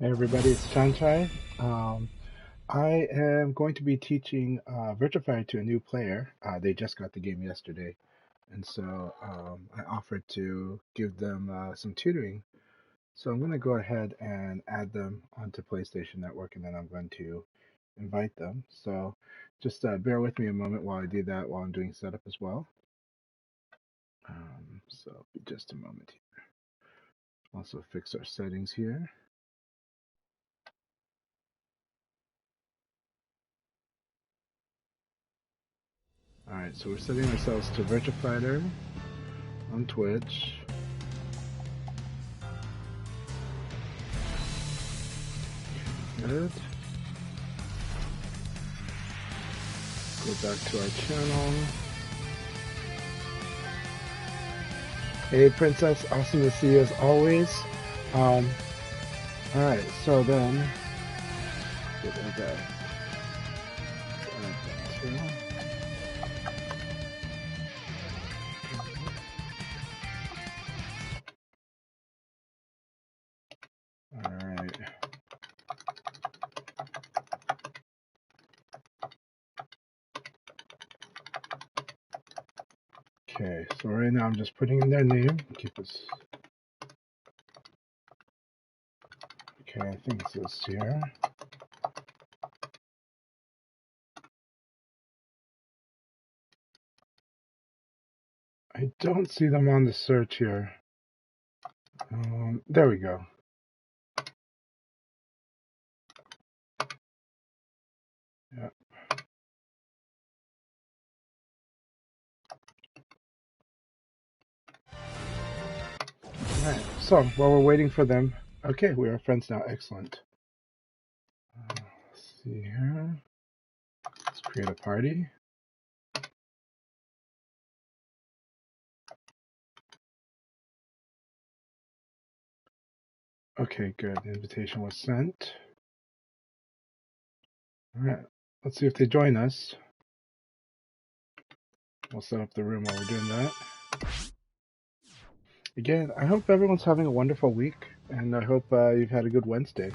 Hey everybody, it's Chanchai. I am going to be teaching Virtua to a new player. They just got the game yesterday, and so I offered to give them some tutoring. So I'm going to go ahead and add them onto PlayStation Network, and then I'm going to invite them. So just bear with me a moment while I do that while I'm doing setup as well. So just a moment here. Also fix our settings here. Alright, so we're setting ourselves to Virtua Fighter on Twitch. Good. Go back to our channel. Hey Princess, awesome to see you as always. Alright, so then Alright. Okay, so right now I'm just putting in their name. Keep this. Okay, I think it's this here. I don't see them on the search here. There we go. Yeah. Alright, so while we're waiting for them, okay, we are friends now. Excellent. Let's see here. Let's create a party. Okay, good. The invitation was sent. Alright, let's see if they join us. We'll set up the room while we're doing that. Again, I hope everyone's having a wonderful week, and I hope you've had a good Wednesday.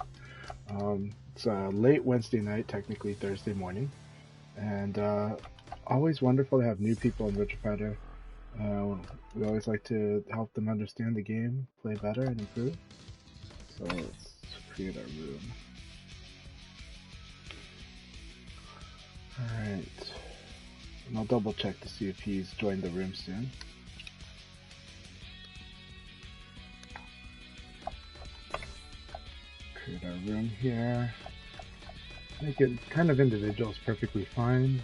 It's late Wednesday night, technically Thursday morning, and always wonderful to have new people in Virtua. We always like to help them understand the game, play better, and improve. So let's create our room. Alright. And I'll double check to see if he's joined the room soon. Create our room here. Make it kind of individual is perfectly fine.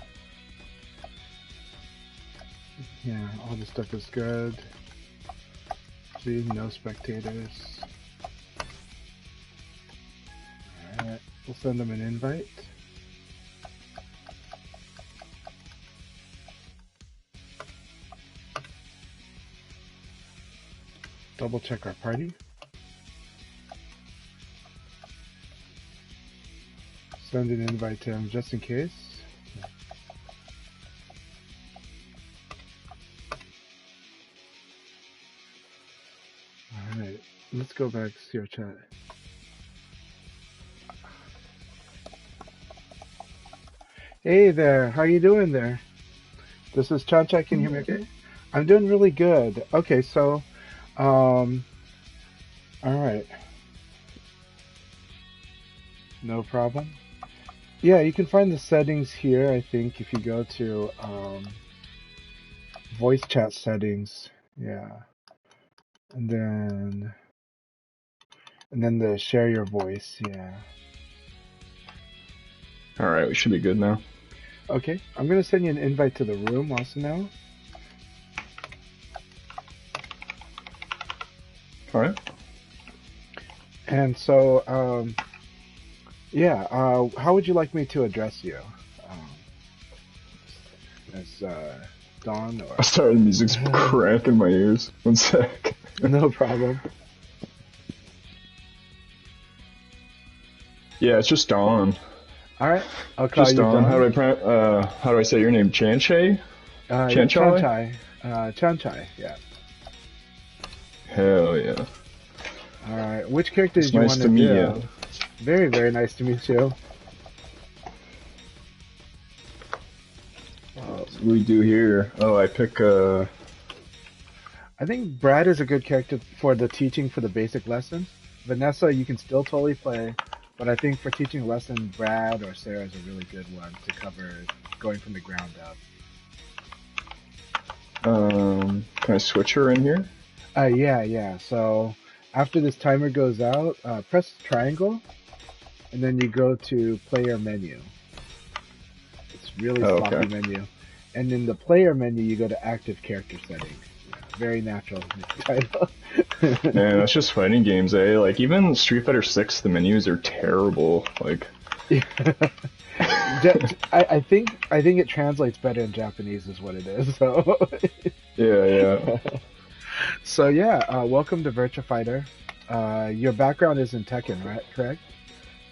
Yeah, all this stuff is good. See, no spectators. Alright, we'll send them an invite. Double check our party. Send an invite to him just in case. Alright, let's go back to see our chat. Hey there, how you doing there? This is Chanchai, can you hear me okay? I'm doing really good. Okay, so, alright. No problem. Yeah, you can find the settings here, I think, if you go to voice chat settings. Yeah. And then the share your voice, yeah. Alright, we should be good now. Okay, I'm gonna send you an invite to the room also now. Alright. And so, yeah, how would you like me to address you? As Dawn or... Sorry, the music's cracking my ears. One sec. No problem. Yeah, it's just Dawn. Alright, I'll call just you Dawn. Dawn. How do I say your name? Chanchai? Chanchai? Chanchai, yeah. Hell yeah. Alright, which character It's did you nice want to meet do? you. Very, very nice to meet you. What do we do here? Oh, I pick I think Brad is a good character for the teaching for the basic lessons. Vanessa, you can still totally play, but I think for teaching a lesson, Brad or Sarah is a really good one to cover going from the ground up. Can I switch her in here? Yeah. So after this timer goes out, press triangle, and then you go to player menu. It's really sloppy menu. And in the player menu, you go to active character settings. Yeah, very natural title. Man, that's just fighting games, eh? Like, even Street Fighter 6, the menus are terrible. Like, I think it translates better in Japanese is what it is. So yeah. So yeah, welcome to Virtua Fighter. Your background is in Tekken, right? Correct?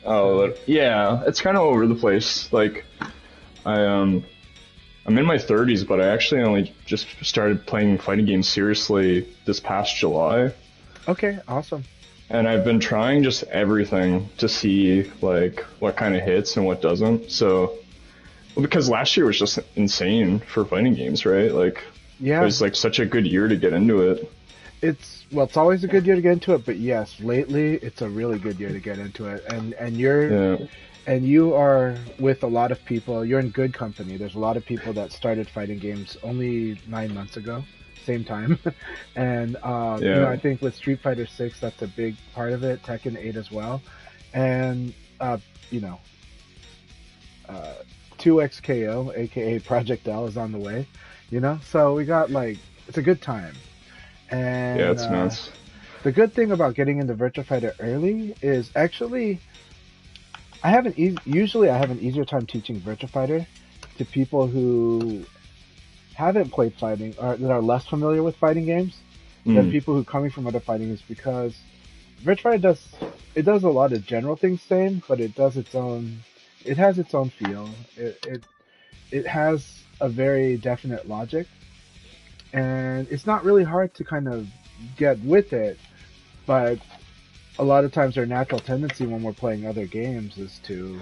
Oh, yeah. It's kind of over the place. Like, I'm in my 30s, but I actually only just started playing fighting games seriously this past July. Okay, awesome. And I've been trying just everything to see, like, what kind of hits and what doesn't. So, well, because last year was just insane for fighting games, right? Like, yeah, it was like such a good year to get into it. It's always a good year to get into it, but yes, lately it's a really good year to get into it. And you are with a lot of people. You're in good company. There's a lot of people that started fighting games only 9 months ago, same time. And you know, I think with Street Fighter 6, that's a big part of it. Tekken 8 as well, and you know, 2XKO, aka Project L, is on the way. You know, so we got like it's a good time. And yeah, it's nuts. The good thing about getting into Virtua Fighter early is actually I have an easier time teaching Virtua Fighter to people who haven't played fighting or that are less familiar with fighting games than people who are coming from other fighting games, because Virtua Fighter does a lot of general things same, but it has its own feel. It has a very definite logic, and it's not really hard to kind of get with it, but a lot of times our natural tendency when we're playing other games is to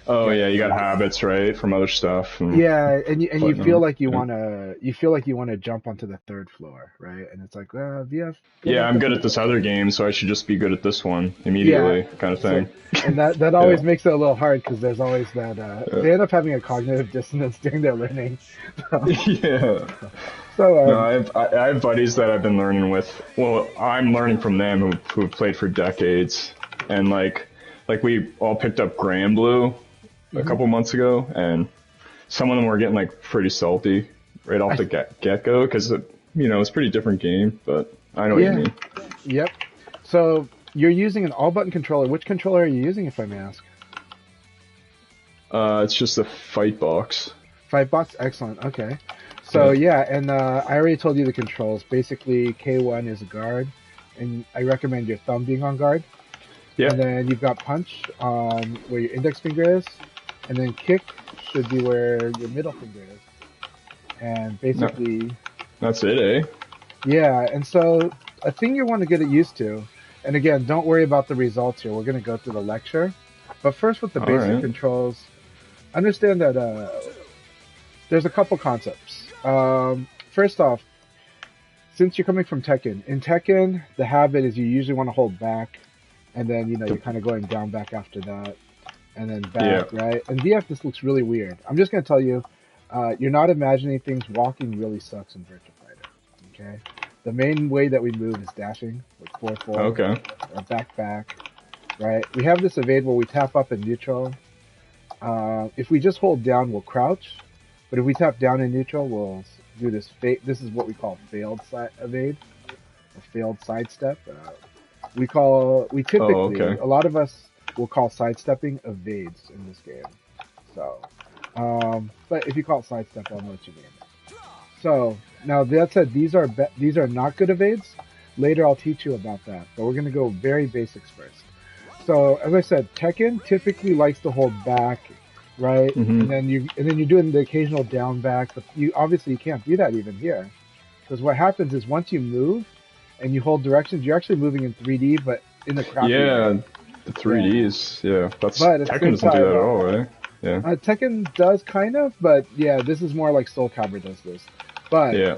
you got habits, right, from other stuff. And you feel like you want to jump onto the third floor, right? And it's like, VF. Yeah, I'm good at this other game, so I should just be good at this one immediately, kind of thing. So, and that always makes it a little hard because there's always that they end up having a cognitive dissonance during their learning. So, yeah. So no, I have buddies that I've been learning with. Well, I'm learning from them who've played for decades, and like we all picked up Grand Blue a couple months ago, and some of them were getting like pretty salty right off the get go because it's a pretty different game, but I know what you mean. Yep. So you're using an all button controller. Which controller are you using, if I may ask? It's just a fight box. Fight box, excellent. Okay. So and I already told you the controls. Basically, K1 is a guard, and I recommend your thumb being on guard. Yeah. And then you've got punch on where your index finger is, and then kick should be where your middle finger is. And basically, that's it, eh? Yeah. And so a thing you want to get used to, and again, don't worry about the results here. We're going to go through the lecture, but first with the basic controls, understand that there's a couple concepts. First off, since you're coming from Tekken, in Tekken, the habit is you usually want to hold back, and then, you're kind of going down back after that, and then back, right? And VF, this looks really weird. I'm just going to tell you, you're not imagining things. Walking really sucks in Virtua Fighter, okay? The main way that we move is dashing, like 4-4, or back, right? We have this evade where we tap up in neutral. If we just hold down, we'll crouch. But if we tap down in neutral, we'll do this. This is what we call failed evade, a failed sidestep. We typically, a lot of us will call sidestepping evades in this game. So, but if you call it sidestep, I'll know what you mean. So now that said, these are not good evades. Later, I'll teach you about that. But we're going to go very basics first. So as I said, Tekken typically likes to hold back. Right, and then you're doing the occasional down back, but you can't do that even here, because what happens is once you move and you hold directions, you're actually moving in 3D, but in the crappy way. The 3Ds, yeah. That's But at the Tekken same doesn't do that time, at all, right? Yeah. Tekken does kind of, but yeah, this is more like Soul Calibur does this. But Yeah.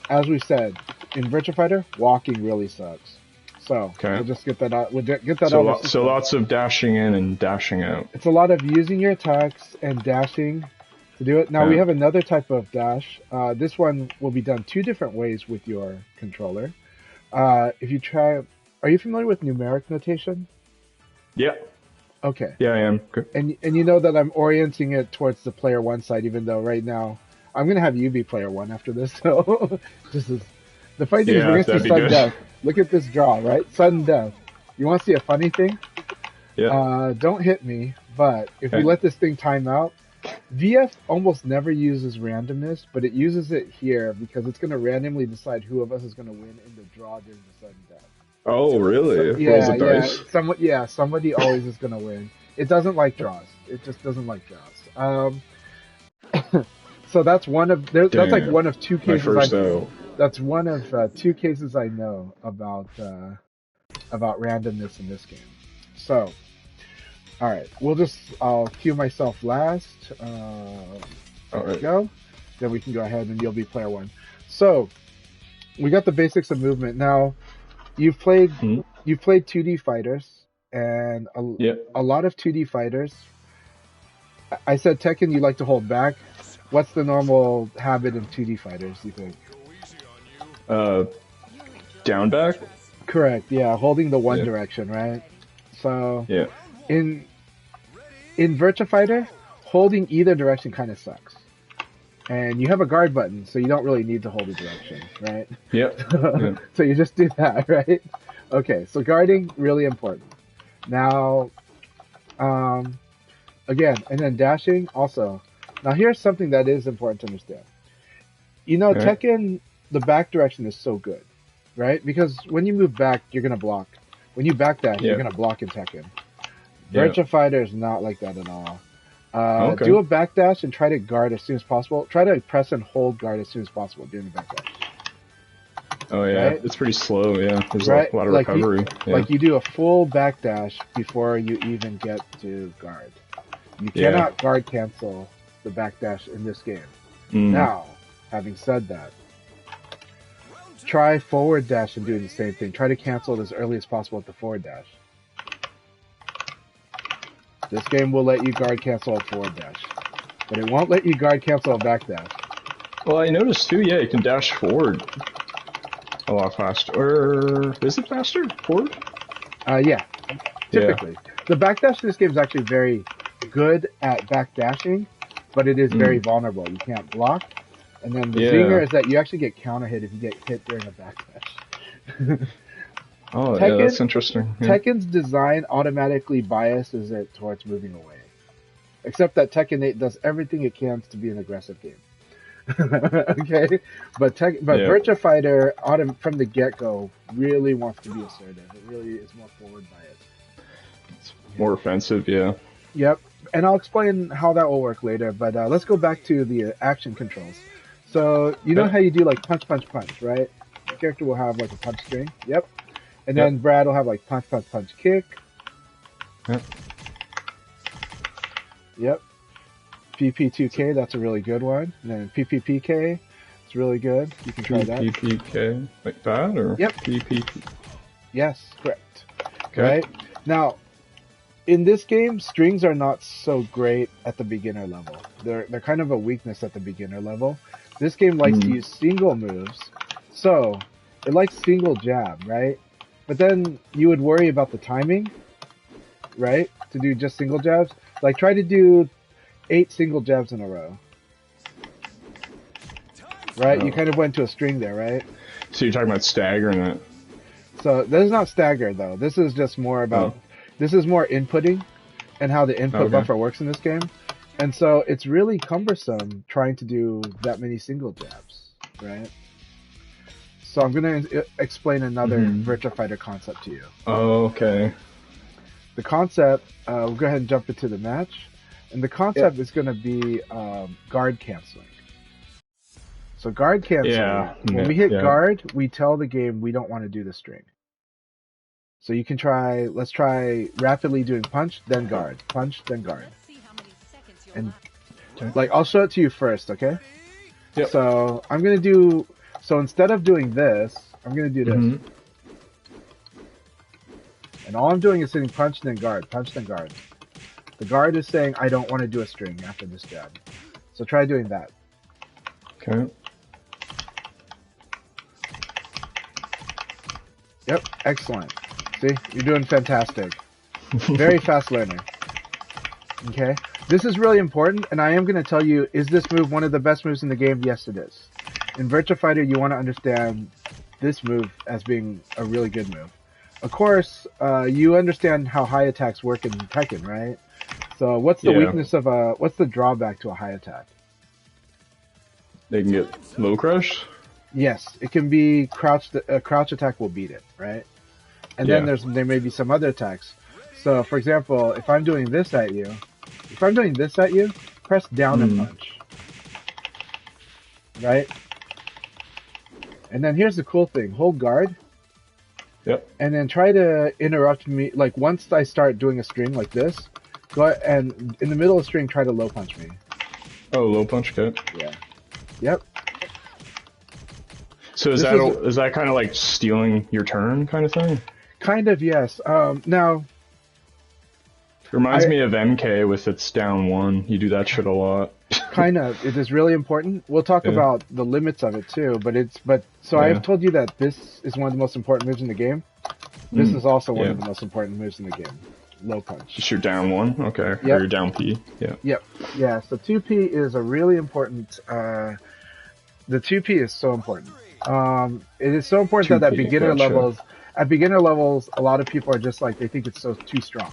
as we said, in Virtua Fighter, walking really sucks. So Okay. we'll just get that out. We'll get that So, out. so lots of dashing in and dashing out. It's a lot of using your attacks and dashing to do it. Now we have another type of dash. This one will be done 2 different ways with your controller. If you try, are you familiar with numeric notation? Yeah. Okay. Yeah, I am. Good. And you know that I'm orienting it towards the player 1 side, even though right now I'm gonna have you be player 1 after this. So this is the funny thing is we're gonna see sudden death. Look at this draw, right? Sudden death. You want to see a funny thing? Yeah. Don't hit me. But if we let this thing time out, VF almost never uses randomness, but it uses it here because it's gonna randomly decide who of us is gonna win in the draw during the sudden death. Oh, really? So, yeah. Somebody always is gonna win. It doesn't like draws. It just doesn't like draws. So that's one of that's like one of 2 cases. That's one of 2 cases I know about randomness in this game. So, all right, I'll cue myself last. There we go. Then we can go ahead and you'll be player 1. So we got the basics of movement now. You've played 2D fighters, and a lot of 2D fighters. I said Tekken, you like to hold back. What's the normal habit in 2D fighters, you think? Down back? Correct, yeah, holding the one direction, right? So in Virtua Fighter, holding either direction kind of sucks. And you have a guard button, so you don't really need to hold a direction, right? Yep. So you just do that, right? Okay, so guarding, really important. Now, again, and then dashing, also. Now here's something that is important to understand. You know, Tekken, the back direction is so good, right? Because when you move back, you're going to block. When you backdash, you're going to block in Tekken. Virtua Fighter is not like that at all. Do a backdash and try to guard as soon as possible. Try to press and hold guard as soon as possible during the backdash. Oh yeah, it's pretty slow. Yeah, there's a lot of recovery. Like you do a full backdash before you even get to guard. You cannot guard cancel the backdash in this game. Now, having said that, try forward dash and doing the same thing. Try to cancel it as early as possible at the forward dash. This game will let you guard cancel a forward dash, but it won't let you guard cancel a back dash. Well, I noticed too, you can dash forward a lot faster. Or is it faster? Forward? Yeah, typically. The backdash in this game is actually very good at backdashing, but it is very vulnerable. You can't block. And then the zinger is that you actually get counter hit if you get hit during a backdash. Oh, Tekken, yeah, that's interesting. Yeah. Tekken's design automatically biases it towards moving away. Except that Tekken 8 does everything it can to be an aggressive game. Okay? But Virtua Fighter, from the get-go, really wants to be assertive. It really is more forward biased. It's more offensive, yeah. Yep. And I'll explain how that will work later, but let's go back to the action controls. So, you know how you do like punch, punch, punch, right? The character will have like a punch string. Yep. And then Brad will have like punch, punch, punch, kick. Yep. PP2K, that's a really good one. And then PPPK, it's really good. You can try that. PPPK, like that, or? Yep. PPP. Yes, correct. Okay. Right? Now, in this game, strings are not so great at the beginner level. They're kind of a weakness at the beginner level. This game likes to use single moves. So, it likes single jab, right? But then you would worry about the timing, right? To do just single jabs. Like, try to do 8 single jabs in a row. Right? You kind of went to a string there, right? So you're talking about staggering it. So, this is not staggered, though. This is just more about... This is more inputting and how the input buffer works in this game. And so, it's really cumbersome trying to do that many single jabs, right? So I'm going to explain another Virtua Fighter concept to you. Oh, okay. The concept, we'll go ahead and jump into the match. And the concept is going to be guard canceling. So guard canceling, when we hit guard, we tell the game we don't want to do the string. So you can try, let's try rapidly doing punch, then guard, punch, then guard. And like, I'll show it to you first, okay? Yep. So I'm going to do, so instead of doing this, I'm going to do this. And all I'm doing is hitting punch, then guard, punch, then guard. The guard is saying, I don't want to do a string after this jab. So try doing that. Okay. Yep, excellent. See, you're doing fantastic. Very fast learner. Okay, this is really important, and I am going to tell you, is this move one of the best moves in the game? Yes, it is. In Virtua Fighter, you want to understand this move as being a really good move. Of course, you understand how high attacks work in Tekken, right? So what's the weakness of what's the drawback to a high attack? They can get low crush? Yes, it can be crouched. A crouch attack will beat it, right? And then there may be some other attacks. So, for example, if I'm doing this at you, press down and punch, right? And then here's the cool thing: hold guard. Yep. And then try to interrupt me. Like once I start doing a string like this, go ahead, and in the middle of the string, try to low punch me. Oh, low punch, okay. Yeah. Yep. So is that kind of like stealing your turn kind of thing? Kind of, yes. Now, it reminds me of MK with its down one. You do that shit a lot. Kind of. It is really important. We'll talk about the limits of it too. So I've told you that this is one of the most important moves in the game. This is also one of the most important moves in the game. Low punch. Just your down one, okay. Or your down P. Yeah. Yep. Yeah. So 2P is a really important. The 2P is so important. It is so important that at beginner levels. At beginner levels, a lot of people are just like, they think it's too strong.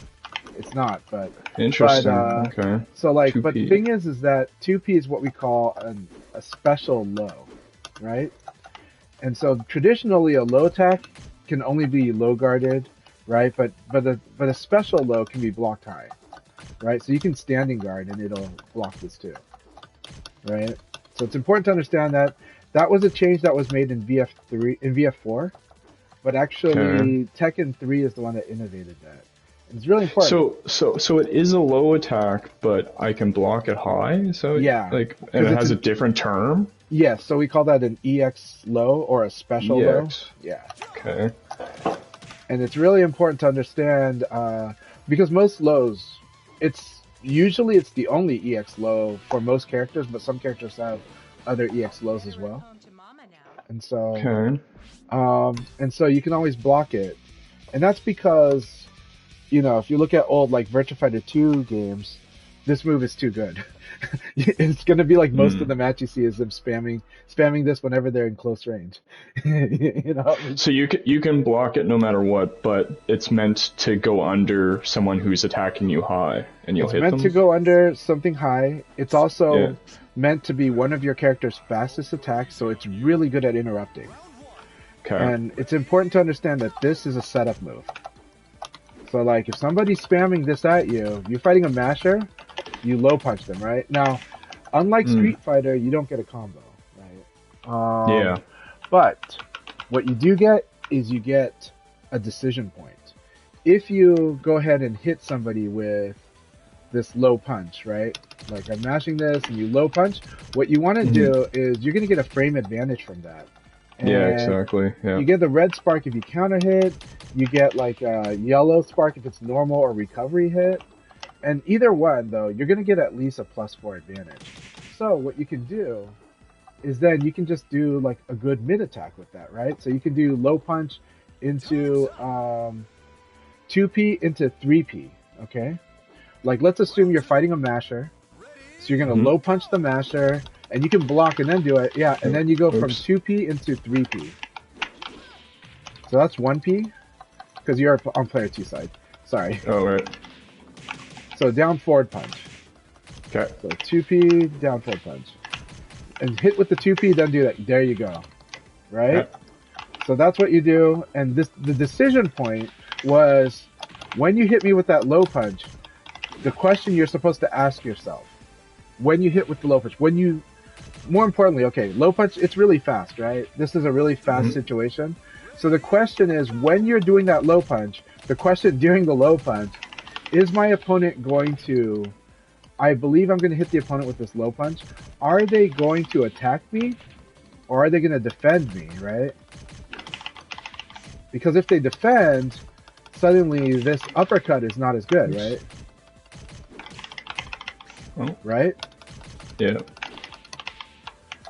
It's not, but... Interesting, okay. So, like, 2P. but the thing is that 2P is what we call a special low, right? And so, traditionally, a low attack can only be low guarded, right? But a special low can be blocked high, right? So you can standing guard and it'll block this too, right? So it's important to understand that that was a change that was made in VF4. But actually, Tekken 3 is the one that innovated that. It's really important. So it is a low attack, but I can block it high. So and it has a different term. Yes, so we call that an EX low or a special low. Yeah. Okay. And it's really important to understand because most lows, it's the only EX low for most characters, but some characters have other EX lows as well. And so. And so you can always block it. And that's because, if you look at old, like, Virtua Fighter 2 games, this move is too good. It's going to be like most of the match you see is them spamming this whenever they're in close range. So you can block it no matter what, but it's meant to go under someone who's attacking you high, and you'll hit them? It's meant to go under something high. It's also meant to be one of your character's fastest attacks, so it's really good at interrupting. And it's important to understand that this is a setup move. So, like, if somebody's spamming this at you, you're fighting a masher, you low punch them, right? Now, unlike Street Fighter, you don't get a combo, right? But what you do get is you get a decision point. If you go ahead and hit somebody with this low punch, right? Like, I'm mashing this and you low punch, what you want to do is you're going to get a frame advantage from that. And exactly. Yeah. You get the red spark if you counter hit. You get like a yellow spark if it's normal or recovery hit. And either one, though, you're going to get at least a +4 advantage. So what you can do is then you can just do like a good mid attack with that, right? So you can do low punch into 2P into 3P, okay? Like, let's assume you're fighting a masher. So you're going to low punch the masher. And you can block and then do it, and then you go from 2P into 3P. So that's 1P, because you're on player 2 side. Sorry. Oh, right. So down forward punch. Okay. So 2P, down forward punch. And hit with the 2P, then do that. There you go. Right? Yeah. So that's what you do. And the decision point was, when you hit me with that low punch, the question you're supposed to ask yourself, when you hit with the low punch, more importantly, okay, low punch, it's really fast, right? This is a really fast situation. So the question is, when you're doing that low punch, the question during the low punch, is my opponent going to, I believe I'm going to hit the opponent with this low punch. Are they going to attack me or are they going to defend me, right? Because if they defend, suddenly this uppercut is not as good, right? Oh. Right? Yeah.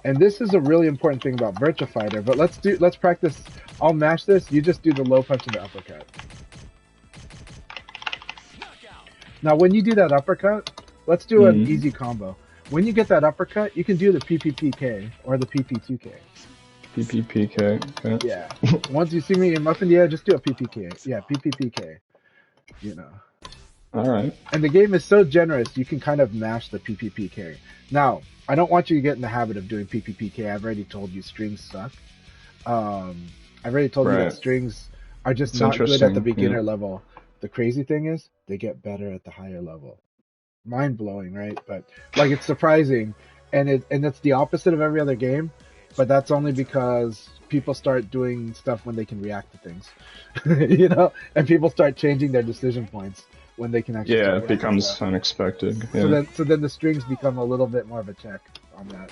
And this is a really important thing about Virtua Fighter, but let's practice. I'll mash this, you just do the low punch and the uppercut. Now when you do that uppercut, let's do an easy combo. When you get that uppercut, you can do the PPPK or the PP2K. PPPK. Okay. Yeah. Once you see me in up in the air, just do a PPK. Yeah, PPPK. You know. Alright. And the game is so generous, you can kind of mash the PPPK. Now, I don't want you to get in the habit of doing PPPK. I've already told you strings suck. I've already told you that strings are just not good at the beginner level. The crazy thing is, they get better at the higher level. Mind blowing, right? But like, it's surprising, and it's the opposite of every other game. But that's only because people start doing stuff when they can react to things, you know, and people start changing their decision points when they can actually. Yeah, it becomes unexpected. Yeah. So then the strings become a little bit more of a check on that.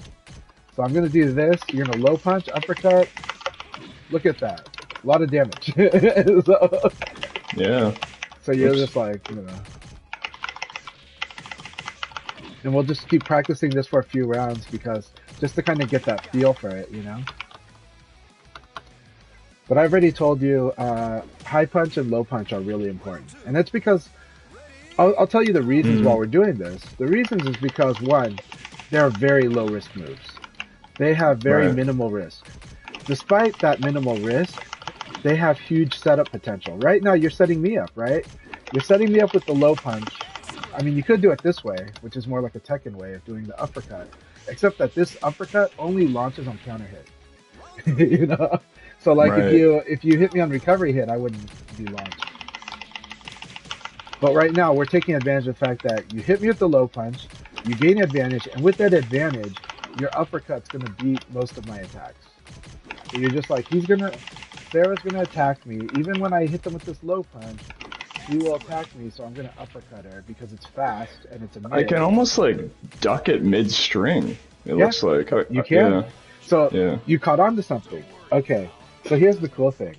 So I'm gonna do this. You're gonna low punch, uppercut. Look at that, a lot of damage. So, yeah. So you're just like, you know. And we'll just keep practicing this for a few rounds because just to kind of get that feel for it, you know. But I've already told you, high punch and low punch are really important, and that's because I'll tell you the reasons while we're doing this. The reasons is because one, they're very low risk moves. They have very minimal risk. Despite that minimal risk, they have huge setup potential. Right now, you're setting me up, right? You're setting me up with the low punch. I mean, you could do it this way, which is more like a Tekken way of doing the uppercut, except that this uppercut only launches on counter hit. You know? So like if you hit me on recovery hit, I wouldn't be launched. But right now, we're taking advantage of the fact that you hit me with the low punch, you gain advantage, and with that advantage, your uppercut's going to beat most of my attacks. So you're just like, Sarah's going to attack me. Even when I hit them with this low punch, he will attack me, so I'm going to uppercut her because it's fast and it's a mid. I can almost like duck it mid-string, it looks like. You can. Yeah. So you caught on to something. Okay, so here's the cool thing.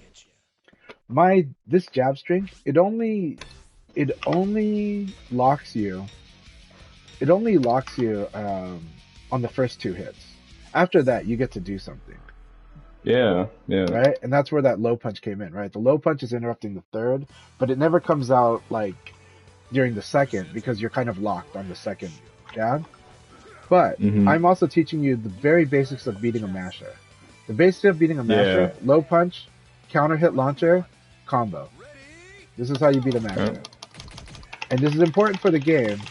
This jab string, it only locks you. It only locks you on the first two hits. After that, you get to do something. Yeah. Right? And that's where that low punch came in, right? The low punch is interrupting the third, but it never comes out like during the second because you're kind of locked on the second jab. But I'm also teaching you the very basics of beating a masher. The basics of beating a masher, low punch, counter hit launcher, combo. This is how you beat a masher. And this is important for the game.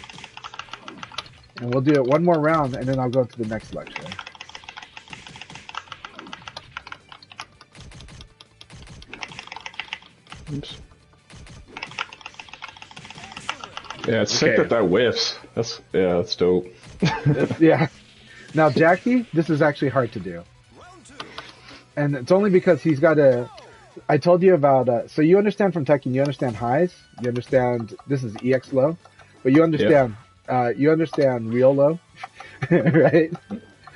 And we'll do it one more round and then I'll go to the next lecture. Oops. Yeah, it's sick that whiffs. That's dope. Yeah. Now Jackie, this is actually hard to do. And it's only because he's got I told you about, so you understand from Tekken, you understand highs, you understand, this is EX low, but you understand, real low, right?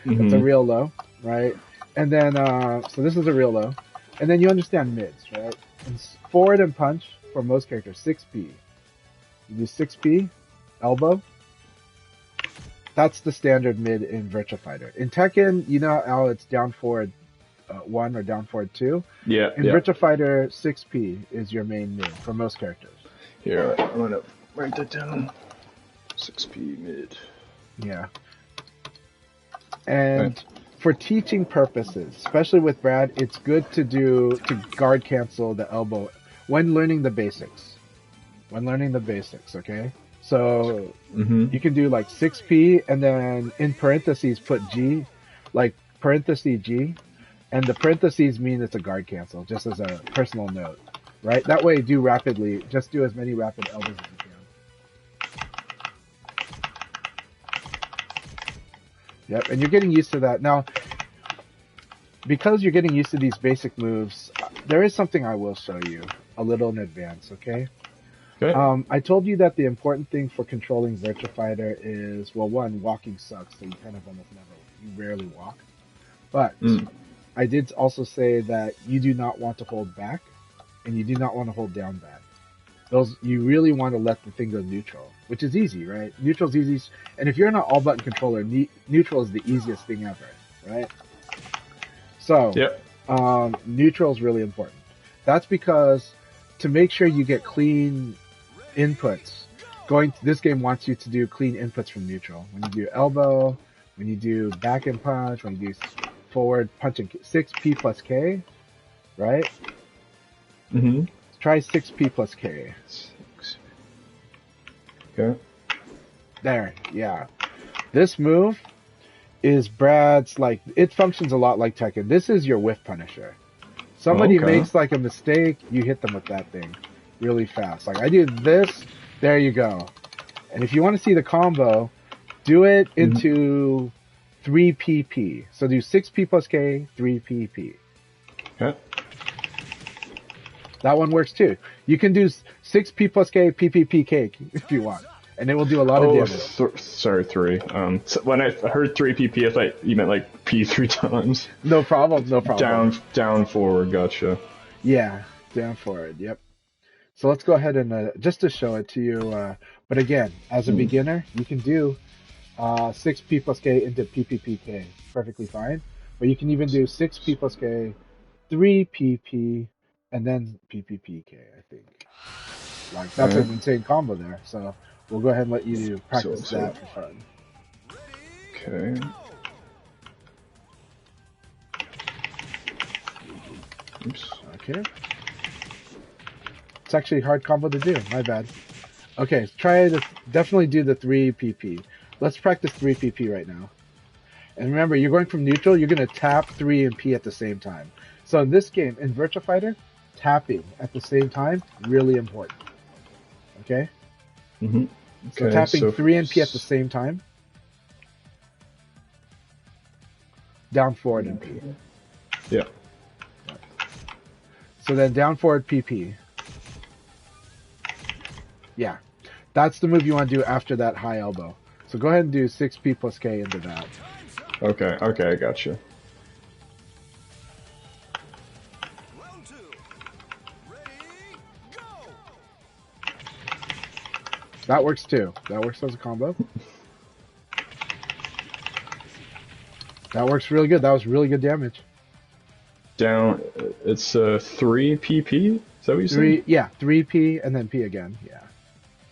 It's a real low, right? And then, so this is a real low. And then you understand mids, right? And forward and punch, for most characters, 6P. You do 6P, elbow. That's the standard mid in Virtua Fighter. In Tekken, you know how it's down forward 1 or down forward 2? Yeah. In Virtua Fighter, 6P is your main mid for most characters. Here, I'm going to write that down. 6P mid. Yeah. And for teaching purposes, especially with Brad, it's good to guard cancel the elbow when learning the basics. Okay? So you can do like 6P and then in parentheses put G, like parentheses G, and the parentheses mean it's a guard cancel, just as a personal note, right? That way do rapidly, just do as many rapid elbows as you can. Yep, and you're getting used to that. Now, because you're getting used to these basic moves, there is something I will show you a little in advance, okay? Okay. I told you that the important thing for controlling Virtua Fighter is, well, one, walking sucks, so you kind of almost never, you rarely walk. But I did also say that you do not want to hold back, and you do not want to hold down back. Those, you really want to let the thing go neutral, which is easy, right? Neutral's easy, and if you're in an all-button controller, neutral is the easiest thing ever, right? So, Yep. Neutral is really important. That's because to make sure you get clean inputs, this game wants you to do clean inputs from neutral. When you do elbow, when you do back and punch, when you do forward punch and 6P plus K, right? Mm-hmm. Try 6P plus K. Okay. There, yeah. This move is Brad's, like, it functions a lot like Tekken. This is your whiff punisher. Somebody makes like a mistake, you hit them with that thing really fast. Like I do this, there you go. And if you want to see the combo, do it into 3PP. So do 6P plus K, 3PP. Okay. That one works too. You can do 6P plus K, PPPK if you want. And it will do a lot of damage. Sorry, 3. So when I heard 3PP, I thought you meant like P 3 times. No problem, no problem. Down, forward, gotcha. Yeah, down, forward, yep. So let's go ahead and, just to show it to you, but again, as a beginner, you can do 6P plus K into PPPK. Perfectly fine. But you can even do 6P plus K, 3PP, and then PPPK, I think. Like, that's an insane combo there, so... We'll go ahead and let you practice that for fun. Okay. Oops. Okay. It's actually a hard combo to do. My bad. Okay, definitely do the 3PP. Let's practice 3PP right now. And remember, you're going from neutral, you're going to tap 3 and P at the same time. So in this game, in Virtua Fighter, tapping at the same time, really important. Okay? Mm-hmm. So tapping 3 and P at the same time. Down, forward, and P. Yeah. So then down, forward, PP. Yeah. That's the move you want to do after that high elbow. So go ahead and do 6P plus K into that. Okay, I gotcha. That works too. That works as a combo. That works really good. That was really good damage. Down, it's 3 PP? Is that what you said? Yeah, 3P and then P again. Yeah.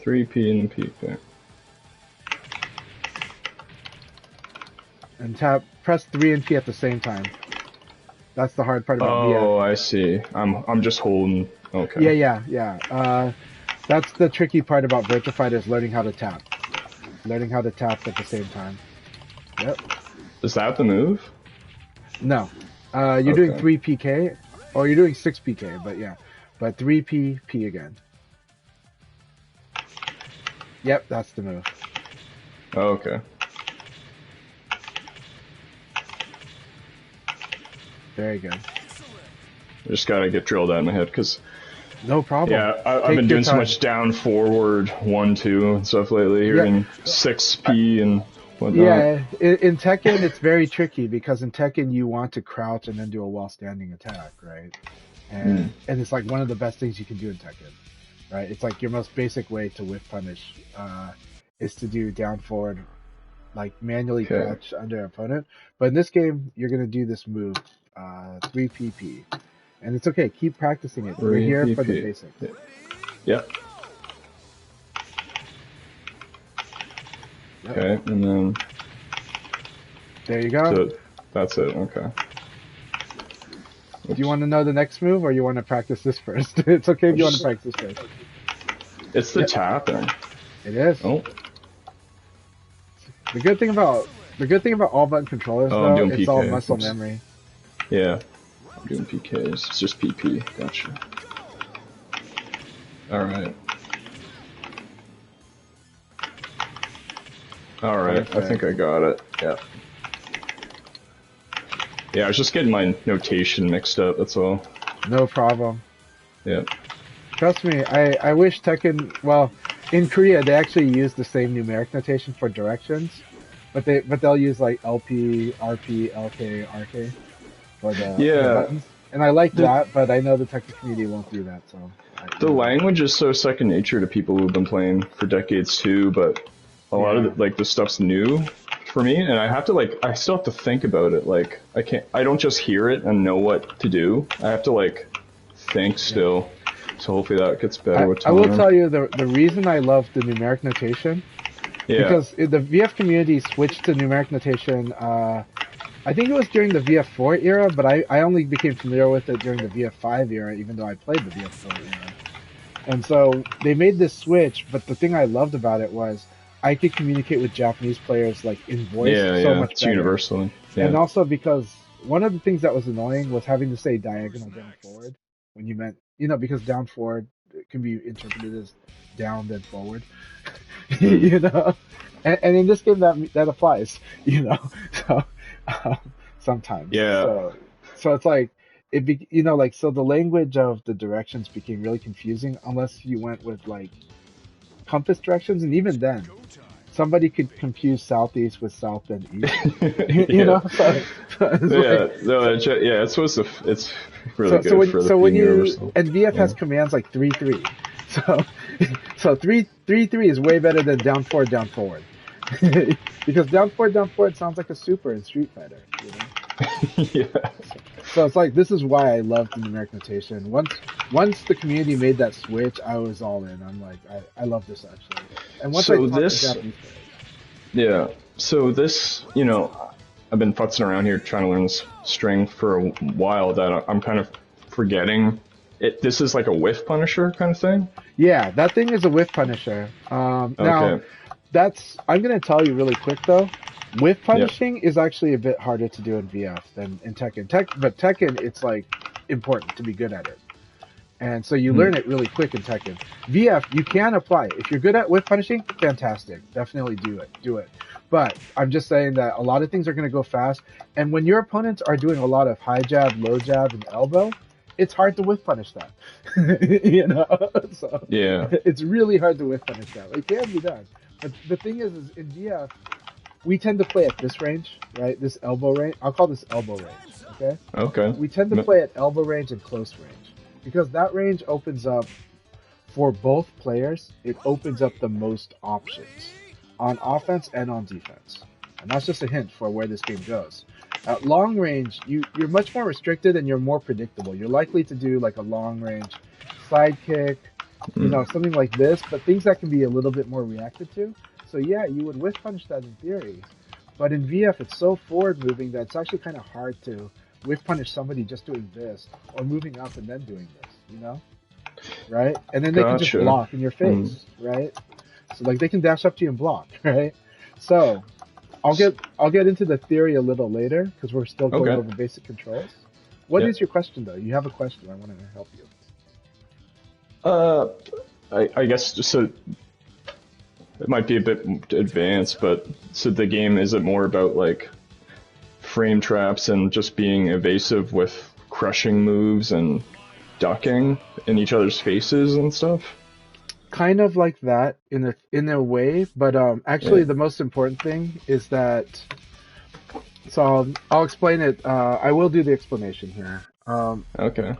3P and P. Okay. And press 3 and P at the same time. That's the hard part about VF. Oh, I see. I'm just holding. Okay. Yeah. That's the tricky part about Virtua Fighter is learning how to tap. Learning how to tap at the same time. Yep. Is that the move? No. You're doing 3PK, or you're doing 6PK, but yeah. But 3PP again. Yep, that's the move. Oh, okay. Very good. I just gotta get drilled out in my head, because... No problem. Yeah, I've been doing so much down, forward, 1, 2 and stuff lately, hearing 6P and whatnot. Yeah, in Tekken, it's very tricky, because in Tekken, you want to crouch and then do a while-standing attack, right? And it's like one of the best things you can do in Tekken, right? It's like your most basic way to whiff punish is to do down, forward, like manually crouch under an opponent. But in this game, you're going to do this move, 3PP. And it's okay, keep practicing it. We're here for the basics. Yep. Okay, and then... There you go. So that's it, okay. Do you want to know the next move, or you want to practice this first? It's okay if you want to practice this first. It's the tapping. It is. Oh. The good thing about all button controllers, though, it's all muscle memory. Yeah. I'm doing PKs. It's just PP. Gotcha. Alright. Alright, I think I got it. Yeah. Yeah, I was just getting my notation mixed up, that's all. No problem. Yeah. Trust me, I wish Tekken. Well, in Korea they actually use the same numeric notation for directions, but they'll use like LP, RP, LK, RK for the Yeah. buttons. And I like The that, but I know the Tekken community won't do that. So the language is so second nature to people who've been playing for decades too, but a lot of the stuff's new for me, and I still have to think about it. Like I don't just hear it and know what to do. I have to like think still. So hopefully that gets better with time. I will tell you the reason I love the numeric notation, because the VF community switched to numeric notation. I think it was during the VF4 era, but I only became familiar with it during the VF5 era, even though I played the VF4 era. And so they made this switch, but the thing I loved about it was I could communicate with Japanese players like in voice so much it's better. universal. Yeah. And also because one of the things that was annoying was having to say diagonal down forward when you meant, because down forward can be interpreted as down then forward, and in this game that applies, so sometimes. Yeah. So it's like so the language of the directions became really confusing unless you went with like compass directions, and even then somebody could confuse southeast with south and east. Yeah. It's it's supposed to. It's really so good for the when universal. and VF has commands like 3-3, so 3-3 is way better than down forward, because down forward sounds like a super in Street Fighter. Yeah. So it's like, this is why I love the numeric notation. Once the community made that switch, I was all in. I'm like, I love this actually. And once I talked to Japanese players. So this, I've been futzing around here trying to learn this string for a while that I'm kind of forgetting. This is like a whiff punisher kind of thing? Yeah, that thing is a whiff punisher. Now, I'm going to tell you really quick though. Whiff punishing is actually a bit harder to do in VF than in Tekken. But Tekken, it's like important to be good at it. And so you learn it really quick in Tekken. VF, you can apply it. If you're good at whiff punishing, fantastic. Definitely do it. But I'm just saying that a lot of things are going to go fast. And when your opponents are doing a lot of high jab, low jab, and elbow, it's hard to whiff punish that. So it's really hard to whiff punish that. It can be done. But the thing is in VF, we tend to play at this range, right? This elbow range. I'll call this elbow range, okay? Okay. We tend to play at elbow range and close range, because that range opens up, for both players, it opens up the most options on offense and on defense. And that's just a hint for where this game goes. At long range, you're much more restricted and you're more predictable. You're likely to do like a long range side kick, something like this, but things that can be a little bit more reacted to. So yeah, you would whiff punish that in theory, but in VF it's so forward moving that it's actually kind of hard to whiff punish somebody just doing this or moving up and then doing this, right? And then they can just block in your face, right? So like they can dash up to you and block, right? So I'll get into the theory a little later because we're still going over basic controls. What is your question though? You have a question. I want to help you. I guess just so. It might be a bit advanced, but so the game, is it more about like frame traps and just being evasive with crushing moves and ducking in each other's faces and stuff? Kind of like that in a way, but actually the most important thing is that. So I'll explain it. I will do the explanation here. Okay.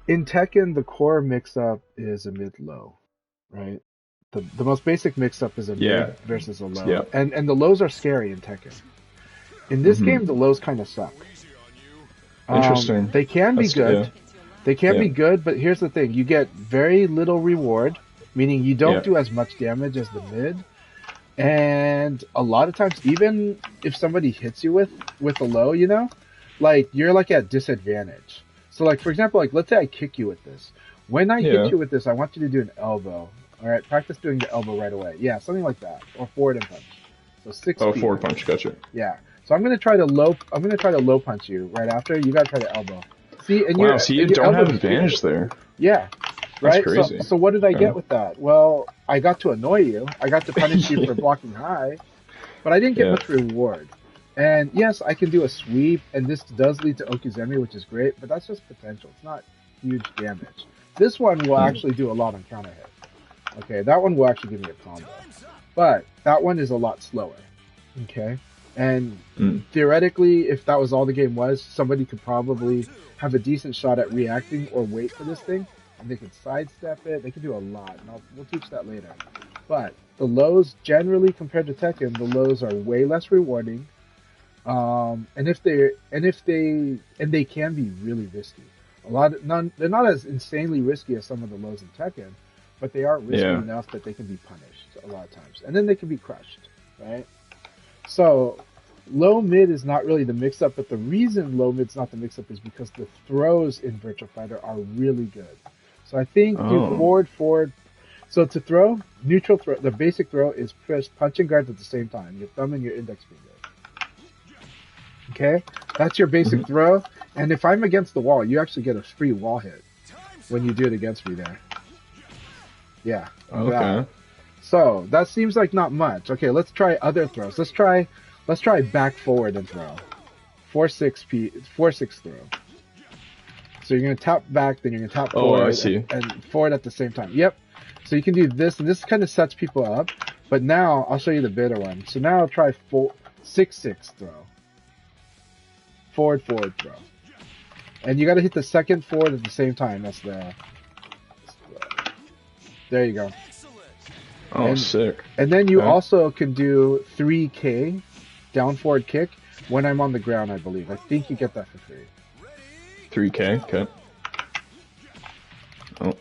In Tekken, the core mix-up is a mid-low, right? The most basic mix-up is a mid versus a low. Yeah. And the lows are scary in Tekken. In this game, the lows kind of suck. Interesting. They can be good. They can be good, but here's the thing. You get very little reward, meaning you don't do as much damage as the mid. And a lot of times, even if somebody hits you with a low, like you're like at disadvantage. So like, for example, like let's say I kick you with this. When I hit you with this, I want you to do an elbow. All right, practice doing the elbow right away. Yeah, something like that, or forward and punch. So 6 feet. Forward punch, gotcha. Yeah. So I'm gonna try to low punch you right after. You gotta try to elbow. See, and you don't have advantage there. Yeah. Right. That's crazy. So what did I get with that? Well, I got to annoy you. I got to punish you for blocking high, but I didn't get much reward. And yes, I can do a sweep, and this does lead to Okuzemi, which is great, but that's just potential. huge damage. This one will actually do a lot on counter hit. Okay, that one will actually give me a combo. But that one is a lot slower. Okay? And theoretically, if that was all the game was, somebody could probably have a decent shot at reacting or wait for this thing, and they could sidestep it. They could do a lot, and we'll teach that later. But the lows, generally compared to Tekken, the lows are way less rewarding. And they can be really risky. They're not as insanely risky as some of the lows in Tekken, but they are risky enough that they can be punished a lot of times, and then they can be crushed, right? So low mid is not really the mix-up, but the reason low mid's not the mix-up is because the throws in Virtua Fighter are really good. So I think do forward. So to throw, neutral throw, the basic throw is press punch and guard at the same time, your thumb and your index finger. Okay, that's your basic throw. And if I'm against the wall, you actually get a free wall hit when you do it against me there. Yeah. Okay. So that seems like not much. Okay, let's try other throws. Let's try back forward and throw. 4-6 throw. So you're gonna tap back, then you're gonna tap forward. I see. And forward at the same time. Yep. So you can do this, and this kind of sets people up. But now I'll show you the better one. So now I'll try 6-6 throw. Forward throw. And you got to hit the second forward at the same time. That's the. There you go. Oh, sick. And then you also can do 3K down forward kick when I'm on the ground, I believe. I think you get that for free. 3K, okay. Oh.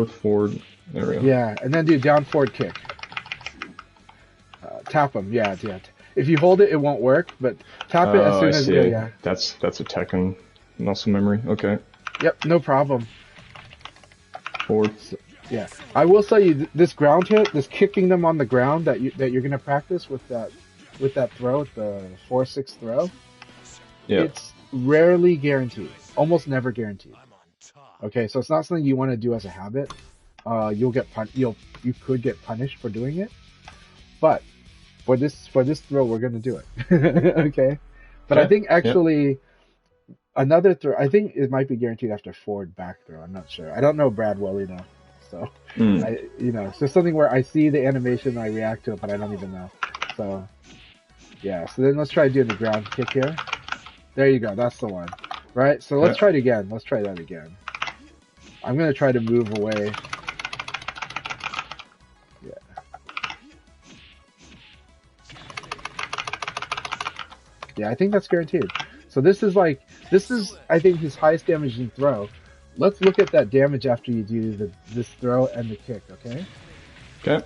Forward. There we go. Yeah, and then do down forward kick. Tap them, yeah. If you hold it, it won't work, but tap it as soon as you. Yeah. That's a Tekken muscle memory. Okay. Yep, no problem. Forward. Yeah, I will tell you this ground hit, this kicking them on the ground that you're gonna practice with that throw, with the 4-6 throw. Yeah. It's rarely guaranteed, almost never guaranteed. Okay, so it's not something you want to do as a habit. You could get punished for doing it, but for this throw, we're gonna do it. Okay, but I think actually another throw. I think it might be guaranteed after forward back throw. I'm not sure. I don't know Brad well enough, so it's just something where I see the animation and I react to it, but I don't even know. So yeah. So then let's try doing the ground kick here. There you go. That's the one. Right. So let's try it again. Let's try that again. I'm gonna try to move away. Yeah, I think that's guaranteed. So this is I think his highest damaging throw. Let's look at that damage after you do this throw and the kick, okay? Okay.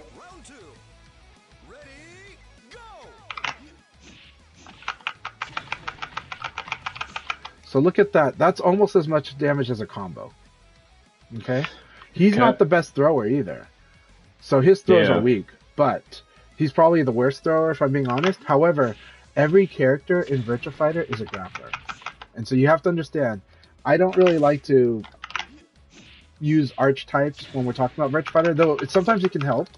So look at that. That's almost as much damage as a combo. Okay? He's not the best thrower either. So his throws are weak, but he's probably the worst thrower if I'm being honest. However, every character in Virtua Fighter is a grappler. And so you have to understand, I don't really like to use archetypes when we're talking about Virtua Fighter, though sometimes it can help.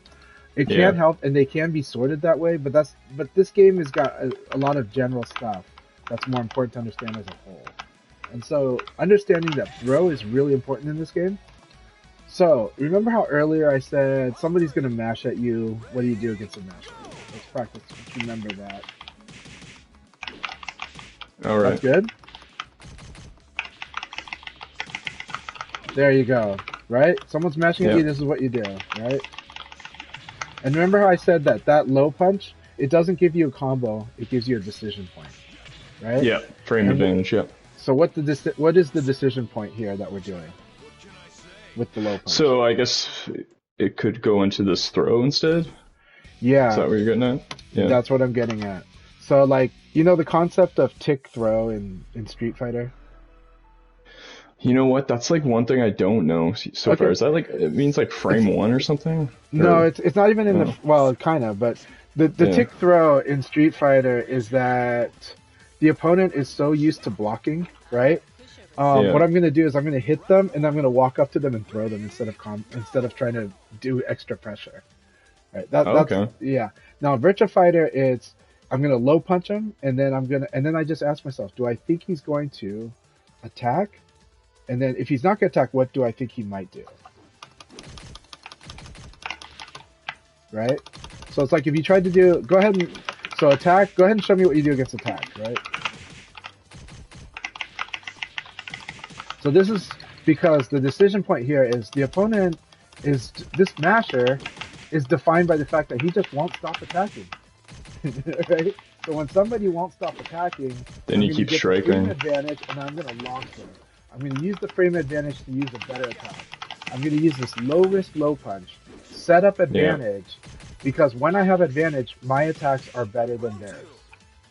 It can help, and they can be sorted that way, but this game has got a lot of general stuff that's more important to understand as a whole. And so understanding that throw is really important in this game. So, remember how earlier I said somebody's going to mash at you? What do you do against a mash at you? Let's practice. Let's remember that. All right. That's good. There you go. Right? Someone's mashing at you, this is what you do. Right? And remember how I said that low punch, it doesn't give you a combo, it gives you a decision point. Right? Yeah, frame advantage, yeah. So what is the decision point here that we're doing with the low punch? So I guess it could go into this throw instead? Yeah. Is that what you're getting at? Yeah. That's what I'm getting at. So like, you know the concept of tick throw in Street Fighter? You know what? That's like one thing I don't know so far. Is that like, it means like frame one or something? No, it's not even in the, well, kind of, but the tick throw in Street Fighter is that the opponent is so used to blocking, right? What I'm going to do is I'm going to hit them and I'm going to walk up to them and throw them instead of trying to do extra pressure. Right? That's yeah. Now Virtua Fighter, it's I'm gonna low punch him, and then I just ask myself, do I think he's going to attack? And then if he's not gonna attack, what do I think he might do? Right? So it's like if you tried to do, go ahead and show me what you do against attack, right? So this is because the decision point here is the opponent is, this masher is defined by the fact that he just won't stop attacking. Right? So when somebody won't stop attacking, then you keep striking. The frame advantage, and I'm going to launch them. I'm going to use the frame advantage to use a better attack. I'm going to use this low risk, low punch, set up advantage, because when I have advantage, my attacks are better than theirs.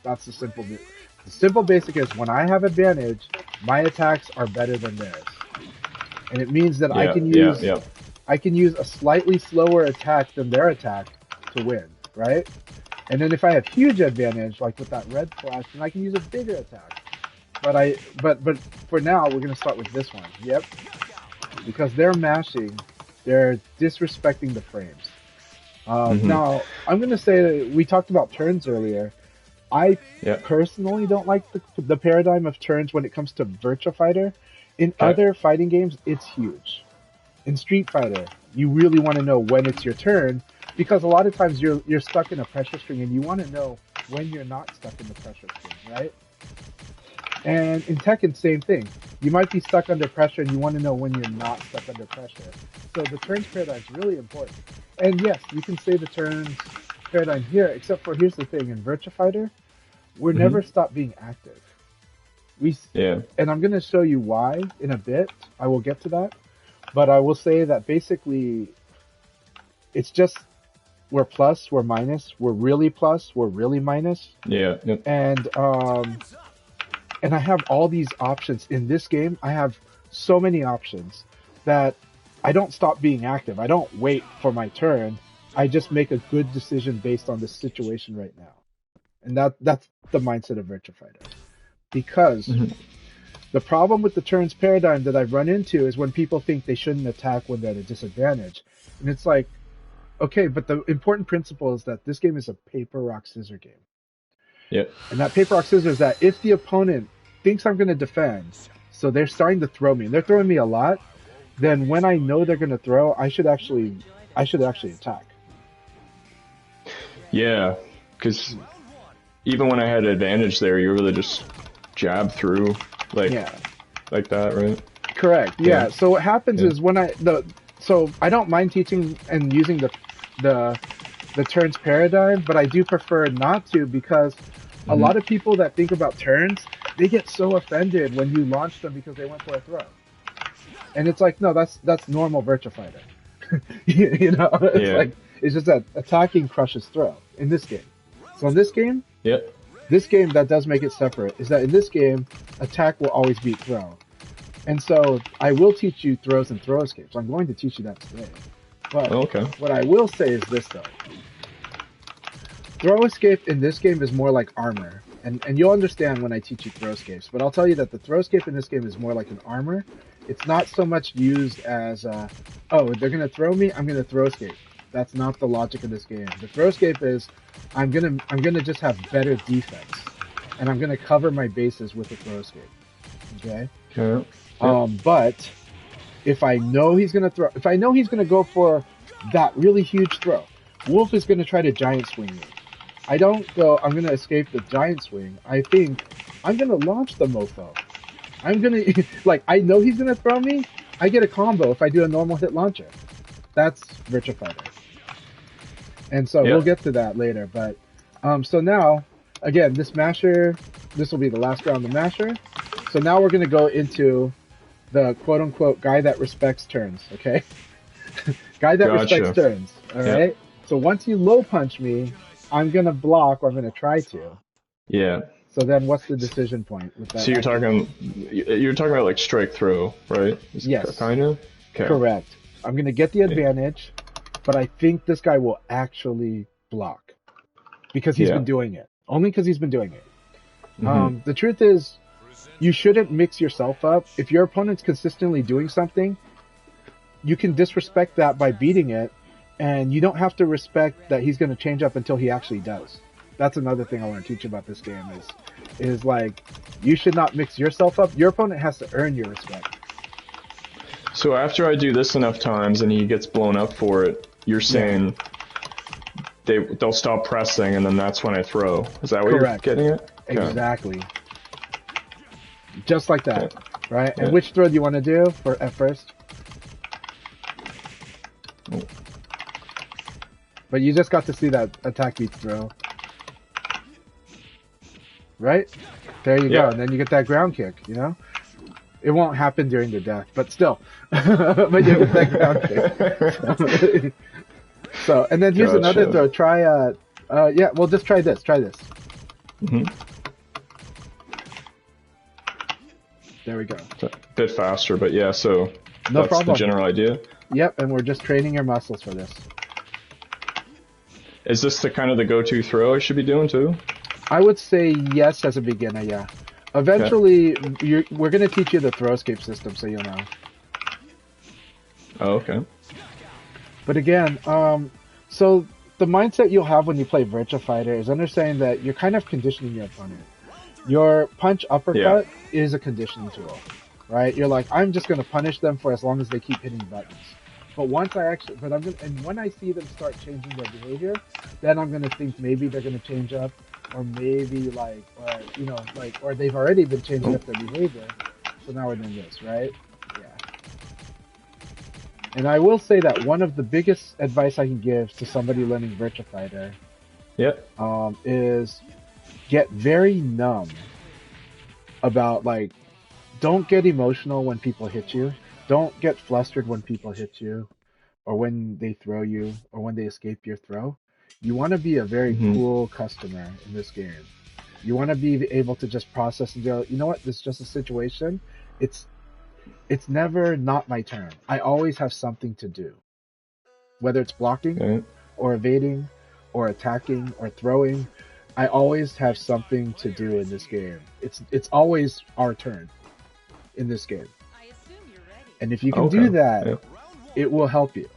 That's the simple. The simple basic is when I have advantage, my attacks are better than theirs, and it means that I can use a slightly slower attack than their attack to win, right? And then if I have huge advantage, like with that red flash, then I can use a bigger attack. But for now, we're gonna start with this one. Yep, because they're mashing, they're disrespecting the frames. Now I'm gonna say that we talked about turns earlier. I personally don't like the paradigm of turns when it comes to Virtua Fighter. In other fighting games, it's huge. In Street Fighter, you really want to know when it's your turn, because a lot of times you're stuck in a pressure string and you want to know when you're not stuck in the pressure string, right? And in Tekken, same thing. You might be stuck under pressure and you want to know when you're not stuck under pressure. So the turns paradigm is really important. And yes, you can say the turns paradigm here, except for here's the thing, in Virtua Fighter, we're never stopped being active. And I'm going to show you why in a bit. I will get to that. But I will say that basically it's just we're plus, we're minus, we're really plus, we're really minus. And I have all these options in this game. I have so many options that I don't stop being active. I don't wait for my turn. I just make a good decision based on the situation right now. And that's the mindset of Virtua Fighter. Because the problem with the turns paradigm that I've run into is when people think they shouldn't attack when they're at a disadvantage. And it's like, okay, but the important principle is that this game is a paper, rock, scissors game. And that paper, rock, scissors, that if the opponent thinks I'm going to defend, so they're starting to throw me, and they're throwing me a lot, then when I know they're going to throw, I should actually attack. Yeah, because even when I had advantage there, you really just jab through like that, right? Correct. Yeah. So what happens is when so I don't mind teaching and using the turns paradigm, but I do prefer not to, because a lot of people that think about turns, they get so offended when you launch them because they went for a throw. And it's like, no, that's normal Virtua Fighter. You know, it's like, it's just that attacking crushes throw in this game. So in this game, this game that does make it separate is that in this game, attack will always beat throw. And so I will teach you throws and throw escapes. I'm going to teach you that today. But what I will say is this though. Throw escape in this game is more like armor. And you'll understand when I teach you throw escapes. But I'll tell you that the throw escape in this game is more like an armor. It's not so much used as, oh, they're going to throw me, I'm going to throw escape. That's not the logic of this game. The throw escape is I'm gonna just have better defense, and I'm gonna cover my bases with the throw escape. Okay. But if I know he's gonna throw, if I know he's gonna go for that really huge throw, Wolf is gonna try to giant swing me. I don't go, I'm gonna escape the giant swing. I think I'm gonna launch the mofo. I'm gonna like I know he's gonna throw me. I get a combo if I do a normal hit launcher. That's Virtua Fighter. And so we'll get to that later. But so now, again, this masher, this will be the last round of masher. So now we're going to go into the quote-unquote guy that respects turns, okay? Guy that respects turns, all right? So once you low punch me, I'm going to block, or I'm going to try to. So then what's the decision point with that? So you're talking about like strike throw, right? Yes. Kind of? Okay. Correct. I'm going to get the advantage, but I think this guy will actually block because he's been doing it. Only because he's been doing it. The truth is, you shouldn't mix yourself up. If your opponent's consistently doing something, you can disrespect that by beating it, and you don't have to respect that he's going to change up until he actually does. That's another thing I want to teach you about this game is like, you should not mix yourself up. Your opponent has to earn your respect. So after I do this enough times and he gets blown up for it, you're saying they'll stop pressing and then that's when I throw. Is that what Correct. you're getting at? Okay. Exactly. Just like that, right? Yeah. And which throw do you want to do at first? Oh. But you just got to see that attack beats throw. Right? There you go. And then you get that ground kick, you know? It won't happen during the death, but still. But you get that ground kick. So, and then here's another throw. Try, yeah, well, just try this. Try this. Mm-hmm. There we go. It's a bit faster, but yeah, so No that's problem. the general idea. Yep, and we're just training your muscles for this. Is this the kind of the go-to throw I should be doing too? I would say yes as a beginner, yeah. Eventually, we're going to teach you the throw escape system so you'll know. Oh, okay. But again, so the mindset you'll have when you play Virtua Fighter is understanding that you're kind of conditioning your opponent. Your punch uppercut is a conditioning tool, right? You're like, I'm just going to punish them for as long as they keep hitting buttons. But once I actually, and when I see them start changing their behavior, then I'm going to think maybe they're going to change up, or maybe like, or, you know, like, or they've already been changing up their behavior. So now we're doing this, right? Yeah. And I will say that one of the biggest advice I can give to somebody learning Virtua Fighter is get very numb about, like, don't get emotional when people hit you. Don't get flustered when people hit you, or when they throw you, or when they escape your throw. You want to be a very cool customer in this game. You want to be able to just process and go, you know what, this is just a situation. It's never not my turn. I always have something to do. Whether it's blocking, or evading, or attacking, or throwing, I always have something to do in this game. It's always our turn in this game. And if you can do that, it will help you.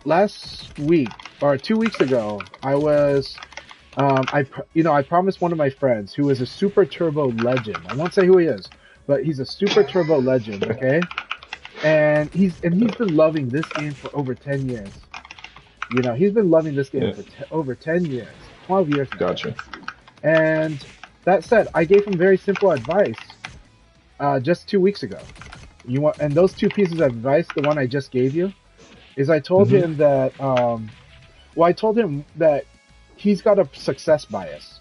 Last week, or 2 weeks ago, I was, I promised one of my friends who is a Super Turbo legend. I won't say who he is, but he's a Super Turbo legend, okay? And he's been loving this game for over 10 years. You know, he's been loving this game for over 10 years, 12 years now. Gotcha. And that said, I gave him very simple advice just 2 weeks ago. And those two pieces of advice, the one I just gave you, is I told him that, I told him that he's got a success bias.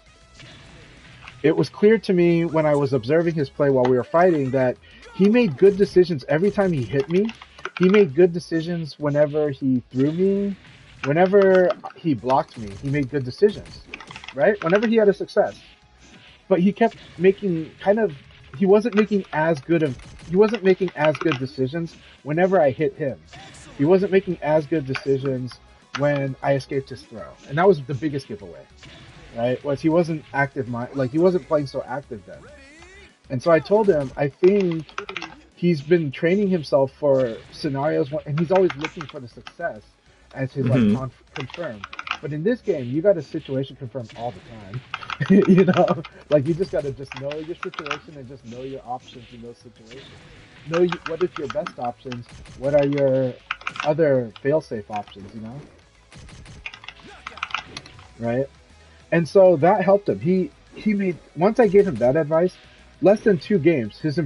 It was clear to me when I was observing his play while we were fighting that he made good decisions every time he hit me. He made good decisions whenever he threw me. Whenever he blocked me, he made good decisions, right? Whenever he had a success. But he kept making he wasn't making as good decisions whenever I hit him. He wasn't making as good decisions when I escaped his throw. And that was the biggest giveaway, right? Was he wasn't active, he wasn't playing so active then. And so I told him, I think he's been training himself for scenarios, and he's always looking for the success as his confirm. But in this game, you got a situation confirm all the time. You know, like you just got to just know your situation and just know your options in those situations. Know what is your best options. What are your other fail-safe options? You know, right? And so that helped him. He made, once I gave him that advice, less than 2 games, his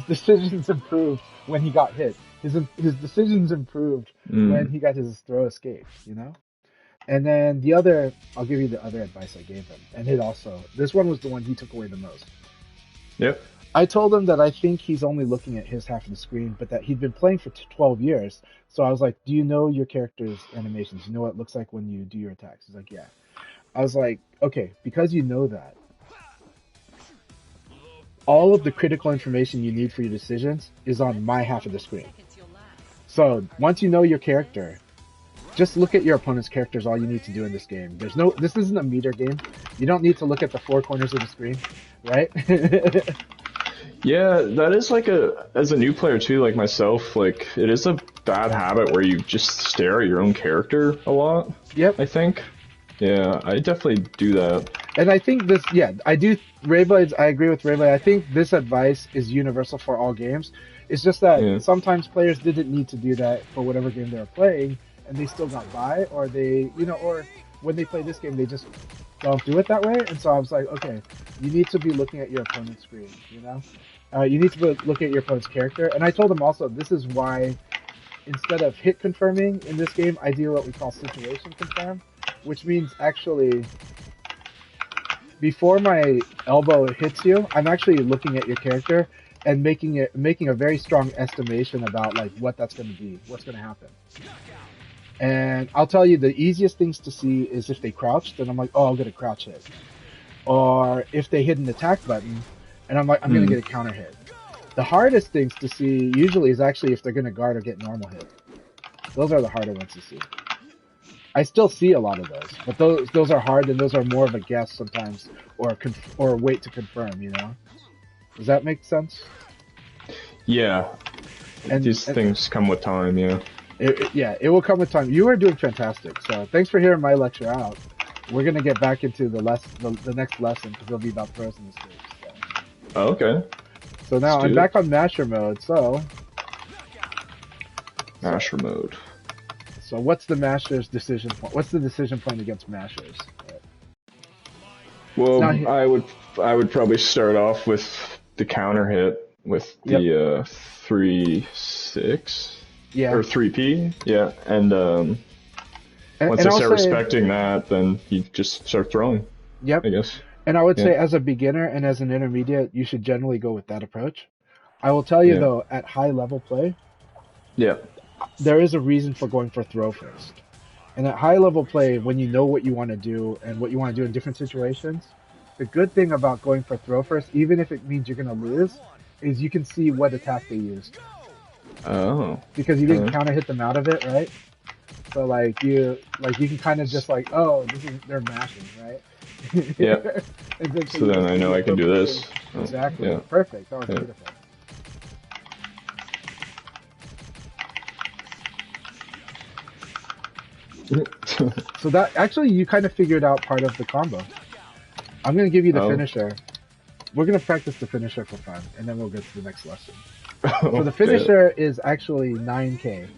decisions improved when he got hit. His decisions improved when he got his throw escape, you know? And then I'll give you the other advice I gave him. And this one was the one he took away the most. Yep. I told him that I think he's only looking at his half of the screen, but that he'd been playing for 12 years. So I was like, do you know your character's animations? You know what it looks like when you do your attacks? He's like, yeah. I was like, okay, because you know that, all of the critical information you need for your decisions is on my half of the screen. So once you know your character, just look at your opponent's character is all you need to do in this game. This isn't a meter game. You don't need to look at the 4 corners of the screen, right? Yeah, that is as a new player too, like myself, like it is a bad habit where you just stare at your own character a lot. Yep. I think. Yeah, I definitely do that. And I think this, yeah, I do, Rayblades, I agree with Rayblade. I think this advice is universal for all games. It's just that Yeah. sometimes players didn't need to do that for whatever game they were playing, and they still got by, or they, or when they play this game, they just don't do it that way. And so I was like, okay, you need to be looking at your opponent's screen, you need to be looking at your opponent's character. And I told him also, this is why instead of hit confirming in this game, I do what we call situation confirm, which means actually before my elbow hits you, I'm actually looking at your character and making a very strong estimation about like what that's going to be, what's going to happen. And I'll tell you, the easiest things to see is if they crouched, and I'm like, oh, I'll get a crouch hit. Or if they hit an attack button, and I'm like, I'm going to get a counter hit. The hardest things to see usually is actually if they're going to guard or get normal hit. Those are the harder ones to see. I still see a lot of those, but those are hard, and those are more of a guess sometimes, or wait to confirm. Does that make sense? Yeah. And these things come with time. Yeah. It will come with time. You are doing fantastic. So thanks for hearing my lecture out. We're gonna get back into the next lesson because it'll be about throws and mistakes. So. Oh, okay. So now I'm back on masher mode. So masher mode. So what's the masher's decision point? What's the decision point against mashers? Well, I would probably start off with the counter hit with the 3-6. Yeah. Or 3P. Yeah. And once I start respecting that, then you just start throwing. Yep. I guess. And I would say as a beginner and as an intermediate, you should generally go with that approach. I will tell you though, at high level play, there is a reason for going for throw first. And at high level play, when you know what you want to do and what you want to do in different situations, the good thing about going for throw first, even if it means you're going to lose, is you can see what attack they used. Oh. Because you didn't counter hit them out of it, right? So you can kind of just like, oh, they're mashing, right? Yeah. So then I know I can do this. Exactly. Yeah. Perfect. That was beautiful. So that actually you kind of figured out part of the combo. I'm going to give you the finisher. We're going to practice the finisher for fun, and then we'll get to the next lesson. So the finisher is actually 9K.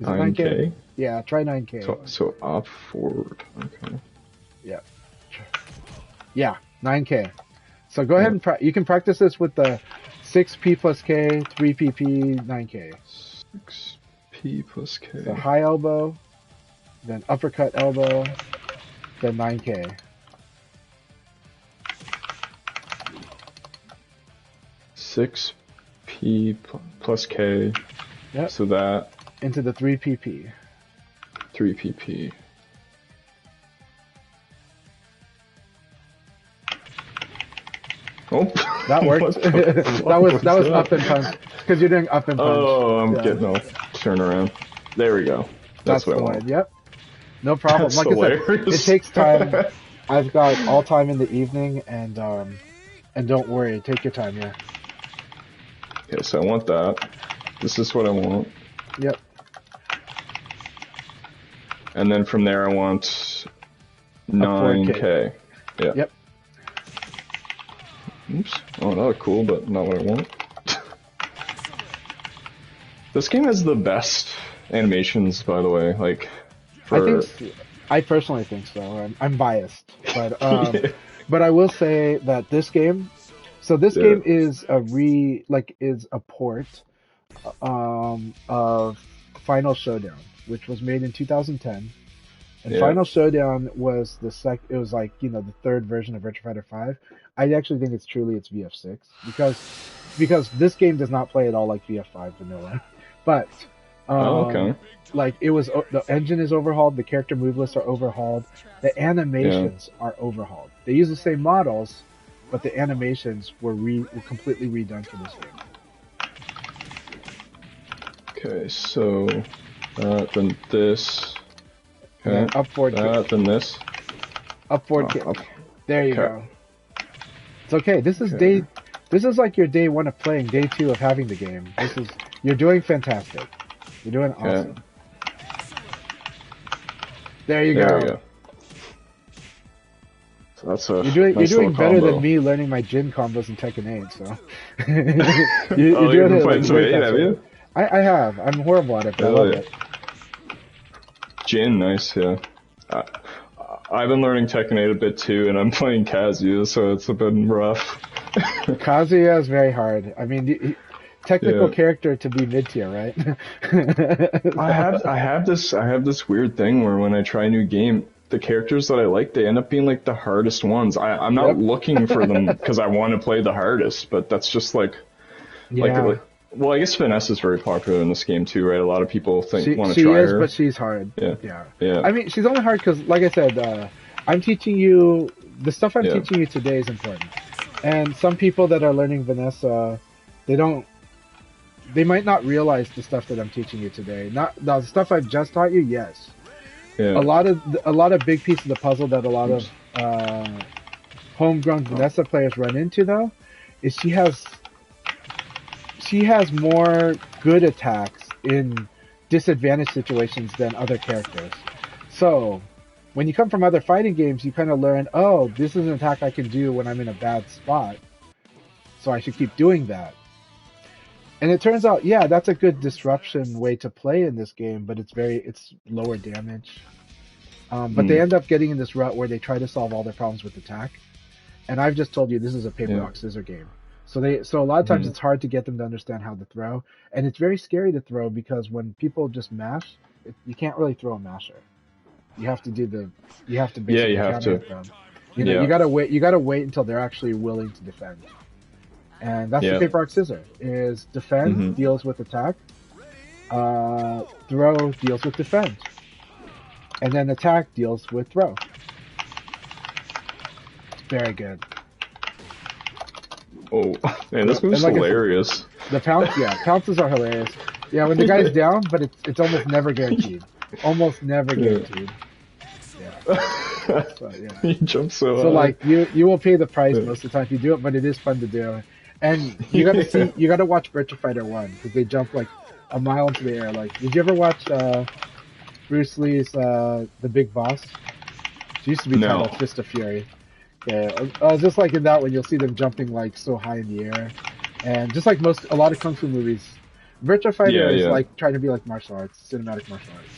Is 9K? Yeah, try 9K. So up forward. Okay. Yeah. Yeah, 9K. So go ahead and you can practice this with the 6P plus K, 3PP, 9K. 6P plus K. So high elbow, then uppercut elbow, then 9K. 6P plus K. Yep. So that into the 3PP. 3PP. Oh, that worked. that was up and punch because you're doing up and punch. Oh, I'm getting a turnaround. There we go. That's what I want. Yep. No problem. That's like hilarious. I said, it takes time. I've got all time in the evening, and don't worry, take your time. Yeah. Okay, so I want that. This is what I want. Yep. And then from there, I want 9K. Yeah. Yep. Oops. Oh, that looked cool, but not what I want. This game has the best animations, by the way. Like, I personally think so. I'm biased, but but I will say that this game. So this game is a port of Final Showdown, which was made in 2010. And Final Showdown was the third version of Virtua Fighter 5. I actually think it's VF6 because this game does not play at all like VF5 vanilla. But the engine is overhauled, the character move lists are overhauled, the animations are overhauled. They use the same models, but the animations were completely redone for this game. Okay, so then this. Okay. Up forward kick. Then this. Up forward kick. There you go. It's okay. This is like your day 1 of playing, day 2 of having the game. You're doing fantastic. You're doing awesome. There you There go. we go. So that's a You're nice doing little better combo. than me learning my Jin combos in Tekken 8, so. Oh, you're you've doing been it playing like some way 8, have faster. you? I have. I'm horrible at it, but I love Really? it. Jin, nice, yeah. I've been learning Tekken 8 a bit too, and I'm playing Kazuya, so it's been rough. Kazuya is very hard. I mean, technical Yeah. character to be mid tier, right? I have this weird thing where when I try a new game, the characters that I like, they end up being like the hardest ones. I'm not Yep. looking for them because I want to play the hardest, but that's just like Yeah. well, I guess Vanessa is very popular in this game too, right? A lot of people want to She try is, her. but she's hard. Yeah. Yeah. I mean, she's only hard because, like I said, I'm teaching you the stuff I'm Yeah. teaching you today is important. And some people that are learning Vanessa, they might not realize the stuff that I'm teaching you today. Not the stuff I've just taught you. Yes, Yeah. a lot of big pieces of the puzzle that a lot of homegrown Vanessa players run into though, is she has more good attacks in disadvantaged situations than other characters. So when you come from other fighting games, you kind of learn, oh, this is an attack I can do when I'm in a bad spot, so I should keep doing that. And it turns out, yeah, that's a good disruption way to play in this game, but it's lower damage. But they end up getting in this rut where they try to solve all their problems with attack. And I've just told you this is a paper, rock, scissors game. So a lot of times it's hard to get them to understand how to throw, and it's very scary to throw because when people just mash, you can't really throw a masher. You have to basically counter them. You know, you gotta wait until they're actually willing to defend. And that's the paper, rock, scissors. Is defend deals with attack, throw deals with defend, and then attack deals with throw. It's very good. Oh man, this move's hilarious. The pounces are hilarious. Yeah, when the guy's down, but it's almost never guaranteed. Almost never guaranteed. Yeah. So, yeah. He jumps so high. So like you will pay the price most of the time if you do it, but it is fun to do. And you gotta watch Virtua Fighter 1 because they jump like a mile into the air. Like, did you ever watch Bruce Lee's The Big Boss? It used to be titled Fist of Fury. Yeah, just like in that one, you'll see them jumping like so high in the air, and just like a lot of kung fu movies, Virtua Fighter is like trying to be like martial arts, cinematic martial arts.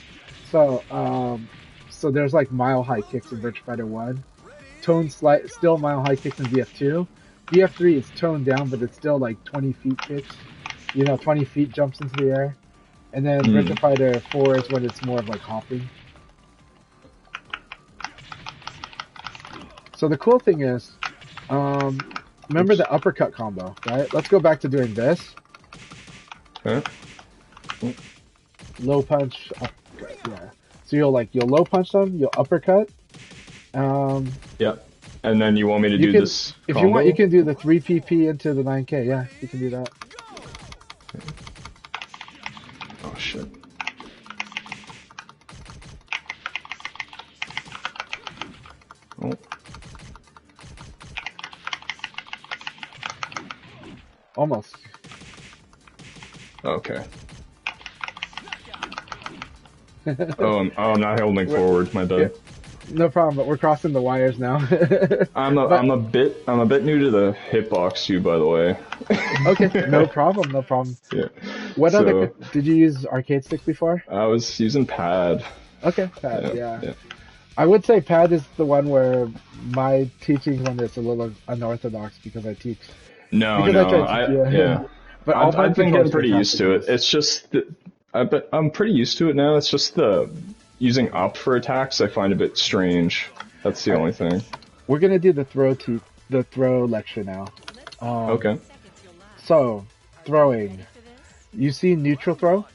So there's like mile high kicks in Virtua Fighter 1, still mile high kicks in VF2. VF3 is toned down, but it's still like 20 feet kicks. 20 feet jumps into the air, and then Virtua Fighter 4 is when it's more of like hopping. So the cool thing is, remember the uppercut combo, right? Let's go back to doing this. Okay. Low punch, uppercut, yeah. So you'll low punch them, you'll uppercut. Yeah. And then you want me to do this If combo? you want, you can do the 3 PP into the 9K. Yeah, you can do that. Oh shit. Oh. Almost. Okay. I'm not holding forward. My bad. Yeah, no problem, but we're crossing the wires now. I'm a bit new to the hitbox too, by the way. Okay, no problem. Yeah. What other did you use arcade stick before? I was using pad. Okay, pad. Yeah. I would say pad is the one where my teaching one is a little unorthodox because I teach. No. But I've been getting pretty used to it. It's just I'm pretty used to it now. It's just the using up for attacks I find a bit strange. That's the only thing. We're gonna do the throw lecture now. Okay. So throwing. You see neutral throw?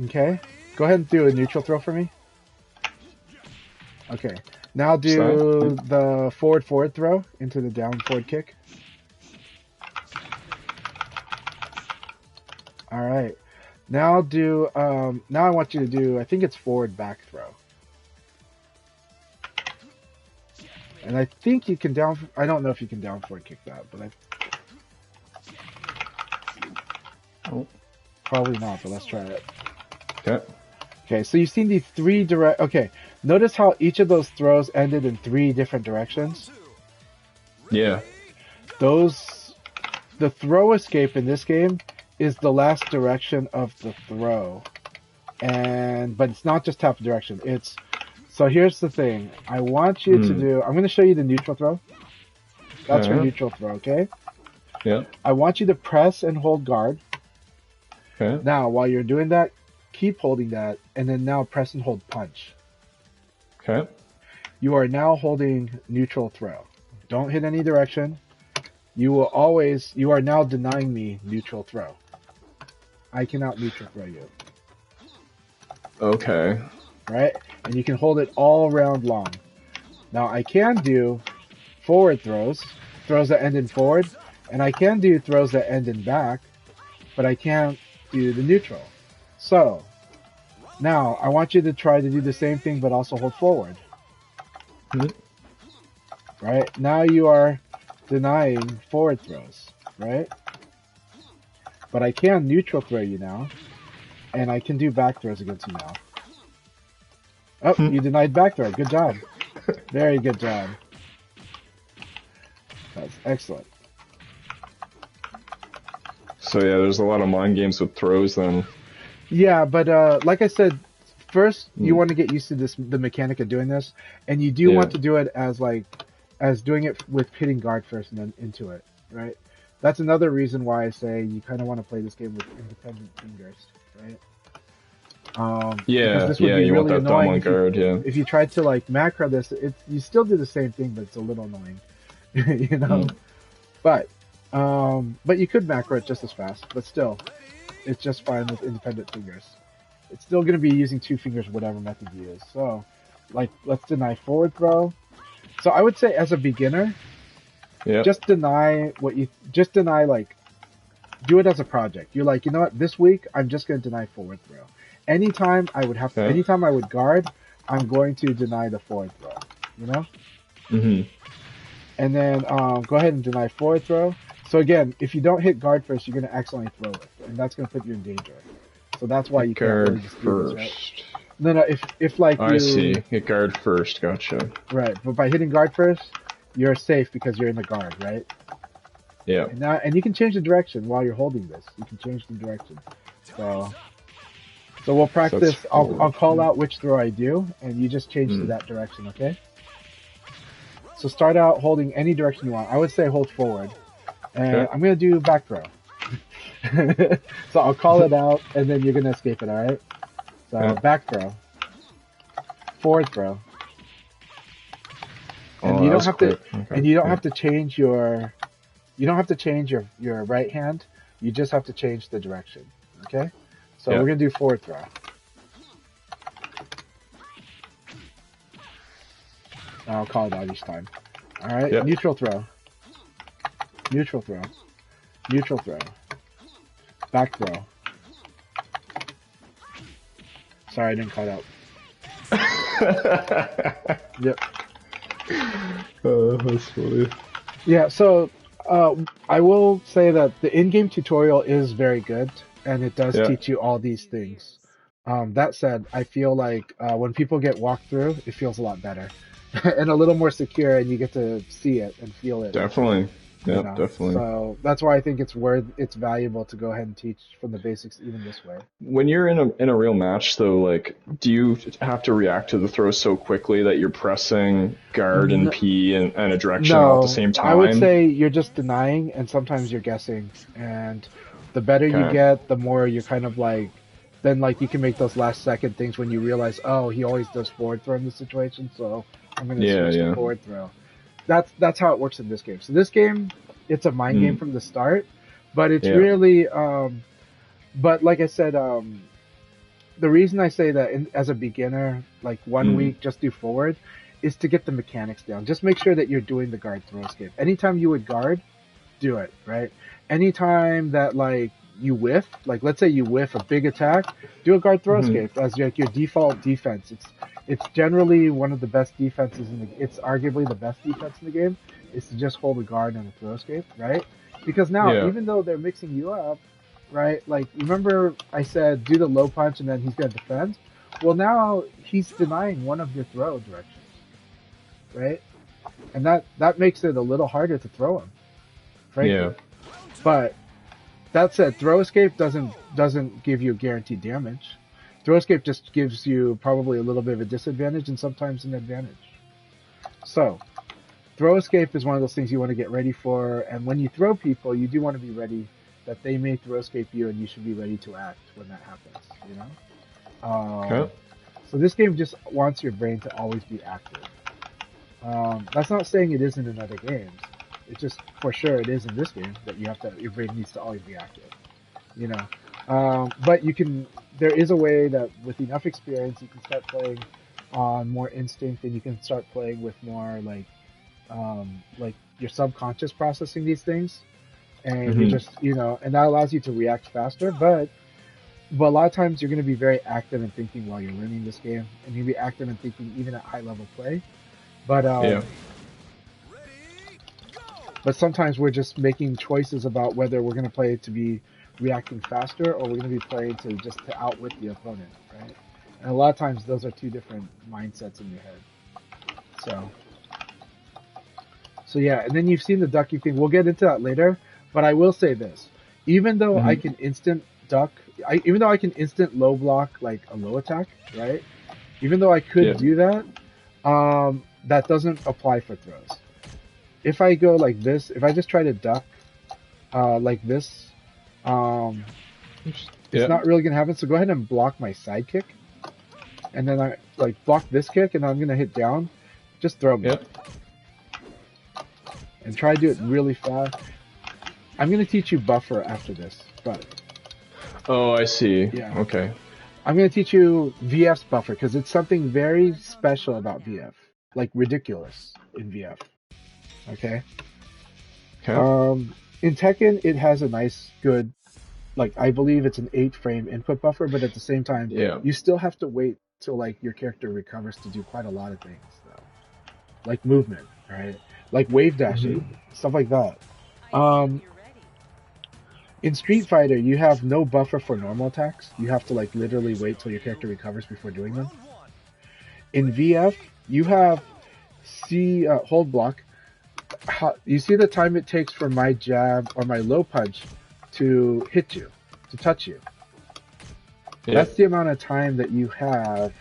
Okay. Go ahead and do a neutral throw for me. Okay. Now do the forward throw into the down forward kick. All right. Now now I want you to do, I think it's forward back throw. And I think you can I don't know if you can down forward kick that, but probably not, but let's try it. Okay. Okay, so you've seen these three direct. Okay, notice how each of those throws ended in 3 different directions. Yeah. The throw escape in this game is the last direction of the throw, but it's not just tap direction. So here's the thing. I want you to do. I'm going to show you the neutral throw. That's your neutral throw. Okay. Yeah. I want you to press and hold guard. Okay. Now, while you're doing that, keep holding that, and then now press and hold punch. Okay. You are now holding neutral throw. Don't hit any direction. You are now denying me neutral throw. I cannot neutral throw you. Okay. Right? And you can hold it all round long. Now, I can do forward throws that end in forward, and I can do throws that end in back, but I can't do the neutral. So, now, I want you to try to do the same thing, but also hold forward. Right? Now you are denying forward throws, right? But I can neutral throw you now, and I can do back throws against you now. Oh, you denied back throw. Good job. Very good job. That's excellent. So yeah, there's a lot of mind games with throws then. Yeah, but like I said, first you want to get used to the mechanic of doing this, and you do want to do it as doing it with hitting guard first and then into it, right? That's another reason why I say you kind of want to play this game with independent fingers, right? Yeah, this would be you really want that thumb on guard, If you tried to like macro this, you still do the same thing, but it's a little annoying, you know? But you could macro it just as fast, but still, it's just fine with independent fingers. It's still going to be using 2 fingers, whatever method you use. So, like, let's deny forward throw. So I would say as a beginner, just deny like, do it as a project. You're like, you know what, this week, I'm just going to deny forward throw. Anytime I would guard, I'm going to deny the forward throw, you know? And then go ahead and deny forward throw. So again, if you don't hit guard first, you're going to accidentally throw it, and that's going to put you in danger. So that's why you can't really just do this, right? No, if like I see. Hit guard first, gotcha. Right, but by hitting guard first, you're safe because you're in the guard, right? Yeah. And you can change the direction while you're holding this. You can change the direction. So we'll practice. I'll call out which throw I do, and you just change to that direction, okay? So start out holding any direction you want. I would say hold forward. And I'm going to do back throw. So I'll call it out, and then you're going to escape it, alright? So back throw. Forward throw. And you don't have to and you don't have to change your your right hand. You just have to change the direction. Okay? So we're going to do forward throw. I'll call it out each time. Alright, neutral throw. Neutral throw. Neutral throw. Back throw. Sorry, I didn't call it out. Yep. That's funny. Yeah, so I will say that the in-game tutorial is very good, and it does teach you all these things. That said, I feel like when people get walked through, it feels a lot better. And a little more secure, and you get to see it and feel it. Definitely. Yeah, definitely. So that's why I think it's valuable to go ahead and teach from the basics even this way. When you're in a real match, though, like, do you have to react to the throw so quickly that you're pressing guard and P and a direction all at the same time? I would say you're just denying, and sometimes you're guessing. And the better you get, the more you're kind of like, then like you can make those last second things when you realize, oh, he always does forward throw in this situation, so I'm going to switch to forward throw. That's how it works in this game. So this game, it's a mind game from the start, but it's really, but like I said, the reason I say that as a beginner, like 1 week, just do forward, is to get the mechanics down. Just make sure that you're doing the guard throw escape. Anytime you would guard, do it, right? Anytime that like you whiff, like let's say you whiff a big attack, do a guard throw escape as like your default defense. It's generally one of the best defenses it's arguably the best defense in the game, is to just hold a guard and a throw escape, right? Because now, even though they're mixing you up, right, like remember I said do the low punch and then he's gonna defend? Well, now he's denying one of your throw directions, right? And that makes it a little harder to throw him, frankly. Yeah. But that said, throw escape doesn't give you guaranteed damage. Throw escape just gives you probably a little bit of a disadvantage and sometimes an advantage. So, throw escape is one of those things you want to get ready for, and when you throw people, you do want to be ready that they may throw escape you, and you should be ready to act when that happens, you know? Okay. So this game just wants your brain to always be active. That's not saying it isn't in other games. It's just, for sure, it is in this game that your brain needs to always be active, you know? But there is a way that with enough experience, you can start playing on more instinct, and you can start playing with more like your subconscious processing these things, and you just, you know, and that allows you to react faster. But a lot of times you're going to be very active and thinking while you're learning this game, and you'll be active and thinking even at high level play. But but sometimes we're just making choices about whether we're going to play to be reacting faster or we're going to be playing to just to outwit the opponent, right? And a lot of times those are two different mindsets in your head. So yeah, and then you've seen the ducking thing. We'll get into that later, but I will say this: even though I can instant duck, even though I can instant low block like a low attack, right? Even though I could do that, that doesn't apply for throws. If I go like this, if I just try to duck like this, it's not really gonna happen. So go ahead and block my side kick, and then I like block this kick, and I'm gonna hit down. Just throw me. And try to do it really fast. I'm going to teach you buffer after this, but... Oh, I see. Yeah. Okay. I'm going to teach you VF's buffer, because it's something very special about VF. Like, ridiculous in VF. Okay? In Tekken, it has a nice, good... Like, I believe it's an 8-frame input buffer, but at the same time, you still have to wait till, like, your character recovers to do quite a lot of things, though. Like movement, right? Like wave dashing, stuff like that. In Street Fighter, you have no buffer for normal attacks. You have to like literally wait till your character recovers before doing them. In VF, you have hold block. You see the time it takes for my jab or my low punch to hit you, to touch you. That's the amount of time that you have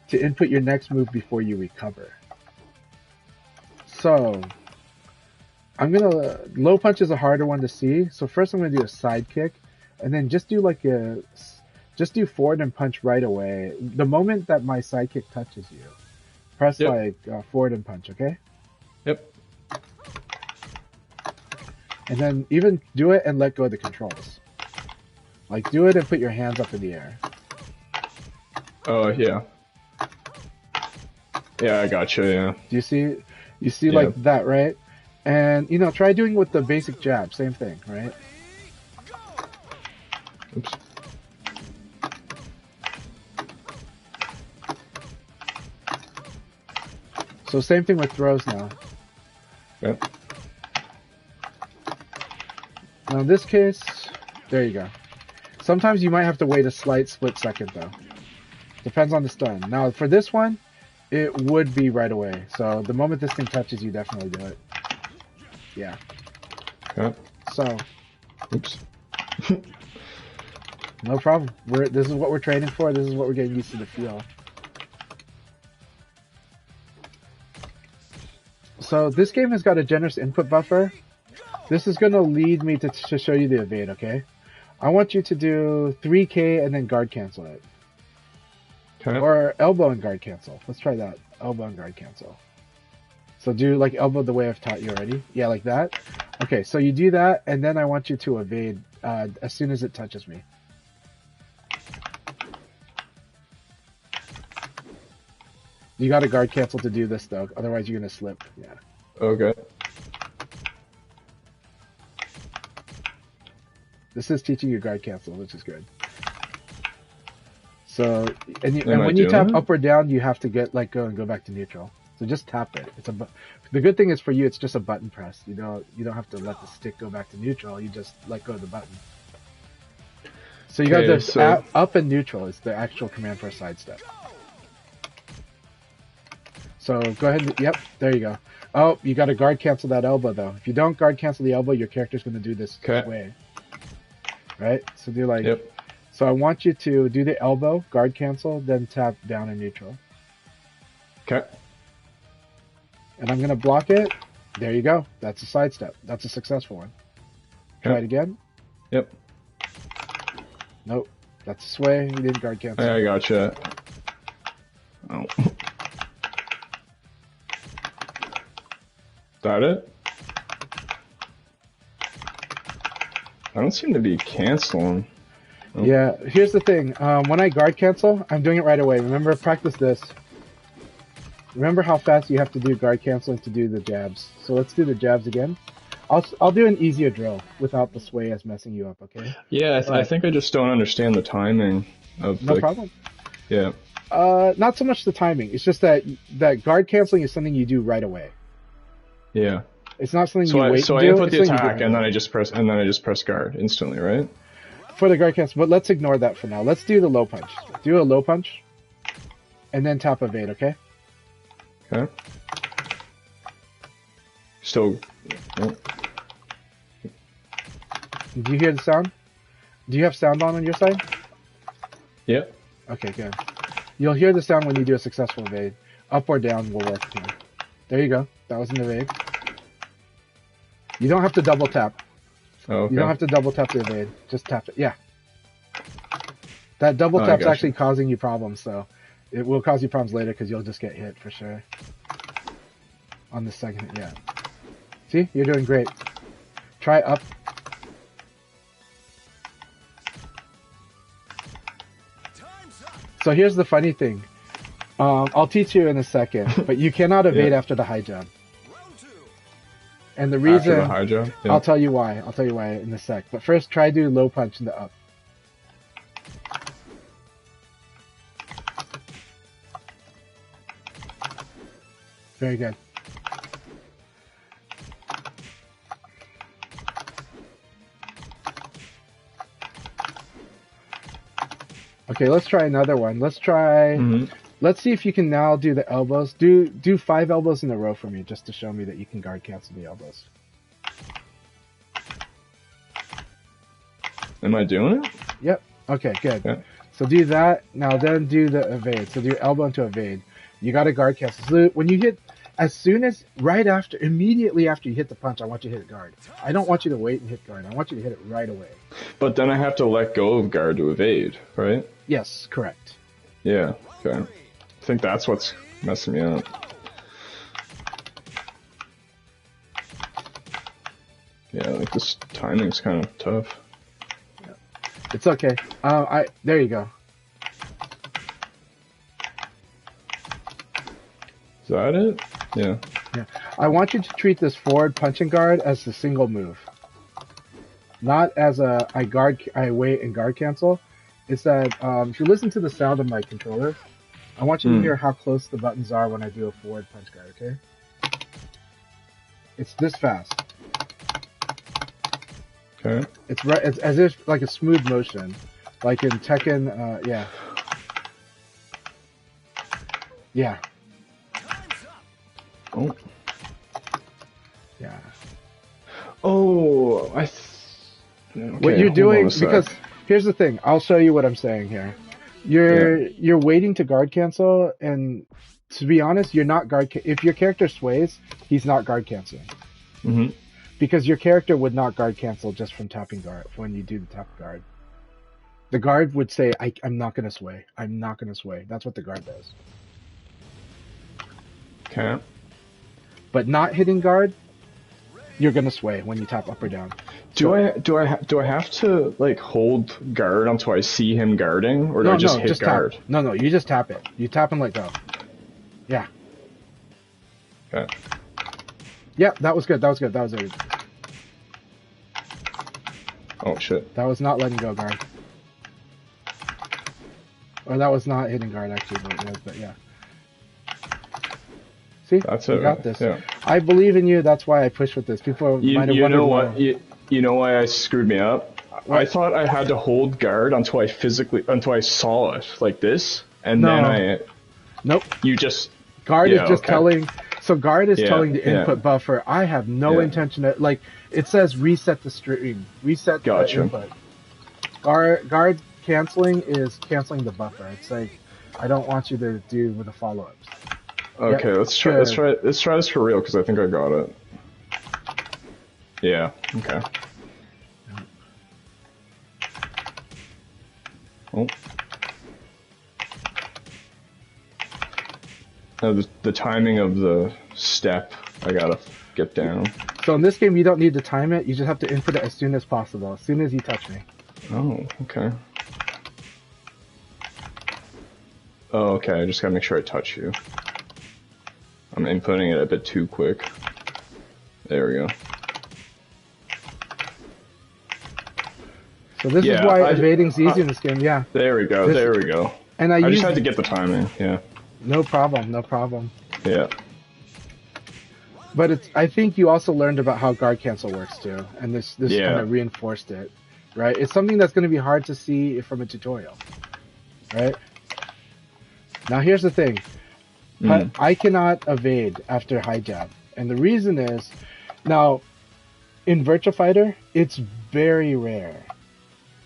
to input your next move before you recover. So, low punch is a harder one to see. So first I'm gonna do a side kick, and then just do forward and punch right away. The moment that my side kick touches you, press forward and punch, okay? Yep. And then even do it and let go of the controls. Like do it and put your hands up in the air. Oh yeah. Yeah, I gotcha, yeah. Do you see? You see like that, right? And, you know, try doing with the basic jab. Same thing, right? Oops. So same thing with throws now. Yep. Now in this case, there you go. Sometimes you might have to wait a slight split second, though. Depends on the stun. Now, for this one, it would be right away. So the moment this thing touches you, definitely do it. Yeah. Okay. So. Oops. No problem. This is what we're training for. This is what we're getting used to the feel. So this game has got a generous input buffer. This is going to lead me to show you the evade, okay? I want you to do 3K and then guard cancel it. Okay. Or elbow and guard cancel. Let's try that. Elbow and guard cancel. So do like elbow the way I've taught you already. Yeah, like that. Okay, so you do that, and then I want you to evade as soon as it touches me. You got to guard cancel to do this, though. Otherwise, you're going to slip. Yeah. Okay. This is teaching you guard cancel, which is good. So, and when you tap up or down, you have to let go and go back to neutral. So just tap it. The good thing is for you, it's just a button press. You don't have to let the stick go back to neutral. You just let go of the button. So you got this up and neutral is the actual command for a sidestep. So go ahead. Yep, there you go. Oh, you got to guard cancel that elbow though. If you don't guard cancel the elbow, your character's going to do this way. Right? So do like. Yep. So I want you to do the elbow, guard cancel, then tap down and neutral. Okay. And I'm going to block it. There you go. That's a sidestep. That's a successful one. Try it again. Yep. Nope. That's a sway. You didn't guard cancel. I gotcha. Oh. Is that it? I don't seem to be canceling. Oh. Yeah, here's the thing. When I guard cancel, I'm doing it right away. Remember, practice this. Remember how fast you have to do guard canceling to do the jabs. So let's do the jabs again. I'll do an easier drill without the sway as messing you up, okay? Yeah, I think I just don't understand the timing of No problem. Yeah. Not so much the timing. It's just that guard canceling is something you do right away. Yeah. It's not something you wait to do. So I input the attack and then I just press guard instantly, right? For the guard cancel, but let's ignore that for now. Let's do the low punch. Do a low punch, and then tap evade, okay? Okay. Still. Oh. Do you hear the sound? Do you have sound on your side? Yep. Okay, good. You'll hear the sound when you do a successful evade. Up or down will work here. There you go. That was an evade. You don't have to double tap. Oh, okay. You don't have to double tap to evade. Just tap it. Yeah. That double tap's actually causing you problems, so it will cause you problems later because you'll just get hit for sure. On the second, yeah. See? You're doing great. Try up. So here's the funny thing. I'll teach you in a second, but you cannot evade after the high jump. And the reason, after the high jump? Yeah. I'll tell you why. I'll tell you why in a sec. But first, try do low punch in the up. Very good. Okay, let's try another one. Let's try. Let's see if you can now do the elbows. Do 5 elbows in a row for me, just to show me that you can guard cancel the elbows. Am I doing it? Yep. Okay, good. Yeah. So do that. Now then do the evade. So do elbow into evade. You got to guard cancel. So when you hit, immediately after you hit the punch, I want you to hit guard. I don't want you to wait and hit guard. I want you to hit it right away. But then I have to let go of guard to evade, right? Yes, correct. Yeah, okay. I think that's what's messing me up. Yeah, like this timing's kind of tough. Yeah. It's okay. There you go. Is that it? Yeah. Yeah. I want you to treat this forward punching guard as a single move. Not as I wait and guard cancel. It's that if you listen to the sound of my controller, I want you to hear how close the buttons are when I do a forward punch guard, okay? It's this fast. Okay. It's as if like a smooth motion. Like in Tekken, yeah. Yeah. Oh. Yeah. Oh, okay, what you're doing, because here's the thing. I'll show you what I'm saying here. You're waiting to guard cancel, and to be honest, you're not if your character sways, he's not guard canceling. Mm-hmm. Because your character would not guard cancel just from tapping guard when you do the tap guard. The guard would say, I'm not going to sway. I'm not going to sway. That's what the guard does. Okay. But not hitting guard, you're going to sway when you tap up or down. Do I have to like hold guard until I see him guarding, or do I just hit guard? Tap. No, you just tap it. You tap and let go. Yeah. Okay. Yeah, that was good. That was good. That was good. Oh shit. That was not letting go guard. Or that was not hitting guard actually, but yeah. See, that's you it. got this. Yeah. I believe in you. That's why I push with this. People might have wondered why. You know why I screwed me up? I thought I had to hold guard until I saw it like this, and then Nope. You just guard is just telling. So guard is telling the input buffer. I have no intention of like. It says reset the stream, reset the input. Guard canceling is canceling the buffer. It's like I don't want you to do with the follow-ups. Okay, let's try this for real because I think I got it. Yeah. Okay. Oh. Now the timing of the step, I gotta get down. So in this game, you don't need to time it. You just have to input it as soon as possible, as soon as you touch me. Oh, okay. Oh, okay, I just gotta make sure I touch you. I'm inputting it a bit too quick. There we go. So this is why evading's easy in this game, yeah. There we go, there we go. And I just had to get the timing, yeah. No problem, no problem. Yeah. But I think you also learned about how guard cancel works too, and this kind of reinforced it, right? It's something that's going to be hard to see from a tutorial, right? Now here's the thing. I cannot evade after high jab, and the reason is, now, in Virtua Fighter, it's very rare.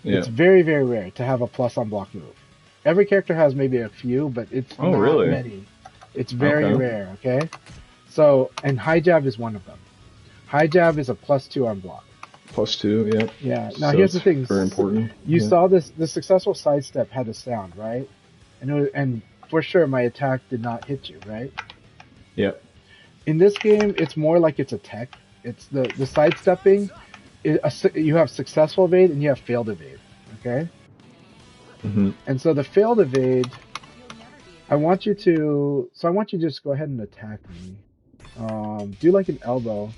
Yeah. It's very, very rare to have a plus on block move. Every character has maybe a few, but it's not many. It's very rare, okay? So, and high jab is one of them. High jab is a +2 on block. +2, yeah. Yeah. Now here's the thing. Very important. You saw this. The successful sidestep had a sound, right? And for sure, my attack did not hit you, right? Yep. In this game, it's more like it's a tech. It's the sidestepping. You have successful evade and you have failed evade. Okay. And so the failed evade, I want you to just go ahead and attack me. Do like an elbow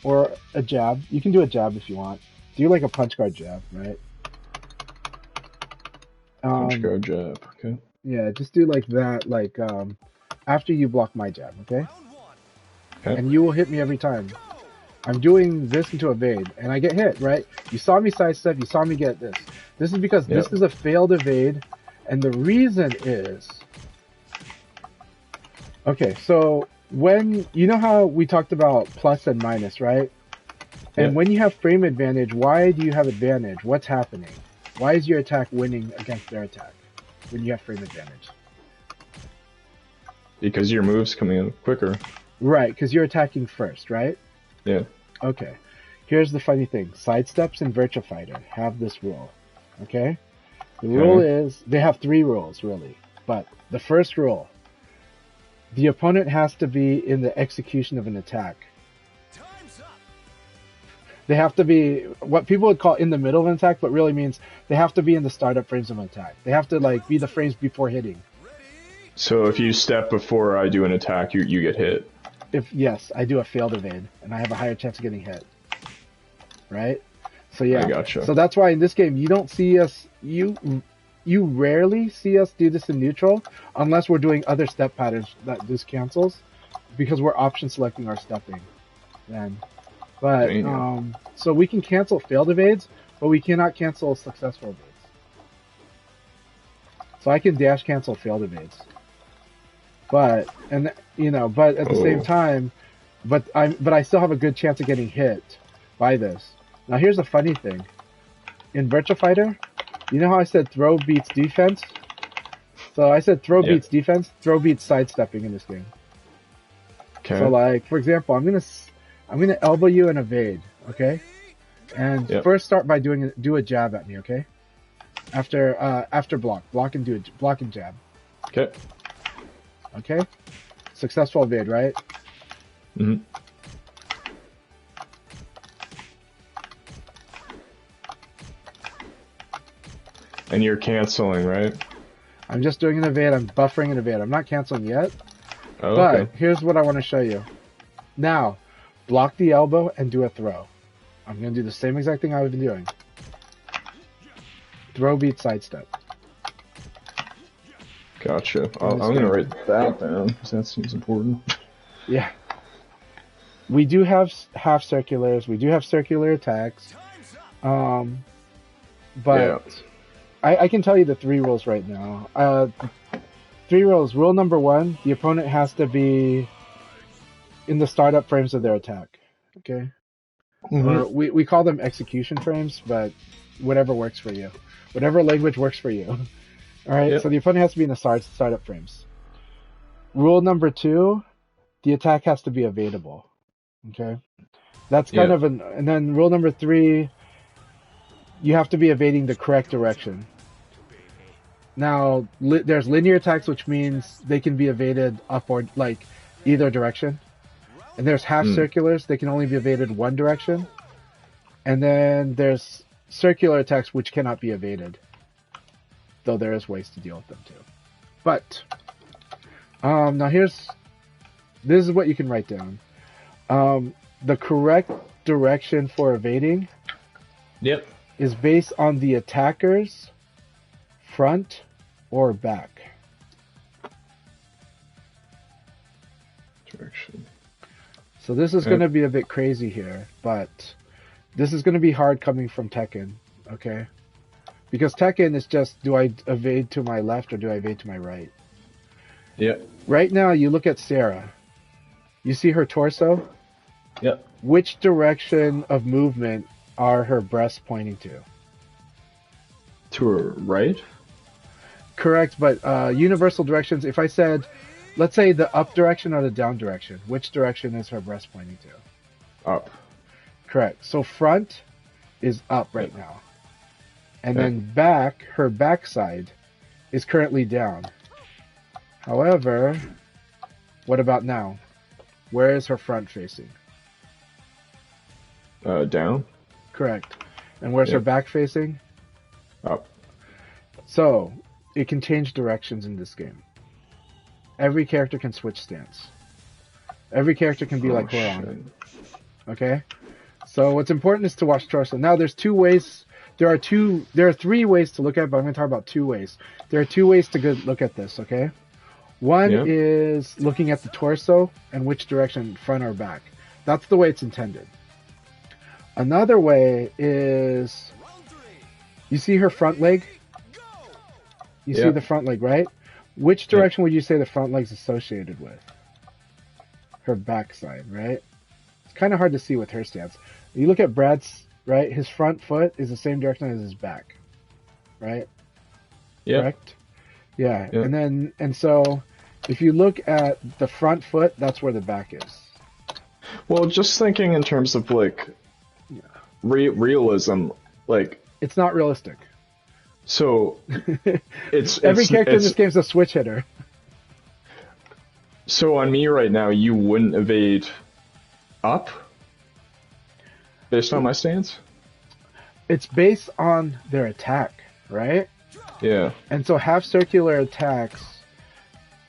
or a jab. You can do a jab if you want. Do like a punch guard jab, right? Punch guard jab, okay. Yeah, just do like that, after you block my jab, okay? And you will hit me every time. I'm doing this into evade, and I get hit, right? You saw me sidestep, you saw me get this. This is because this is a failed evade, and the reason is... Okay, so you know how we talked about plus and minus, right? And when you have frame advantage, why do you have advantage? What's happening? Why is your attack winning against their attack when you have frame advantage? Because your move's coming in quicker. Right, because you're attacking first, right? Yeah. Okay. Here's the funny thing. Sidesteps in Virtua Fighter have this rule. Okay? The rule is, they have 3 rules, really. But the first rule, the opponent has to be in the execution of an attack. They have to be what people would call in the middle of an attack, but really means they have to be in the startup frames of an attack. They have to be the frames before hitting. So if you step before I do an attack, you get hit. Yes, I do a failed evade, and I have a higher chance of getting hit. Right? So yeah. I gotcha. So that's why in this game you don't see us. You rarely see us do this in neutral unless we're doing other step patterns that this cancels, because we're option selecting our stepping. Then. But, so we can cancel failed evades, but we cannot cancel successful evades. So I can dash cancel failed evades. But at the same time, but I still have a good chance of getting hit by this. Now here's the funny thing. In Virtua Fighter, you know how I said throw beats defense? So I said throw beats defense, throw beats sidestepping in this game. Okay. So for example, I'm gonna elbow you and evade, okay? And first start by do a jab at me, okay? After block and block and jab. Okay. Okay? Successful evade, right? Mm-hmm. And you're canceling, right? I'm just doing an evade. I'm buffering an evade. I'm not canceling yet. Oh, but here's what I want to show you. Now, block the elbow and do a throw. I'm going to do the same exact thing I've been doing. Throw beat sidestep. Gotcha. I'm going to write that down because that seems important. Yeah. We do have half circulars. We do have circular attacks. But I can tell you the 3 rules right now. 3 rules. Rule number 1, the opponent has to be in the startup frames of their attack. Okay? Or we call them execution frames, but whatever works for you. Whatever language works for you. Alright, so the opponent has to be in the startup frames. Rule number 2, the attack has to be evadable. Okay? That's kind of an... And then rule number 3, you have to be evading the correct direction. Now, there's linear attacks, which means they can be evaded up or, like, either direction. And there's half circulars, they can only be evaded one direction. And then there's circular attacks, which cannot be evaded. Though there is ways to deal with them, too. But, now this is what you can write down. The correct direction for evading is based on the attacker's front or back direction. So this is going to be a bit crazy here, but this is going to be hard coming from Tekken, okay? Because Tekken is just, do I evade to my left or do I evade to my right? Right now, you look at Sarah. You see her torso? Which direction of movement are her breasts pointing to? To her right? Correct, but universal directions, if I said, let's say the up direction or the down direction, which direction is her breast pointing to? Up. Correct. So front is up right now. And then back, her backside, is currently down. However, what about now? Where is her front facing? Down. Correct. And where's her back facing? Up. So, it can change directions in this game. Every character can switch stance. Every character can be like Horan. Okay? So what's important is to watch torso. Now there's 2 ways. There are 3 ways to look at it, but I'm going to talk about 2 ways. There are 2 ways to look at this, okay? One is looking at the torso and which direction, front or back. That's the way it's intended. Another way is, you see her front leg? You see the front leg, right? Which direction would you say the front leg's associated with? Her backside, right? It's kind of hard to see with her stance. You look at Brad's, right? His front foot is the same direction as his back, right? Correct? Yeah. And so if you look at the front foot, that's where the back is. Well, just thinking in terms of like realism, like it's not realistic. So it's every character in this game is a switch hitter. So on me right now, you wouldn't evade up based on my stance? It's based on their attack, right? Yeah. And so half circular attacks,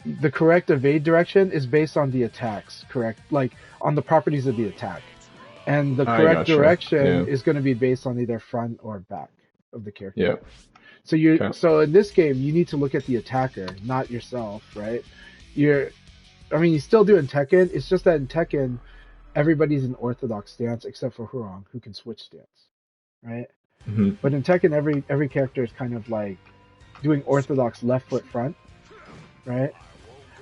the correct evade direction is based on the attacks, correct? Like on the properties of the attack. And the correct direction is going to be based on either front or back of the character. Yeah. So so in this game, you need to look at the attacker, not yourself, right? You still do in Tekken. It's just that in Tekken, everybody's in orthodox stance except for Hurong, who can switch stance, right? Mm-hmm. But in Tekken, every character is kind of like doing orthodox left foot front, right?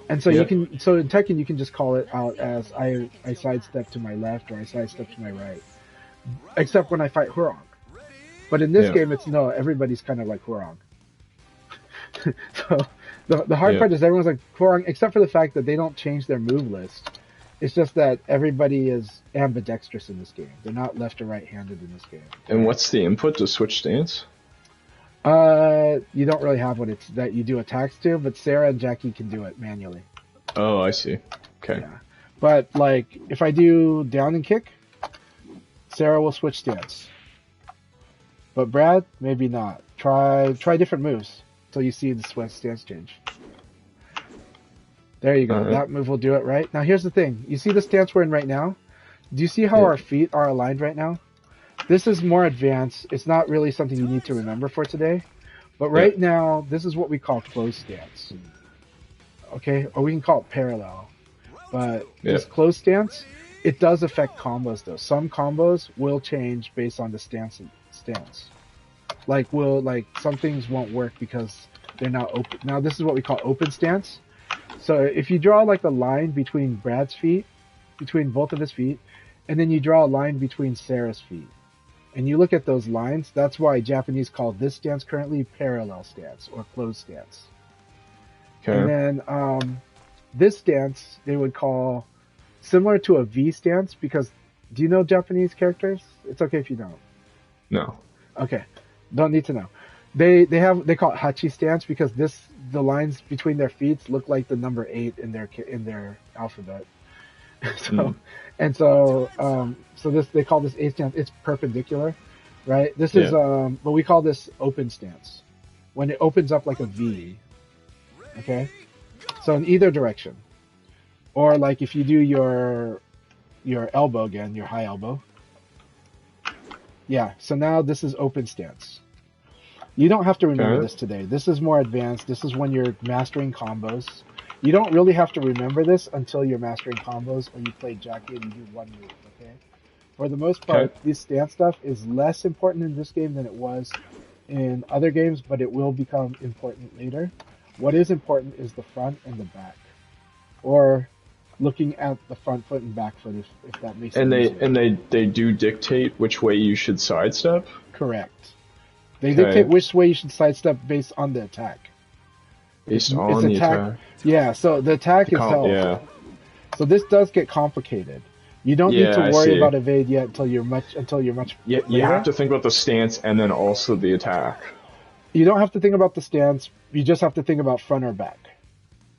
And so in Tekken you can just call it out as I sidestep to my left or I sidestep to my right, except when I fight Hurong. But in this game, it's no, everybody's kind of like Hurong. So the hard part is everyone's like Hurong, except for the fact that they don't change their move list. It's just that everybody is ambidextrous in this game. They're not left or right-handed in this game. And what's the input to switch stance? You don't really have what it's that you do attacks to, but Sarah and Jackie can do it manually. Oh, I see. Okay. Yeah. But like if I do down and kick, Sarah will switch stance. But Brad, maybe not. Try different moves until you see the switch stance change. There you go. That move will do it, right? Now here's the thing. You see the stance we're in right now? Do you see how our feet are aligned right now? This is more advanced. It's not really something you need to remember for today. But right now, this is what we call closed stance. Okay? Or we can call it parallel. But this closed stance, it does affect combos though. Some combos will change based on the stance stance. Like some things won't work because they're not open. Now this is what we call open stance. So if you draw like a line between Brad's feet, between both of his feet, and then you draw a line between Sarah's feet, and you look at those lines, that's why Japanese call this stance currently parallel stance or closed stance. Okay. And then this stance they would call similar to a V stance because do you know Japanese characters? It's okay if you don't. No. Okay. Don't need to know. They call it Hachi stance because the lines between their feet look like the number 8 in their alphabet. So this they call this A stance. It's perpendicular, right? This is but we call this open stance when it opens up like a V. Okay, so in either direction, or like if you do your elbow again, your high elbow. Yeah. So now this is open stance. You don't have to remember this today. This is more advanced. This is when you're mastering combos. You don't really have to remember this until you're mastering combos or you play Jackie and you do one move, okay? For the most part, this stance stuff is less important in this game than it was in other games, but it will become important later. What is important is the front and the back. Or looking at the front foot and back foot, if that makes sense. And they do dictate which way you should sidestep? Correct. They dictate which way you should sidestep based on the attack. Based on the attack? Yeah, so the attack is held. Yeah. So this does get complicated. You don't need to worry about evade yet until you're much Yeah, you have to think about the stance and then also the attack. You don't have to think about the stance. You just have to think about front or back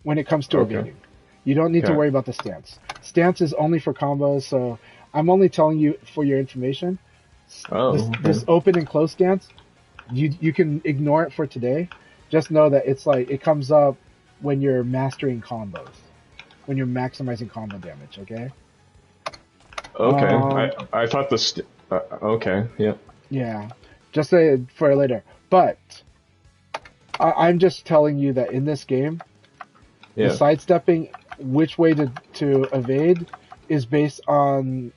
when it comes to evading. You don't need to worry about the stance. Stance is only for combos, so I'm only telling you for your information. This open and close stance, you can ignore it for today. Just know that it's like it comes up when you're mastering combos, when you're maximizing combo damage. Okay. Okay. I thought okay. Yeah. Yeah. Just say it for later. But I'm just telling you that in this game, the sidestepping, which way to evade, is based on.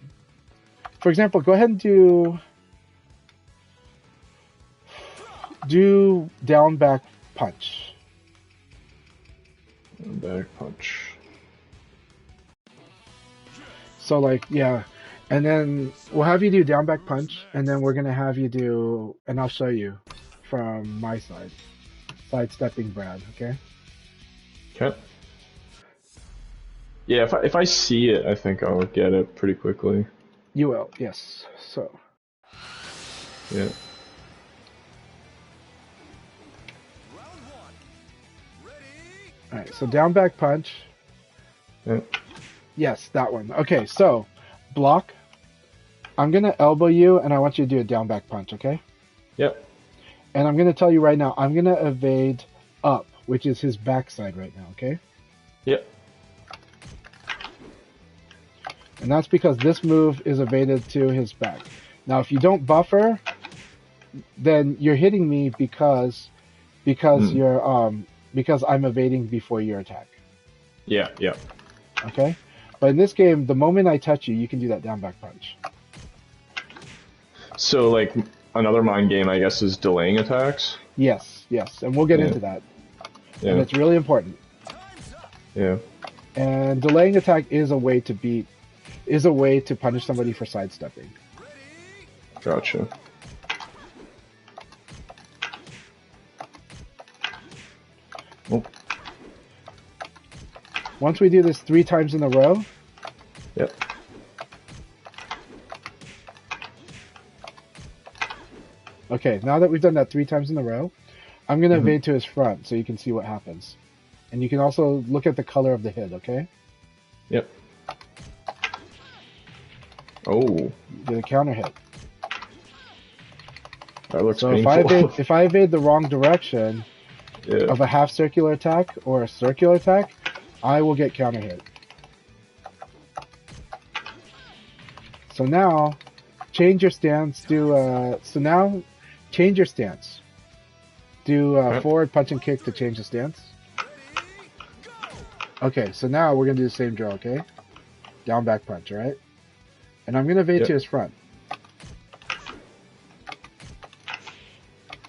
For example, go ahead and do down back punch. Back punch. So like and then we'll have you do down back punch, and then we're gonna have you do, and I'll show you from my side, sidestepping Brad. Okay. Okay. Yeah, if I see it, I think I'll get it pretty quickly. You will, yes. So. Yeah. Alright, so down back punch. Yep. Yes, that one. Okay, so block. I'm gonna elbow you and I want you to do a down back punch, okay? Yep. And I'm gonna tell you right now, I'm gonna evade up, which is his backside right now, okay? Yep. And that's because this move is evaded to his back. Now if you don't buffer, then you're hitting me because you're because I'm evading before your attack. Yeah, yeah. Okay? But in this game, the moment I touch you, you can do that down back punch. So, like, another mind game, I guess, is delaying attacks? Yes, yes. And we'll get into that. Yeah. And it's really important. Yeah. And delaying attack is a way to punish somebody for sidestepping. Gotcha. Oh. Once we do this 3 times in a row. Yep. Okay, now that we've done that 3 times in a row, I'm going to evade to his front so you can see what happens. And you can also look at the color of the hit, okay? Yep. Oh. You did a counter hit. That looks so painful. if I evade the wrong direction of a half circular attack or a circular attack, I will get counter hit. So now, change your stance. Change your stance. Do forward punch and kick to change the stance. Okay, so now we're gonna do the same drill. Okay, down back punch. All right, and I'm gonna evade to his front.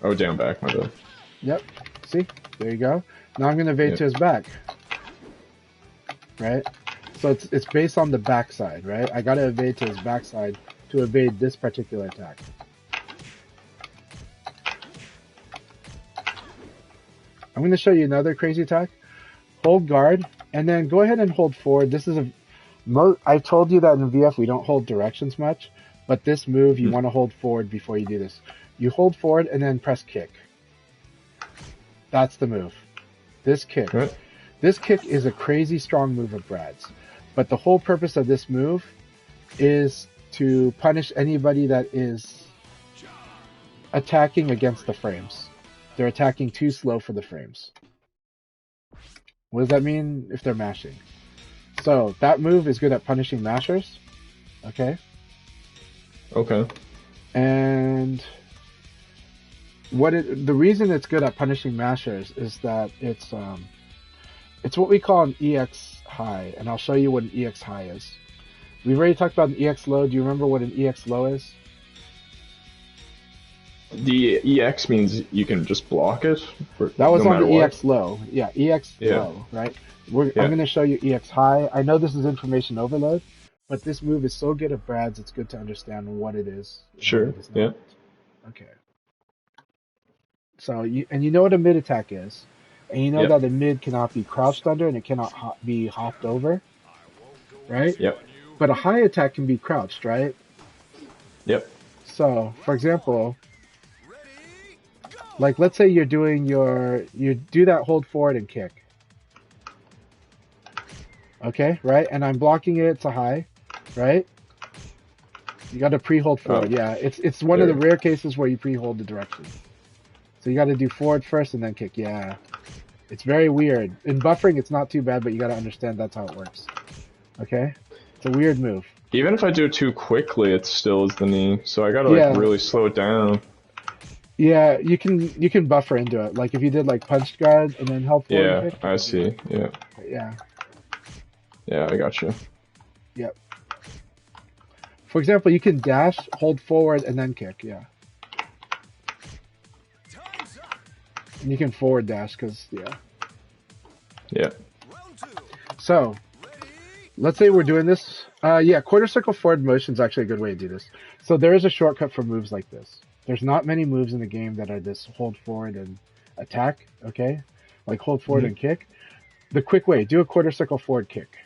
Oh, down back, my bad. Yep. See? There you go. Now I'm going to evade to his back. Right? So it's based on the backside, right? I got to evade to his backside to evade this particular attack. I'm going to show you another crazy attack. Hold guard, and then go ahead and hold forward. This is I've told you that in VF we don't hold directions much, but this move you want to hold forward before you do this. You hold forward and then press kick. That's the move. This kick. Right. This kick is a crazy strong move of Brad's, but the whole purpose of this move is to punish anybody that is attacking against the frames. They're attacking too slow for the frames. What does that mean? If they're mashing. So that move is good at punishing mashers. Okay. Okay. And the reason it's good at punishing mashers is that it's what we call an EX high, and I'll show you what an EX high is. We've already talked about an EX low. Do you remember what an EX low is? The EX means you can just block it? That was no on the what? EX low. Yeah, EX low, right? I'm going to show you EX high. I know this is information overload, but this move is so good at Brad's, it's good to understand what it is. Sure, yeah. Okay. So, you know what a mid attack is. And you know that the mid cannot be crouched under and it cannot be hopped over, right? Yep. But a high attack can be crouched, right? Yep. So, for example, like let's say you're doing you do that hold forward and kick. Okay, right? And I'm blocking it, it's a high, right? You got to pre-hold forward. Yeah, it's one of the rare cases where you pre-hold the direction. So you got to do forward first and then kick. Yeah. It's very weird. In buffering, it's not too bad, but you got to understand that's how it works. Okay? It's a weird move. Even if I do it too quickly, it still is the knee. So I got to like really slow it down. Yeah, you can buffer into it. Like if you did like punch guard and then help forward. Yeah, kick. I see. Yeah. Yeah. Yeah, I got you. Yep. For example, you can dash, hold forward, and then kick. Yeah. And you can forward dash because Yeah. So, let's say we're doing this. Quarter circle forward motion is actually a good way to do this. So there is a shortcut for moves like this. There's not many moves in the game that are this hold forward and attack. Okay, like hold forward and kick. The quick way: do a quarter circle forward kick.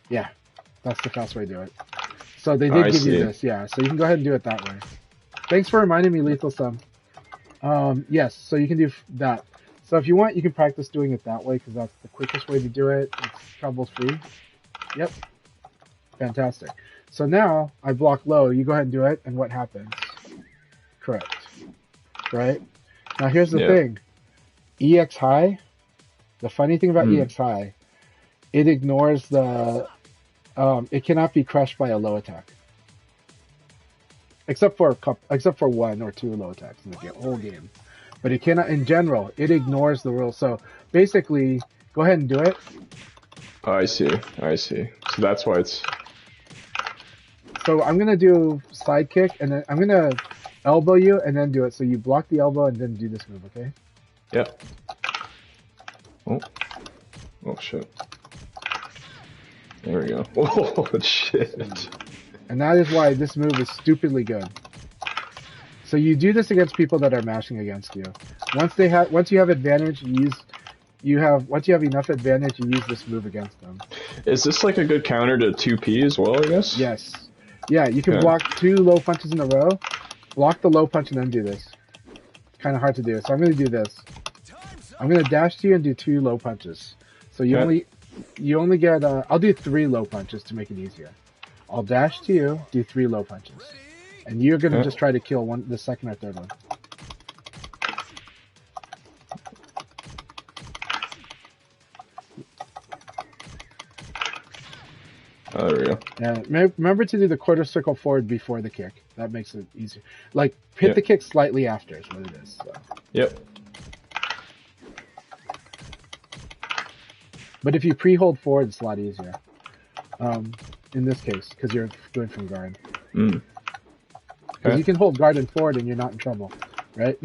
Yeah, that's the fast way to do it. So they did give you this. Yeah, so you can go ahead and do it that way. Thanks for reminding me, Lethal Sum. Yes, so you can do that. So if you want, you can practice doing it that way because that's the quickest way to do it. It's trouble-free. Yep. Fantastic. So now I block low. You go ahead and do it, and what happens? Correct. Right? Now here's the thing. EX high, the funny thing about EX high, it ignores the... it cannot be crushed by a low attack. Except for one or two low attacks in the whole game. But it cannot, in general, it ignores the rules. So basically, go ahead and do it. Oh, I see. So that's why it's... So I'm going to do side kick, and then I'm going to elbow you, and then do it. So you block the elbow, and then do this move, okay? Yep. Oh, shit. There we go. Oh, shit. And that is why this move is stupidly good. So you do this against people that are mashing against you. Once you have advantage, once you have enough advantage, you use this move against them. Is this like a good counter to 2P as well, I guess? Yes. Yeah, you can block 2 low punches in a row, block the low punch, and then do this. It's kind of hard to do. So I'm going to do this. I'm going to dash to you and do 2 low punches. So you only get, I'll do 3 low punches to make it easier. I'll dash to you, do 3 low punches. And you're going to just try to kill the second or third one. Oh, there we go. Yeah, remember to do the quarter circle forward before the kick. That makes it easier. Like, hit the kick slightly after is what it is. So. Yep. But if you pre-hold forward, it's a lot easier. In this case, because you're doing from guard. Because you can hold guard and forward and you're not in trouble. right?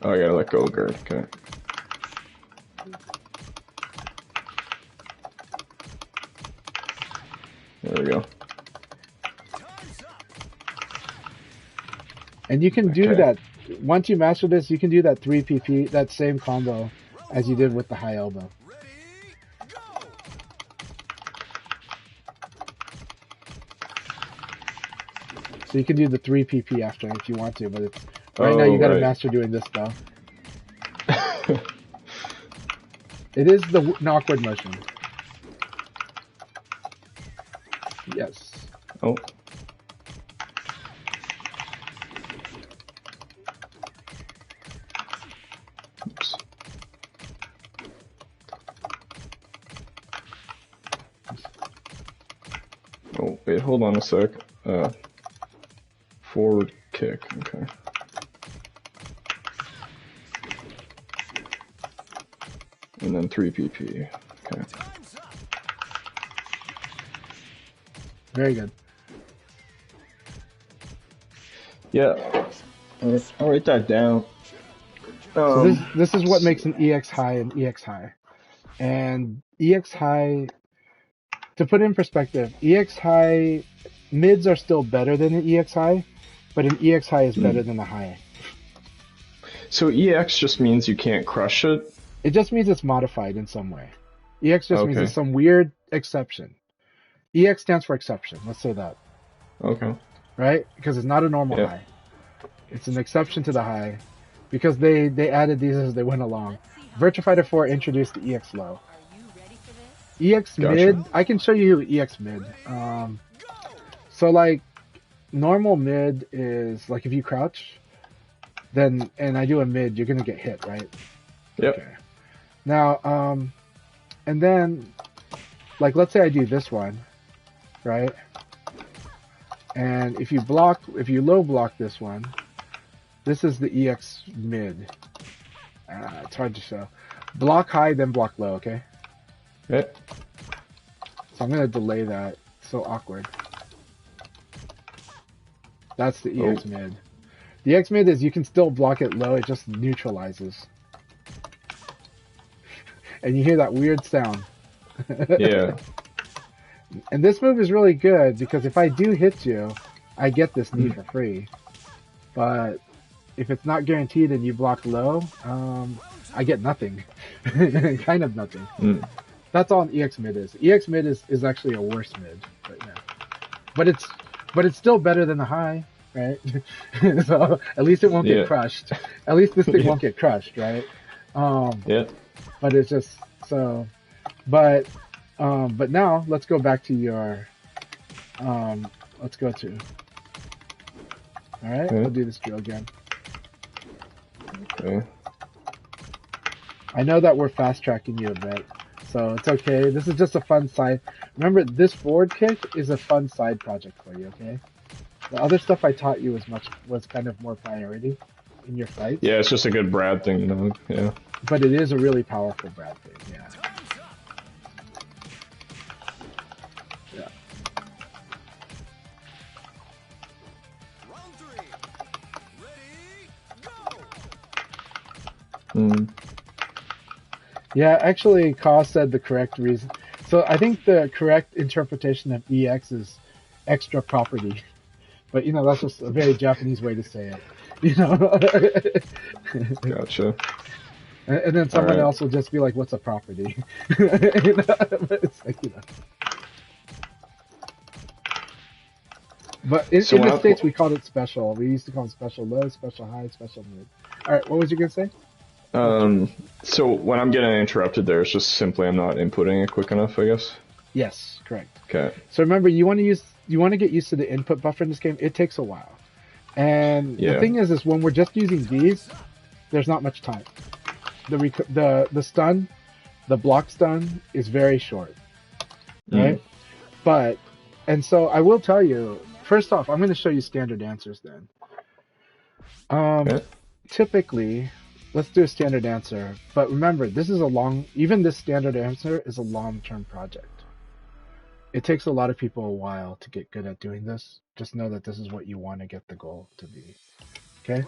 Oh, I gotta let go of guard. Okay. There we go. And you can do that. Once you master this, you can do that 3PP, that same combo as you did with the high elbow. So you can do the 3PP after if you want to, but it's, right now you gotta master doing this though. It is an awkward motion. Yes. Oh. Oops. Oh, wait, hold on a sec. Forward kick, okay. And then 3PP, okay. Very good. Yeah, I'll write that down. So this is what makes an EX high an EX high. And EX high, to put it in perspective, EX high, mids are still better than an EX high, but an EX high is better than a high. So EX just means you can't crush it? It just means it's modified in some way. EX just means it's some weird exception. EX stands for exception, let's say that. Okay. Right? Because it's not a normal high. It's an exception to the high. Because they added these as they went along. Virtua Fighter 4 introduced the EX low. EX mid, I can show you EX mid. So like, normal mid is, like if you crouch, then, and I do a mid, you're gonna get hit, right? Yep. Okay. Now, and then, like let's say I do this one, right? And if you low block this one, this is the EX mid. It's hard to show. Block high, then block low, okay? Yep. So I'm gonna delay that. It's so awkward. That's the EX mid. The EX mid is you can still block it low, it just neutralizes. And you hear that weird sound. Yeah. And this move is really good because if I do hit you, I get this knee for free. But if it's not guaranteed and you block low, I get nothing. Kind of nothing. That's all an EX mid is. EX mid is actually a worse mid, but yeah. But it's still better than the high, right? So at least it won't get crushed. At least this thing won't get crushed, right? But it's just so. But now let's go back to your. Let's go to. All right, we'll do this drill again. Okay. I know that we're fast tracking you a bit, so it's okay. This is just a fun side. Remember, this forward kick is a fun side project for you, okay? The other stuff I taught you was kind of more priority in your fights. Yeah, it's just a good Brad thing, you know? Yeah. But it is a really powerful Brad thing, yeah. Yeah, actually, Ka said the correct reason. So I think the correct interpretation of EX is extra property. But, you know, that's just a very Japanese way to say it. You know? Gotcha. And then someone else will just be like, what's a property? You know? But it's like, you know. But in the States, we called it special. We used to call it special low, special high, special mid. All right, what was you going to say? So when I'm getting interrupted there, it's just simply I'm not inputting it quick enough, I guess? Yes, correct. Okay. So remember, you want to get used to the input buffer in this game. It takes a while. And the thing is when we're just using these, there's not much time. The stun, the block stun is very short, right? But, and so I will tell you, first off, I'm going to show you standard answers then. Typically, let's do a standard answer. But remember, this is even this standard answer is a long-term project. it takes a lot of people a while to get good at doing this. Just know that this is what you want to get the goal to be. Okay?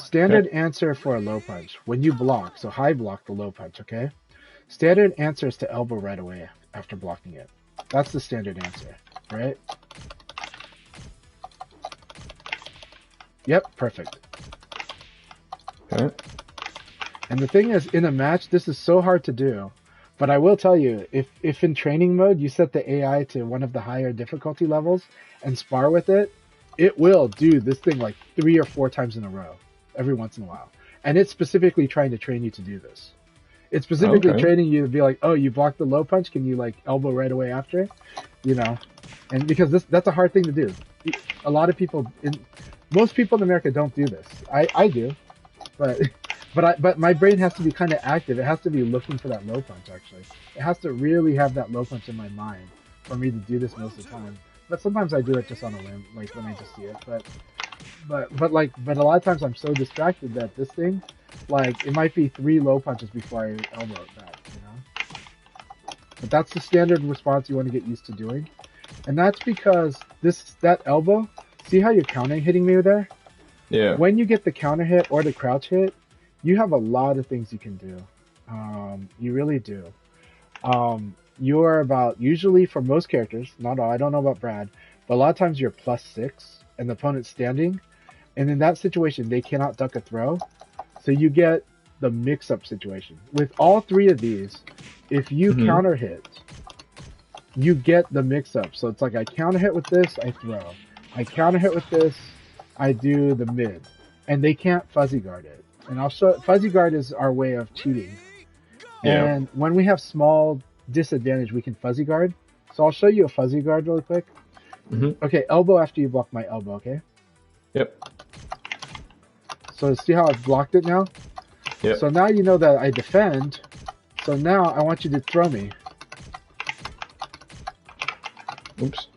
Standard answer for a low punch. When you block, so high block the low punch, okay? Standard answer is to elbow right away after blocking it. That's the standard answer, right? Yep, perfect. Okay. And the thing is, in a match, this is so hard to do. But I will tell you, if in training mode you set the AI to one of the higher difficulty levels and spar with it, it will do this thing like 3 or 4 times in a row, every once in a while. And it's specifically trying to train you to do this. It's specifically training you to be like, oh, you blocked the low punch, can you like elbow right away after? You know, and because that's a hard thing to do. A lot of people, most people in America don't do this. I do, but my brain has to be kind of active. It has to be looking for that low punch, actually. It has to really have that low punch in my mind for me to do this most of the time. But sometimes I do it just on a whim, like when I just see it. But a lot of times I'm so distracted that this thing, like, it might be 3 low punches before I elbow it back, you know? But that's the standard response you want to get used to doing. And that's because that elbow, see how you're counter hitting me there? Yeah. When you get the counter hit or the crouch hit, you have a lot of things you can do. You really do. You are about, usually for most characters, not all, I don't know about Brad, but a lot of times you're +6 and the opponent's standing. And in that situation, they cannot duck a throw. So you get the mix-up situation. With all 3 of these, if you counter hit, you get the mix-up. So it's like I counter hit with this, I throw. I counter hit with this, I do the mid. And they can't fuzzy guard it. And I'll show, fuzzy guard is our way of cheating. Yeah. And when we have small disadvantage, we can fuzzy guard. So I'll show you a fuzzy guard really quick. Okay, elbow after you block my elbow, okay? Yep. So see how I've blocked it now? Yep. So now you know that I defend. So now I want you to throw me. Oops.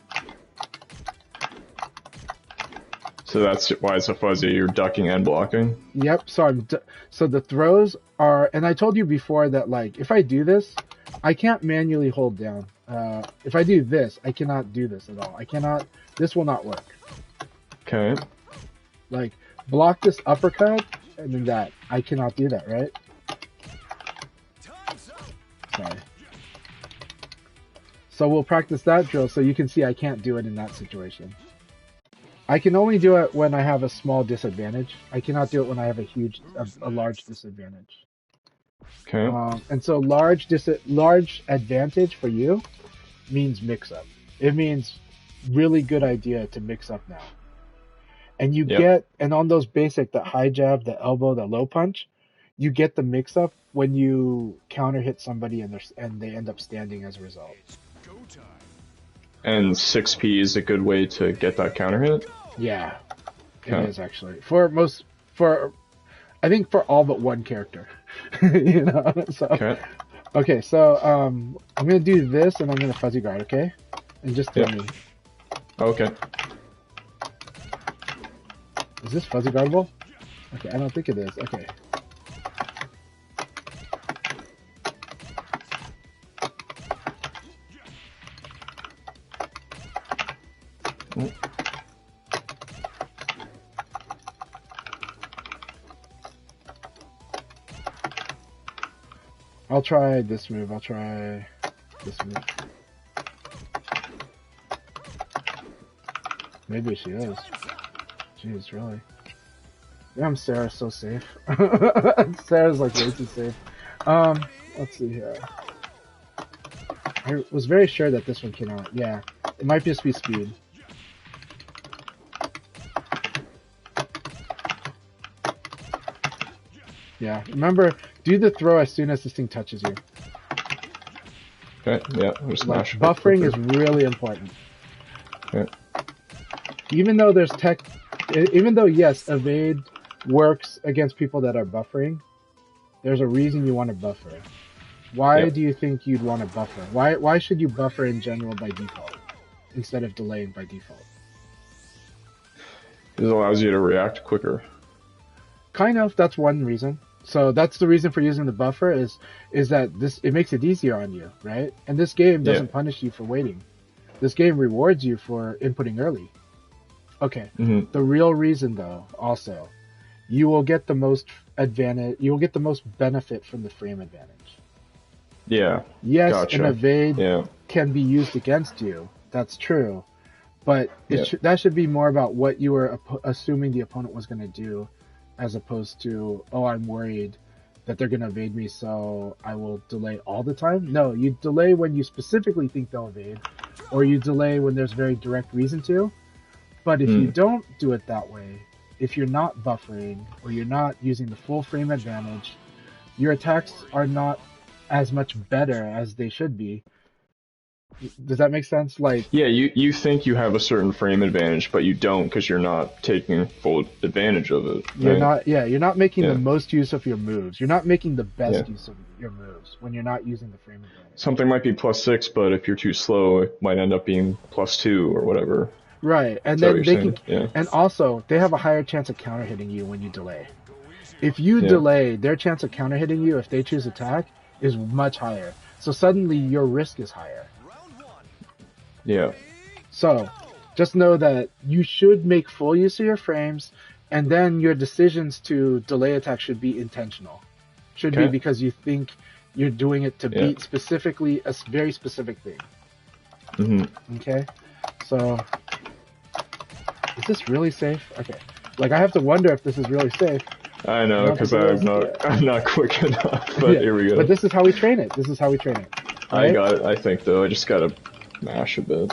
So that's why it's a fuzzy. You're ducking and blocking. Yep. So so the throws are, and I told you before that like if I do this, I can't manually hold down. If I do this, I cannot do this at all. I cannot. This will not work. Okay. Like block this uppercut and then that. I cannot do that, right? Sorry. So we'll practice that drill so you can see I can't do it in that situation. I can only do it when I have a small disadvantage. I cannot do it when I have a large disadvantage. Okay. And so large advantage for you means mix up. It means really good idea to mix up now. And you get, and on those basic, the high jab, the elbow, the low punch, you get the mix up when you counter hit somebody and they end up standing as a result. And 6P is a good way to get that counter hit? Yeah, it is actually. I think for all but one character. You know? So, okay, so I'm going to do this and I'm going to fuzzy guard, okay? And just throw me. Okay. Is this fuzzy guardable? Okay, I don't think it is. Okay. I'll try this move. I'll try this move. Maybe she is. Jeez, really? Damn, Sarah's so safe. Sarah's like way too safe. Let's see here. I was very sure that this one cannot. Yeah, it might just be speed. Yeah, remember, do the throw as soon as this thing touches you. Okay, yeah, smash. Like, buffering is really important. Okay. Even though there's yes, evade works against people that are buffering, there's a reason you want to buffer. Why do you think you'd want to buffer? Why should you buffer in general by default instead of delaying by default? It allows you to react quicker. Kind of, that's one reason. So that's the reason for using the buffer is that it makes it easier on you, right? And this game doesn't punish you for waiting. This game rewards you for inputting early. Okay. The real reason, though, also, you will get the most advantage. You will get the most benefit from the frame advantage. Yeah. Yes, gotcha. an evade can be used against you. That's true, but that should be more about what you were assuming the opponent was going to do, as opposed to, oh, I'm worried that they're going to evade me, so I will delay all the time. No, you delay when you specifically think they'll evade, or you delay when there's very direct reason to. But if you don't do it that way, if you're not buffering or you're not using the full frame advantage, your attacks are not as much better as they should be. Does that make sense? Like, yeah, you think you have a certain frame advantage, but you don't because you're not taking full advantage of it. Right? You're not making the most use of your moves. You're not making the best use of your moves when you're not using the frame advantage. Something might be +6, but if you're too slow, it might end up being +2 or whatever. Right, and then they can, and also they have a higher chance of counter hitting you when you delay. If you delay, their chance of counter hitting you if they choose attack is much higher. So suddenly your risk is higher. Yeah. So just know that you should make full use of your frames, and then your decisions to delay attack should be intentional. Should be because you think you're doing it to beat specifically a very specific thing. Okay, so. Is this really safe? Okay. Like, I have to wonder if this is really safe. I know, because I'm not quick enough, but here we go. But this is how we train it. Right? I got it, I think, though. I just gotta mash a bit.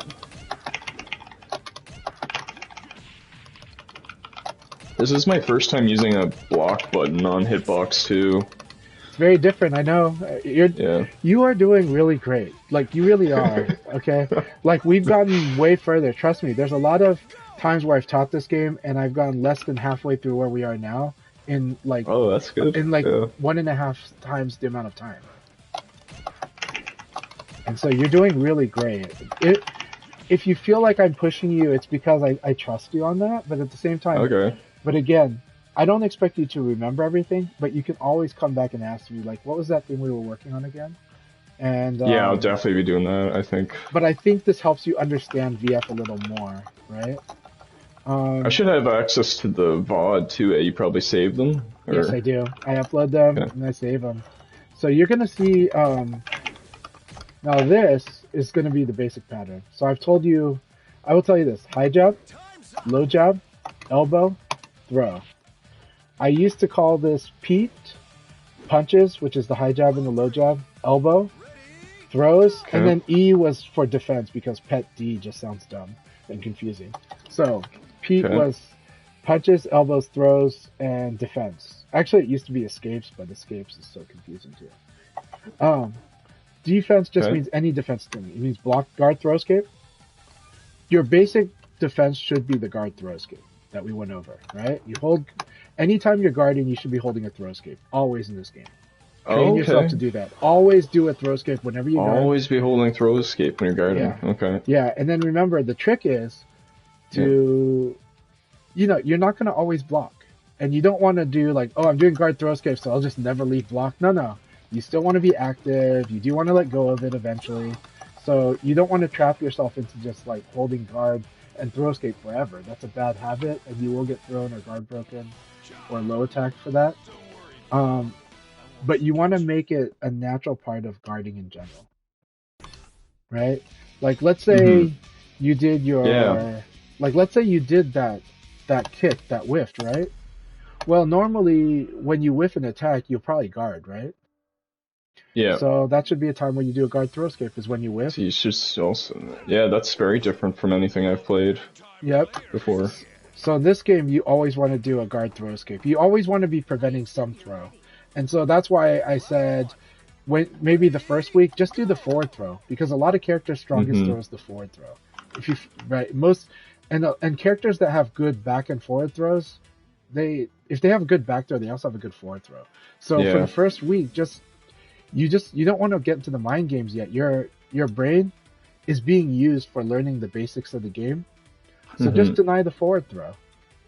This is my first time using a block button on Hitbox 2. It's very different, I know. You are doing really great. Like, you really are, okay? Like, we've gotten way further. Trust me, there's a lot of times where I've taught this game and I've gone less than halfway through where we are now in like that's good. In like 1.5 times the amount of time. And so you're doing really great. If you feel like I'm pushing you, it's because I trust you on that, but at the same time, but again, I don't expect you to remember everything, but you can always come back and ask me, like, what was that thing we were working on again? And yeah, I'll definitely be doing that, I think. But I think this helps you understand VF a little more, right? I should have access to the VOD too. You probably saved them? Or... Yes, I do. I upload them and I save them. So you're going to see... now this is going to be the basic pattern. So I've told you... I will tell you this. High jab, low jab, elbow, throw. I used to call this Pete, punches, which is the high jab and the low jab, elbow, throws, and then E was for defense because pet D just sounds dumb and confusing. So... Pete was punches, elbows, throws, and defense. Actually, it used to be escapes, but escapes is so confusing too. Defense just means any defense thing. It means block, guard, throw, escape. Your basic defense should be the guard, throw, escape that we went over, right? You hold, anytime you're guarding, you should be holding a throw, escape. Always in this game. Train yourself to do that. Always do a throw, escape whenever you guard. Always be holding throw, escape when you're guarding. Yeah, and then remember, the trick is to, you know, you're not going to always block. And you don't want to do like, oh, I'm doing guard throw escape, so I'll just never leave block. No. You still want to be active. You do want to let go of it eventually. So you don't want to trap yourself into just like holding guard and throw escape forever. That's a bad habit, and you will get thrown or guard broken or low attack for that. But you want to make it a natural part of guarding in general. Right? Like, let's say you did your... Like, let's say you did that kick, that whiffed, right? Well, normally, when you whiff an attack, you'll probably guard, right? Yeah. So that should be a time when you do a guard throw escape, is when you whiff. So you should also... Yeah, that's very different from anything I've played before. So in this game, you always want to do a guard throw escape. You always want to be preventing some throw. And so that's why I said, maybe the first week, just do the forward throw. Because a lot of characters' strongest throw is the forward throw. And characters that have good back and forward throws, if they have a good back throw, they also have a good forward throw. So for the first week, you don't want to get into the mind games yet. Your brain is being used for learning the basics of the game. So just deny the forward throw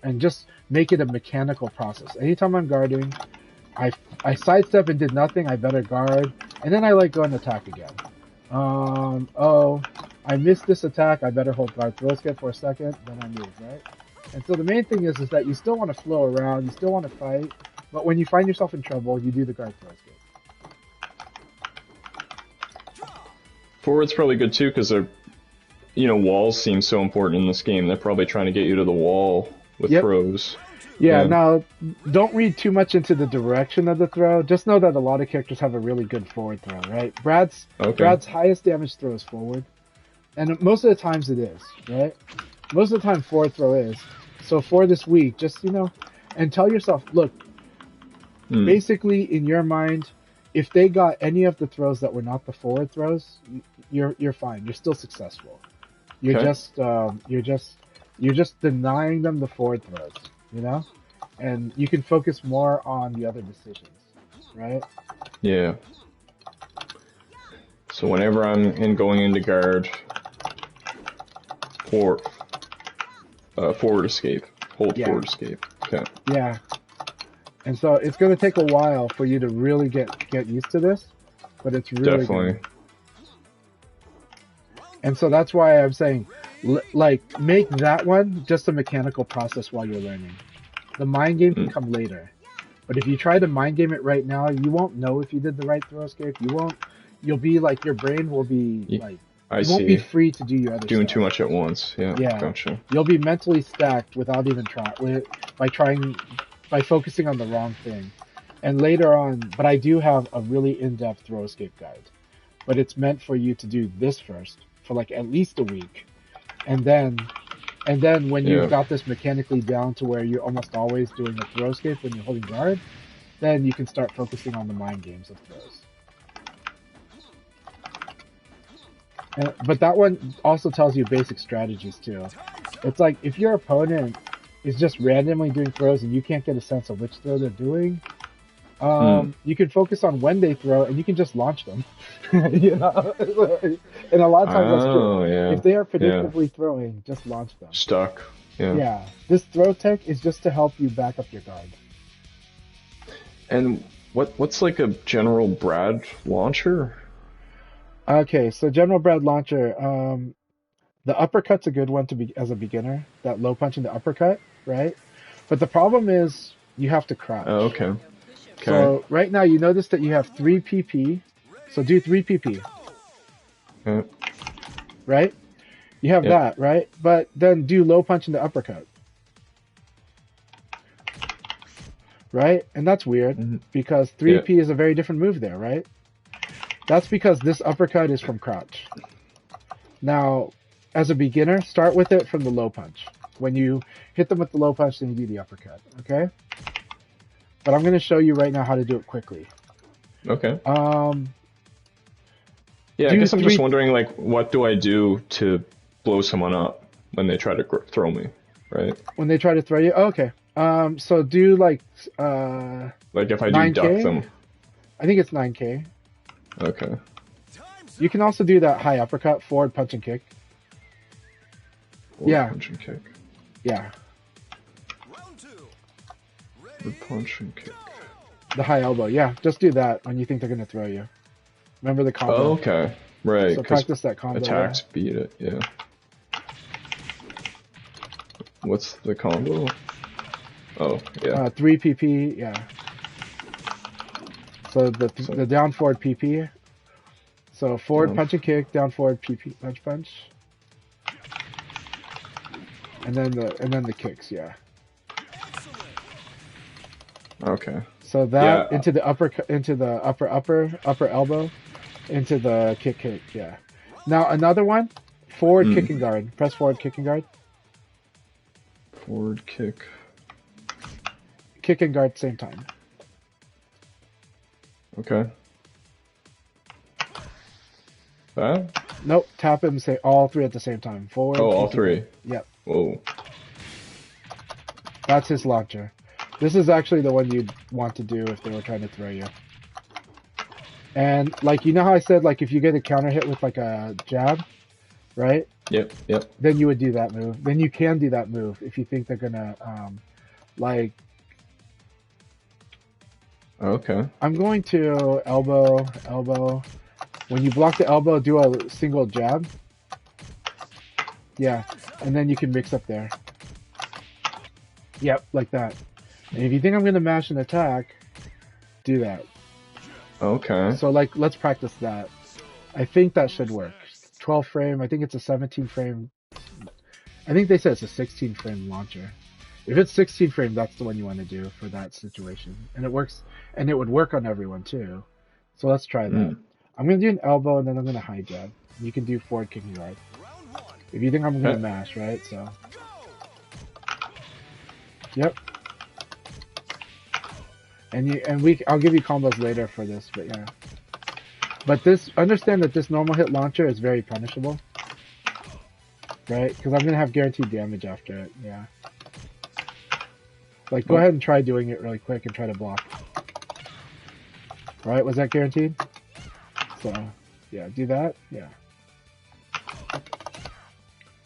and just make it a mechanical process. Anytime I'm guarding, I sidestep and did nothing, I better guard, and then I let go and attack again. I missed this attack, I better hold guard throw skip for a second, then I move, right? And so the main thing is that you still want to flow around, you still want to fight, but when you find yourself in trouble, you do the guard throw skip. Forward's probably good too, because they're, walls seem so important in this game. They're probably trying to get you to the wall with throws. Yeah, now, don't read too much into the direction of the throw. Just know that a lot of characters have a really good forward throw, right? Brad's highest damage throw is forward. And most of the times it is, right? Most of the time forward throw is. So for this week, just, and tell yourself, look, basically in your mind, if they got any of the throws that were not the forward throws, you're fine. You're still successful. You're just denying them the forward throws, and you can focus more on the other decisions, right? Yeah. So whenever I'm going into guard, forward escape, hold forward escape. Okay. Yeah. And so it's going to take a while for you to really get used to this, but it's really good. And so that's why I'm saying, make that one just a mechanical process while you're learning. The mind game can come later. But if you try to mind game it right now, you won't know if you did the right throw escape. You'll be like, your brain will be like, you won't be free to do your other Doing stuff. too much at once. Yeah. Gotcha. You'll be mentally stacked without even by focusing on the wrong thing. And later on, but I do have a really in-depth throw escape guide. But it's meant for you to do this first for like at least a week. And then when you've got this mechanically down to where you're almost always doing a throw escape when you're holding guard, then you can start focusing on the mind games of throws. But that one also tells you basic strategies too. It's like if your opponent is just randomly doing throws and you can't get a sense of which throw they're doing, you can focus on when they throw and you can just launch them. And a lot of times that's true. Yeah. If they are predictably throwing, just launch them. Stuck. Yeah. Yeah. This throw tech is just to help you back up your guard. And what's like a General Brad launcher? Okay, so General Brad launcher, the uppercut's a good one to be as a beginner. That low punch in the uppercut, right? But the problem is you have to crouch. Oh, okay. So right now you notice that you have 3 PP. So do 3 PP. Okay. Right? You have that, right? But then do low punch in the uppercut. Right? And that's weird because 3P is a very different move there, right? That's because this uppercut is from crouch. Now, as a beginner, start with it from the low punch. When you hit them with the low punch, then you do the uppercut, okay? But I'm going to show you right now how to do it quickly. Okay. Yeah, I guess I'm just wondering, like, what do I do to blow someone up when they try to throw me, right? When they try to throw you? Oh, okay. So do, like if I do 9K? duck them. I think it's 9K. Okay. You can also do that high uppercut, forward punch and kick. Forward punch and kick. Yeah. Forward punch and kick. The high elbow, yeah. Just do that when you think they're going to throw you. Remember the combo. Oh, okay. Right. So practice that combo. Attacks beat it, yeah. What's the combo? Oh, yeah. 3 PP, yeah. So the down forward PP. So forward punch and kick, down forward PP punch. And then the kicks, yeah. Okay. So that into the upper elbow, into the kick, yeah. Now another one, forward kick and guard. Press forward kick and guard. Forward kick. Kick and guard same time. Okay. That? Nope. Tap him and say all 3 at the same time. Forward. Oh, all 3. Yep. Whoa. That's his launcher. This is actually the one you'd want to do if they were trying to throw you. And like, you know how I said, like, if you get a counter hit with like a jab, right? Yep. Then you would do that move. Then you can do that move if you think they're gonna, like. Okay. I'm going to elbow. When you block the elbow, do a single jab. Yeah, and then you can mix up there. Yep, like that. And if you think I'm gonna mash an attack, do that. Okay. So like, let's practice that. I think that should work. 12 frame. I think it's a 17 frame. I think they said it's a 16 frame launcher. If it's 16 frame, that's the one you want to do for that situation, and it works. And it would work on everyone too. So let's try that. I'm gonna do an elbow, and then I'm gonna high jab. You can do forward kicking right. If you think I'm gonna mash, right? So. Yep. I'll give you combos later for this, but yeah. But understand that this normal hit launcher is very punishable, right? Because I'm gonna have guaranteed damage after it. Yeah. Like, go ahead and try doing it really quick and try to block. Right? Was that guaranteed? So, yeah, do that. Yeah.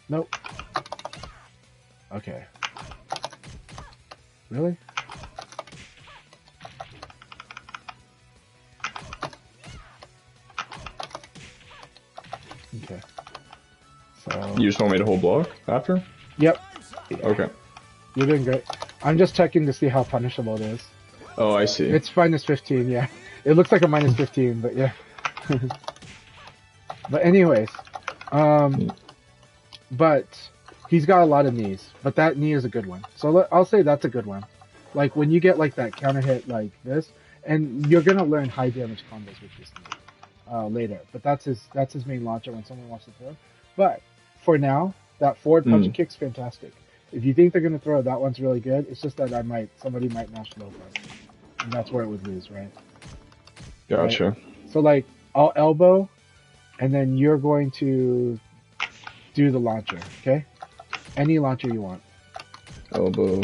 Nope. Okay. Really? Okay. So. You just want me to hold block after? Yep. Yeah. Okay. You're doing great. I'm just checking to see how punishable it is. Oh, I see. It's minus 15, yeah. It looks like a minus 15, but yeah. But anyways, but he's got a lot of knees, but that knee is a good one. So I'll say that's a good one. Like when you get like that counter hit like this, and you're gonna learn high damage combos with this knee later. But that's his main launcher when someone wants to throw. But for now, that forward punch and kick's fantastic. If you think they're gonna throw, that one's really good. It's just that somebody might mash low first, and that's where it would lose, right? Gotcha. Right? So like, I'll elbow, and then you're going to do the launcher, okay? Any launcher you want. Elbow.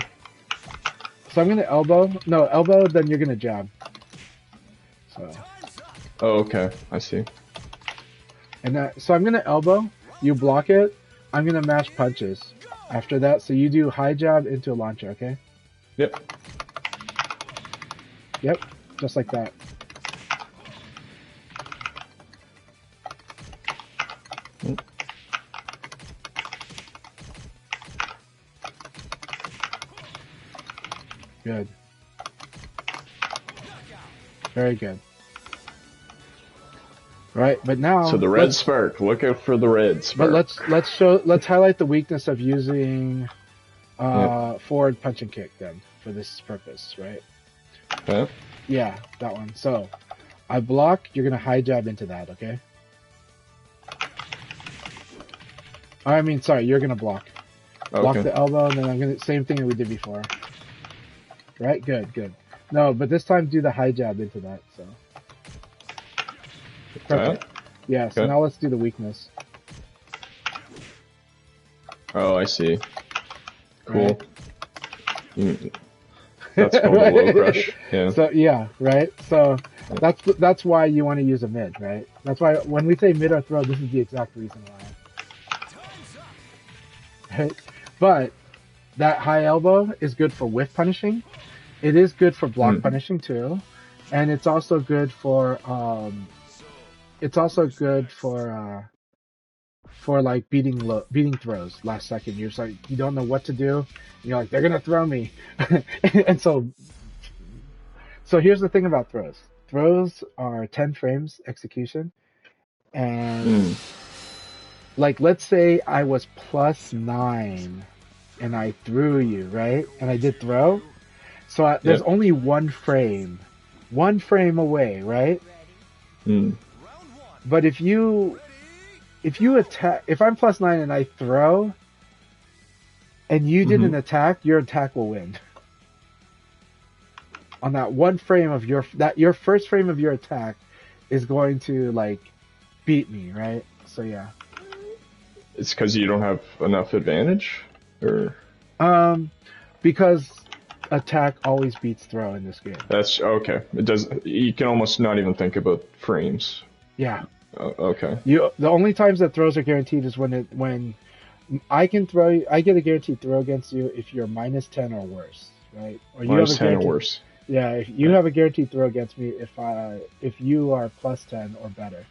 So I'm gonna elbow. No, elbow. Then you're gonna jab. So. Oh, okay. I see. And so I'm gonna elbow. You block it. I'm gonna mash punches. After that, so you do high jab into a launcher, okay? Yep. Yep, just like that. Good. Very good. Right, but now. So the red spark. Look out for the red spark. But let's highlight the weakness of using forward punch and kick then for this purpose, right? Okay. Yeah, that one. So I block. You're gonna high jab into that, okay? I mean, sorry, you're gonna block. Block the elbow, and then I'm gonna same thing that we did before. Right? Good, good. No, but this time do the high jab into that. So. Perfect. Yeah, so now let's do the weakness. Oh, I see. Cool. Right. That's called a low crush. Yeah. So yeah, right? So that's why you want to use a mid, right? That's why when we say mid or throw, this is the exact reason why. Right? But that high elbow is good for whiff punishing. It is good for block punishing too. And it's also good for like beating throws last second. You're just like, you don't know what to do. You're like, they're gonna throw me. And so here's the thing about throws. Throws are 10 frames execution, and like, let's say I was +9 and I threw you, right? And I did throw. So there's only one frame away, right? But if you attack, if I'm +9 and I throw, and you didn't attack, your attack will win. On that one frame of your first frame of your attack is going to like beat me, right? So yeah. It's because you don't have enough advantage, or because attack always beats throw in this game. That's okay. It does. You can almost not even think about frames. Yeah. Okay. The only times that throws are guaranteed is when I can throw. I get a guaranteed throw against you if you're -10 or worse, right? Or you have a 10 or worse. Yeah, if you have a guaranteed throw against me if you are +10 or better,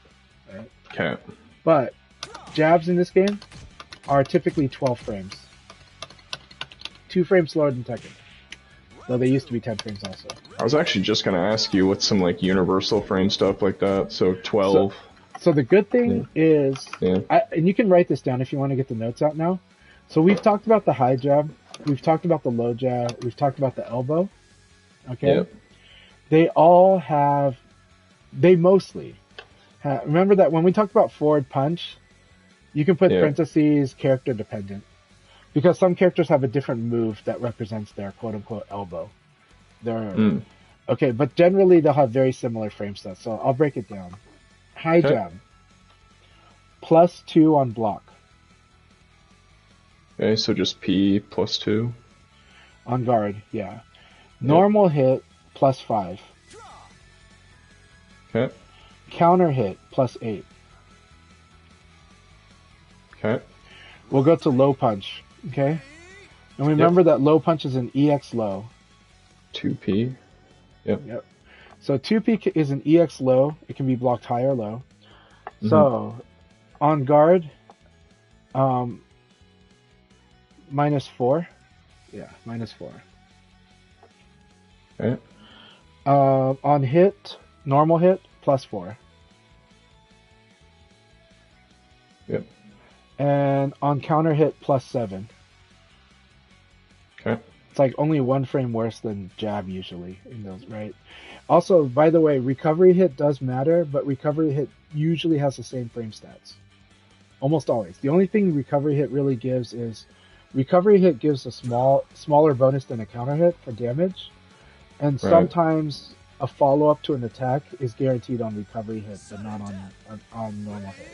right? Okay. But jabs in this game, are typically 12 frames. 2 frames slower than Tekken. Though they used to be 10 frames also. I was actually just gonna ask you what's some like universal frame stuff like that. So 12. So the good thing is, and you can write this down if you want to get the notes out now. So we've talked about the high jab, we've talked about the low jab, we've talked about the elbow. Okay? Yep. They all have, they mostly have, remember that when we talked about forward punch, you can put parentheses character dependent. Because some characters have a different move that represents their quote-unquote elbow. Okay, but generally they'll have very similar frame sets. So I'll break it down. High jab. +2 on block. Okay, so just P +2. On guard, yeah. Normal hit +5. Okay. Counter hit +8. Okay. We'll go to low punch. Okay? And remember that low punch is an EX low. 2P. Yep. So 2P is an EX low. It can be blocked high or low. So on guard, -4. Yeah, -4. Okay. On hit, normal hit, +4. Yep. And on counter hit, +7. Okay. It's like only 1 frame worse than jab usually in those, right? Also, by the way, recovery hit does matter, but recovery hit usually has the same frame stats. Almost always. The only thing recovery hit really gives is recovery hit gives a smaller bonus than a counter hit for damage, and sometimes a follow-up to an attack is guaranteed on recovery hit, but not on normal hit.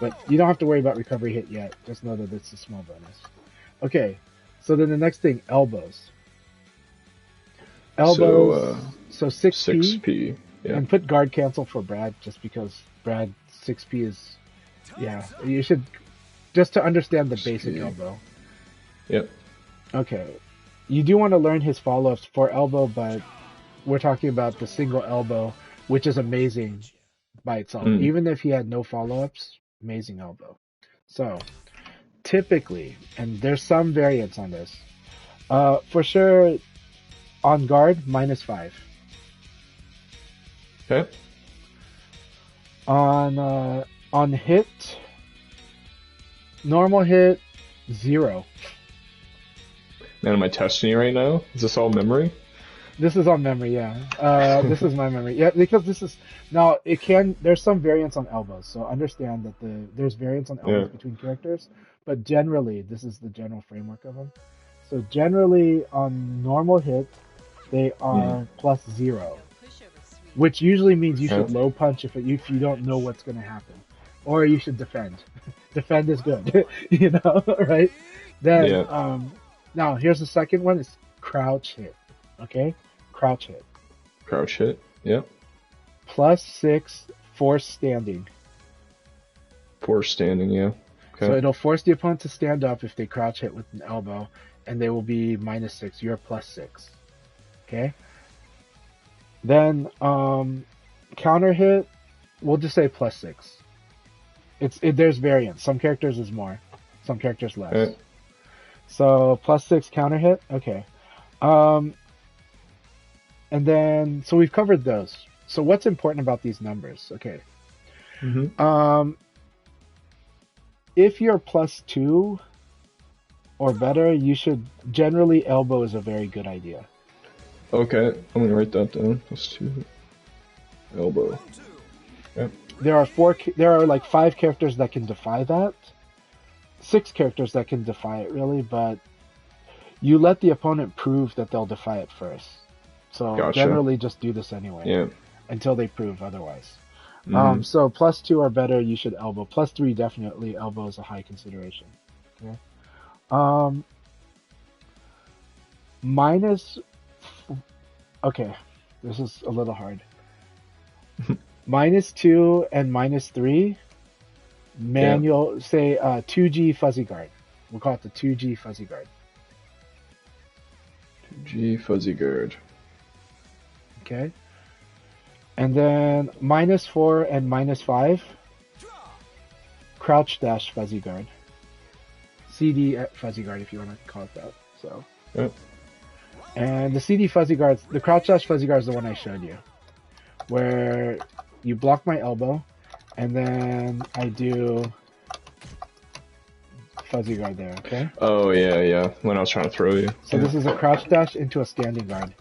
But you don't have to worry about recovery hit yet. Just know that it's a small bonus. Okay, so then the next thing, elbows. Elbows, so 6P. 6P, yeah. And put guard cancel for Brad, just because Brad 6P is, you should, just to understand the basic elbow. Yep. Okay, you do want to learn his follow-ups for elbow, but we're talking about the single elbow, which is amazing by itself. Even if he had no follow-ups, amazing elbow. So, typically, and there's some variance on this, for sure, on guard, -5. Okay. On hit, normal hit, 0. Man, am I testing you right now? Is this all memory? This is on memory, yeah. This is my memory. Yeah, because this is, now it can, there's some variance on elbows, so understand that there's variance on elbows between characters, but generally, this is the general framework of them. So generally, on normal hit, they are +0, which usually means you should low punch if you don't know what's going to happen, or you should defend. Defend is good, you know, right? Then, now here's the second one: is crouch hit. Okay, crouch hit. Crouch hit. Yep. +6, force standing. Force standing, yeah. Okay. So it'll force the opponent to stand up if they crouch hit with an elbow, and they will be -6. You're +6. Okay. Then counter hit, we'll just say +6. There's variance. Some characters is more, some characters less. Okay. So +6 counter hit. Okay. And then so we've covered those. So what's important about these numbers? Okay. If you're +2 or better, you should generally elbow is a very good idea. Okay, I'm gonna write that down. +2 elbow. Yep. There are like 5 characters that can defy that. 6 characters that can defy it really, but you let the opponent prove that they'll defy it first. So generally just do this anyway. Until they prove otherwise. So +2 or better, you should elbow. +3 definitely elbow is a high consideration. Okay. Okay, this is a little hard. -2 and -3, manual, say 2G fuzzy guard. We'll call it the 2G fuzzy guard. 2G fuzzy guard. Okay. And then -4 and -5, crouch dash fuzzy guard. CD fuzzy guard, if you want to call it that. So. Yep. And the CD fuzzy guards, the crouch dash fuzzy guard is the one I showed you, where you block my elbow, and then I do fuzzy guard there. Okay. Oh yeah. When I was trying to throw you. So this is a crouch dash into a standing guard.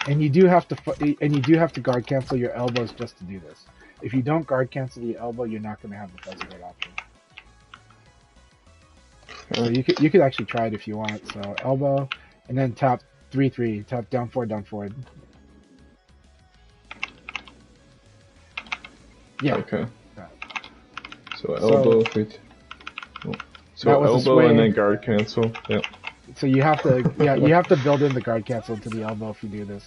And you do have to guard cancel your elbows just to do this. If you don't guard cancel the elbow, you're not going to have the fuzzy guard option. So you could actually try it if you want. So elbow, and then tap 3-3, tap down forward. Yeah. Okay. So elbow, so elbow and then guard cancel. Yep. So you have to build in the guard cancel into the elbow if you do this.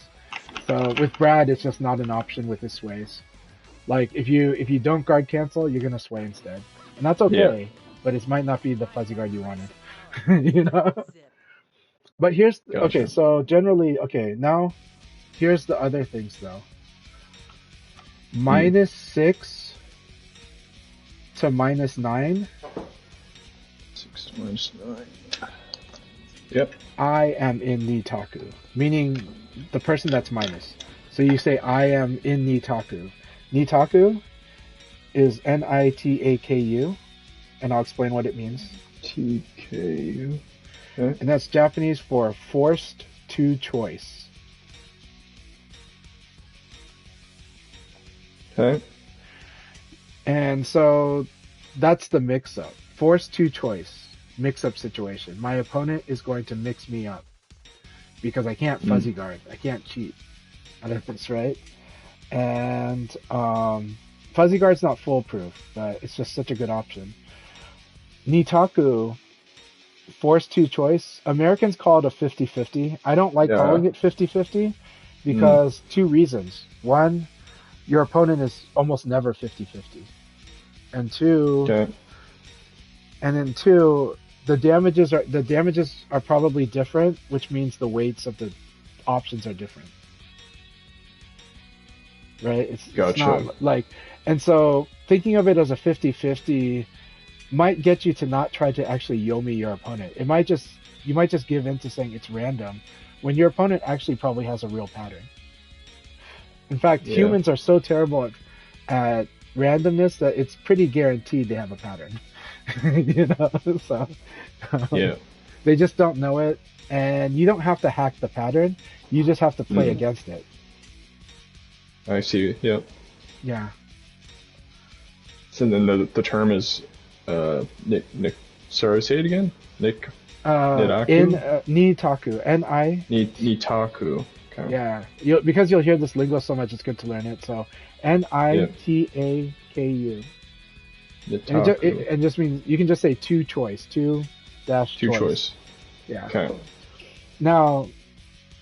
So with Brad, it's just not an option with his sways. Like if you don't guard cancel, you're gonna sway instead, and that's okay. Yeah. But it might not be the fuzzy guard you wanted, you know. But here's okay. So generally, okay. Now, here's the other things though. -6 to -9. 6 to -9. Yep. I am in Nitaku, meaning the person that's minus. So you say I am in Nitaku. Nitaku is Nitaku, and I'll explain what it means. TKU. Okay. And that's Japanese for forced to choice. Okay. And so that's the mix-up. Forced to choice. Mix-up situation. My opponent is going to mix me up because I can't fuzzy guard. I can't cheat out of this, right? And fuzzy guard's not foolproof, but it's just such a good option. Nitaku, forced to choice. Americans call it a 50-50. I don't like calling it 50-50 because two reasons. One, your opponent is almost never 50-50. And two, the damages are probably different, which means the weights of the options are different. Right? It's not like, and so thinking of it as a 50-50 might get you to not try to actually YOMI your opponent. You might just give in to saying it's random when your opponent actually probably has a real pattern. In fact, humans are so terrible at randomness that it's pretty guaranteed they have a pattern. You know, so they just don't know it, and you don't have to hack the pattern. You just have to play against it. I see. Yep. Yeah. So then the term is Nick. Sorry, say it again. Nitaku. Nitaku. Okay. Yeah. Because you'll hear this lingo so much, it's good to learn it. So Nitaku. And just means you can just say two choice. Two choice. Yeah. Okay. Now,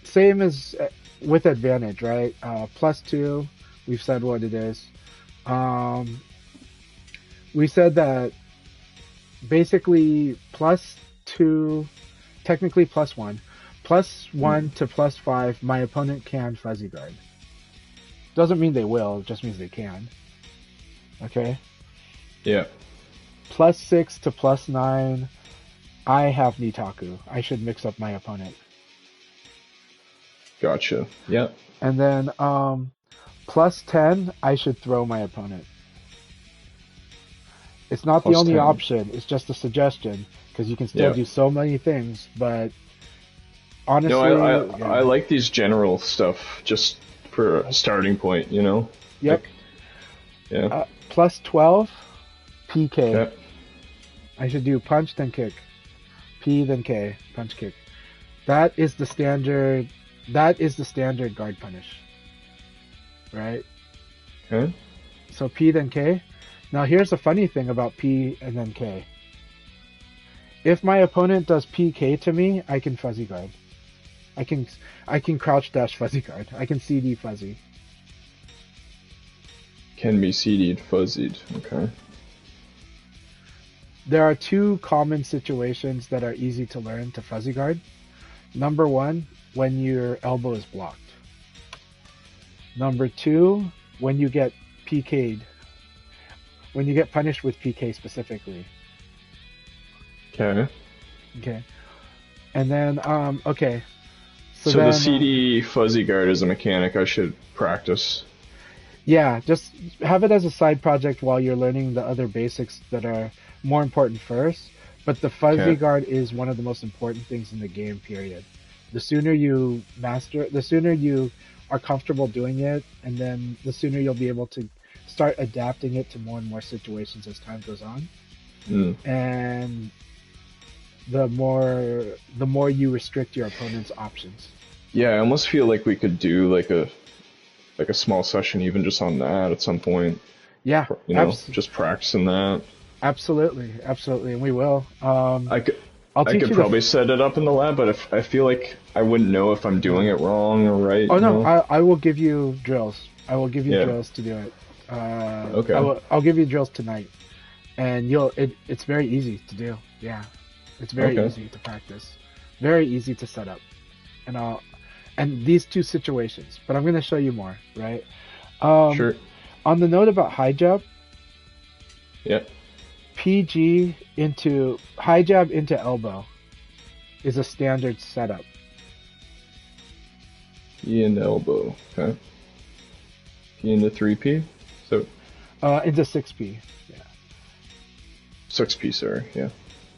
same as with advantage, right? +2. We've said what it is. We said that basically +2, technically +1. +1 to +5, my opponent can fuzzy guard. Doesn't mean they will, it just means they can. Okay? Yeah. +6 to +9, I have Nitaku. I should mix up my opponent. Gotcha. Yeah. And then +10, I should throw my opponent. It's not the only option, it's just a suggestion, because you can still do so many things, but honestly... No, I like these general stuff, just for a starting point, you know? Yep. Like, yeah. +12, PK. Okay. I should do punch, then kick. P, then K. Punch, kick. That is the standard guard punish. Right? Okay. So P, then K. Now here's the funny thing about P and then K. If my opponent does PK to me, I can fuzzy guard. I can crouch dash fuzzy guard. I can CD fuzzy. Can be CD'd, fuzzied. Okay. There are two common situations that are easy to learn to fuzzy guard. Number one, when your elbow is blocked. Number two, when you get PK'd. when you get punished with PK specifically. Okay. Okay. And then, okay. So then, the CD fuzzy guard is a mechanic I should practice. Yeah, just have it as a side project while you're learning the other basics that are more important first. But the fuzzy guard is one of the most important things in the game, period. The sooner you master it, the sooner you are comfortable doing it, and then the sooner you'll be able to start adapting it to more and more situations as time goes on. And the more you restrict your opponent's options. Yeah, I almost feel like we could do like a small session even just on that at some point. Yeah, you know, just practicing that. Absolutely, and we will. I could probably set it up in the lab, but I feel like I wouldn't know if I'm doing it wrong or right. Oh no, I will give you drills. I will give you drills to do it. Okay. I'll give you drills tonight, and it's very easy to do. Yeah, it's very easy to practice, very easy to set up, and these two situations. But I'm going to show you more, right? Sure. On the note about high jab. Yep. PG into high jab into elbow is a standard setup. P into elbow, okay. P into 3P? So into 6P. Yeah. 6P, sorry, yeah.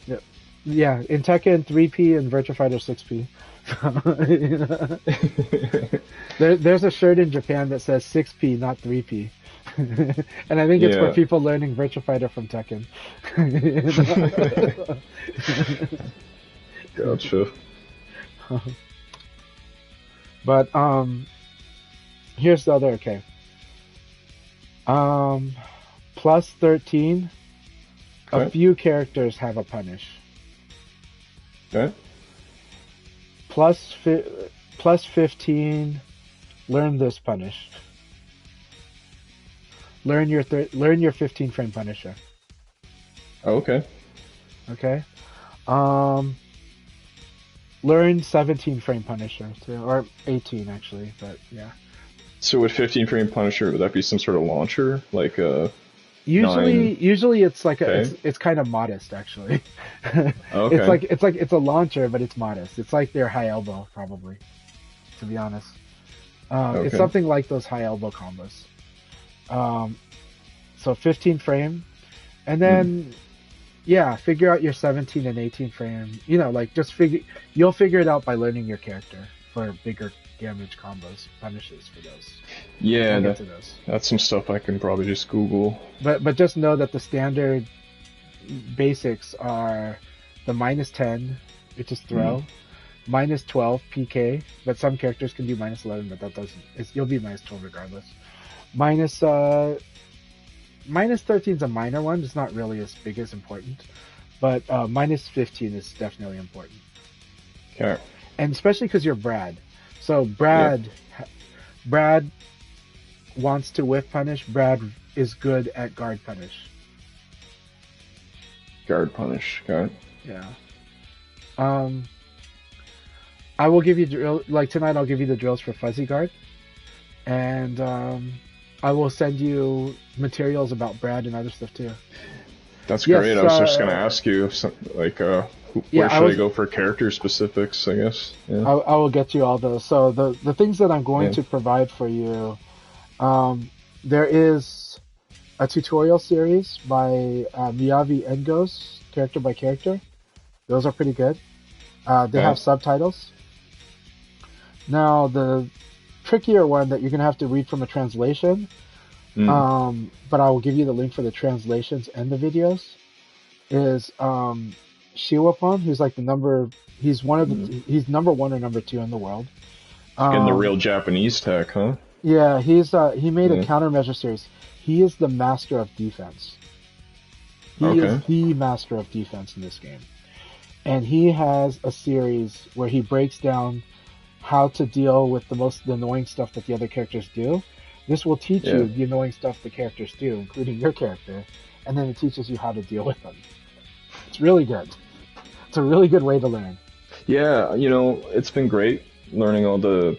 Yep. Yeah, in Tekken 3P and Virtua Fighter 6P. There's a shirt in Japan that says 6P, not 3P. And I think it's for people learning Virtua Fighter from Tekken. Gotcha. But here's the other plus 13. A few characters have a punish. Okay. Plus 15. Learn this punish. Learn your 15 frame punisher. Oh, okay. Okay. Learn 17 frame punisher too, or 18 actually, but yeah. So with 15 frame punisher, would that be some sort of launcher, like a? Usually it's like it's kind of modest actually. Okay. It's a launcher, but it's modest. It's like their high elbow probably, to be honest. It's something like those high elbow combos. So 15 frame, and then figure out your 17 and 18 frame. You'll figure it out by learning your character for bigger damage combos, punishes for those. Yeah, that's some stuff I can probably just Google. But just know that the standard basics are the -10, which is throw, -12 PK, but some characters can do -11, but that doesn't. You'll be -12 regardless. -13 is a minor one. It's not really as big as important, but -15 is definitely important. Okay. And especially because you're Brad. So Brad wants to whiff punish. Brad is good at guard punish. Guard punish. Okay. Yeah. I will give you tonight. I'll give you the drills for fuzzy guard, and I will send you materials about Brad and other stuff too. That's great. I was just going to ask you, where should I go for character specifics, I guess? Yeah. I will get you all those. So the things that I'm going to provide for you, there is a tutorial series by Miyavi Engos, character by character. Those are pretty good. They have subtitles. Now, the trickier one that you're going to have to read from a translation, but I will give you the link for the translations and the videos, is Shiwapon, who's like he's one of he's number 1 or number 2 in the world. In the real Japanese tech, huh? Yeah, he made a countermeasure series. He is the master of defense. He is the master of defense in this game. And he has a series where he breaks down how to deal with the most annoying stuff that the other characters do. This will teach you the annoying stuff the characters do, including your character, and then it teaches you how to deal with them. It's really good. It's a really good way to learn. Yeah, it's been great learning all the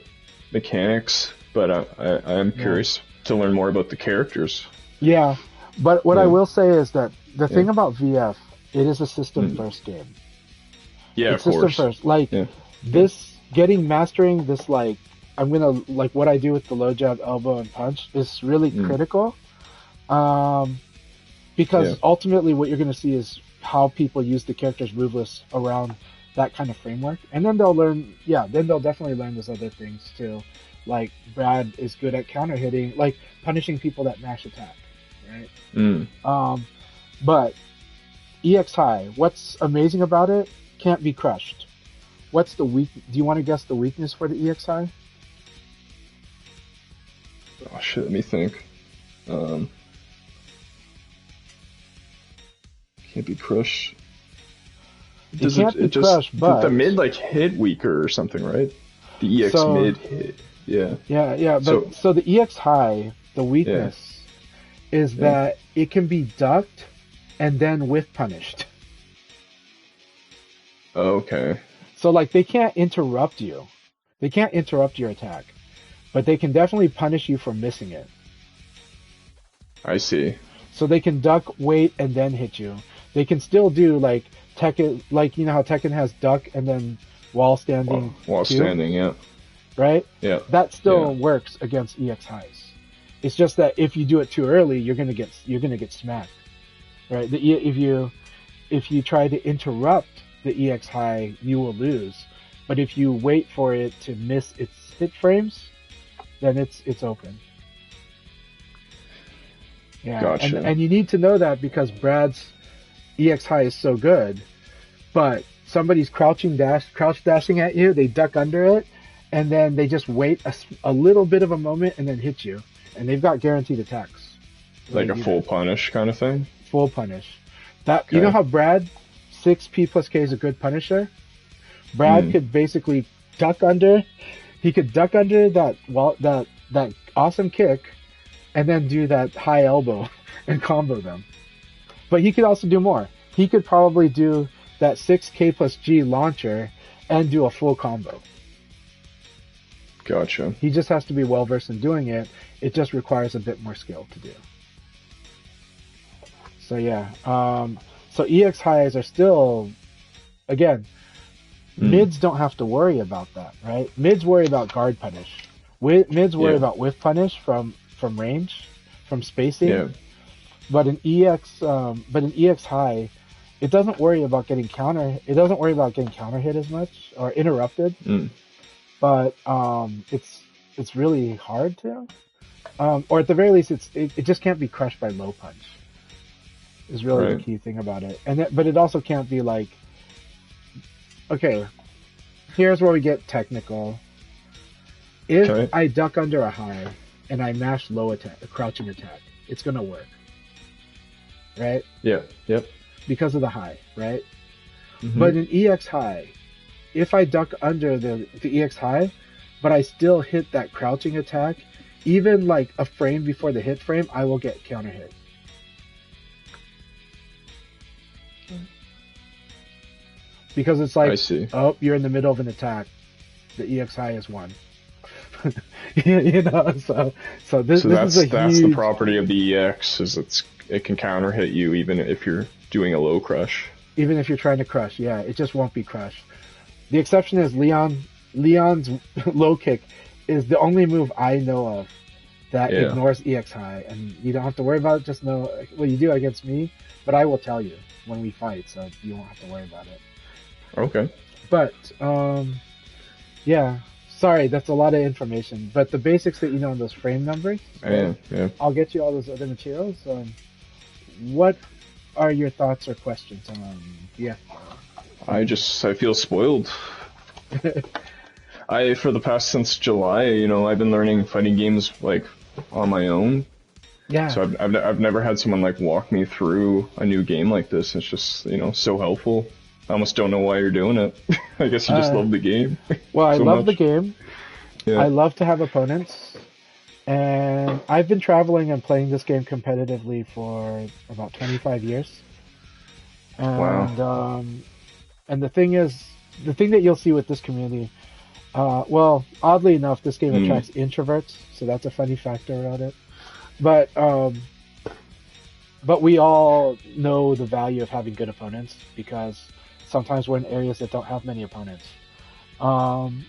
mechanics, but I am curious to learn more about the characters. Yeah. But what I will say is that the thing about VF, it is a system first game. Yeah, it's system first. Like this, mastering this, like I'm gonna like what I do with the low jab, elbow, and punch is really critical. Because ultimately, what you're gonna see is how people use the character's move list around that kind of framework, and then they'll learn. Yeah, then they'll definitely learn those other things too. Like Brad is good at counter hitting, like punishing people that mash attack, right? But EX high, what's amazing about it? Can't be crushed. What's the weak? Do you want to guess the weakness for the EX high? Oh shit, let me think. Can't be crushed. It can't be crushed, but the mid like hit weaker or something, right? The EX mid hit. Yeah. Yeah. But so the EX high, the weakness is that it can be ducked and then whiff punished. Okay. So like they can't interrupt you. They can't interrupt your attack, but they can definitely punish you for missing it. I see. So they can duck, wait, and then hit you. They can still do like Tekken, like you know how Tekken has duck and then wall standing. Wall standing, yeah. Right? Yeah. That still works against EX highs. It's just that if you do it too early, you're gonna get smacked. Right? If you try to interrupt the EX high, you will lose. But if you wait for it to miss its hit frames, then it's open. Yeah, gotcha. And you need to know that because Brad's EX high is so good, but somebody's crouch dashing at you, they duck under it, and then they just wait a little bit of a moment and then hit you, and they've got guaranteed attacks. Like a full punish kind of thing? Full punish. You know how Brad 6P plus K is a good punisher? Brad could basically duck under. He could duck under that awesome kick, and then do that high elbow and combo them. But he could also do more. He could probably do that 6K plus G launcher and do a full combo. Gotcha. He just has to be well versed in doing it. It just requires a bit more skill to do. So yeah. So EX highs are still, again, mids don't have to worry about that, right? Mids worry about guard punish. Mids worry about whiff punish from range, from spacing. Yeah. But in EX high, it doesn't worry about getting counter. It doesn't worry about getting counter hit as much or interrupted. But it's really hard to, or at the very least, it just can't be crushed by low punch. Is really the key thing about it. But it also can't be like, okay, here's where we get technical. If I duck under a high and I mash low attack, a crouching attack, it's gonna work. Right? Yeah. Yep. Because of the high, right? But in EX high, if I duck under the EX high, but I still hit that crouching attack, even like a frame before the hit frame, I will get counter hit. Because it's like, oh, you're in the middle of an attack. The EX high is one. You know, so that's the property of the EX is it can counter hit you even if you're doing a low crush. Even if you're trying to crush, yeah, it just won't be crushed. The exception is Leon's low kick is the only move I know of that ignores EX high, and you don't have to worry about it. Just know, well, you do against me, but I will tell you when we fight, so you won't have to worry about it. Okay. But yeah. Sorry, that's a lot of information. But the basics that you know in those frame numbers, I'll get you all those other materials. What are your thoughts or questions on I feel spoiled. For the past since July, I've been learning fighting games like on my own. Yeah. So I've never had someone like walk me through a new game like this. It's just so helpful. I almost don't know why you're doing it. I guess you just love the game. Well, I love the game. Yeah. I love to have opponents. And I've been traveling and playing this game competitively for about 25 years. And, wow. And the thing that you'll see with this community, well, oddly enough, this game attracts introverts, so that's a funny factor about it. But but we all know the value of having good opponents because sometimes we're in areas that don't have many opponents. And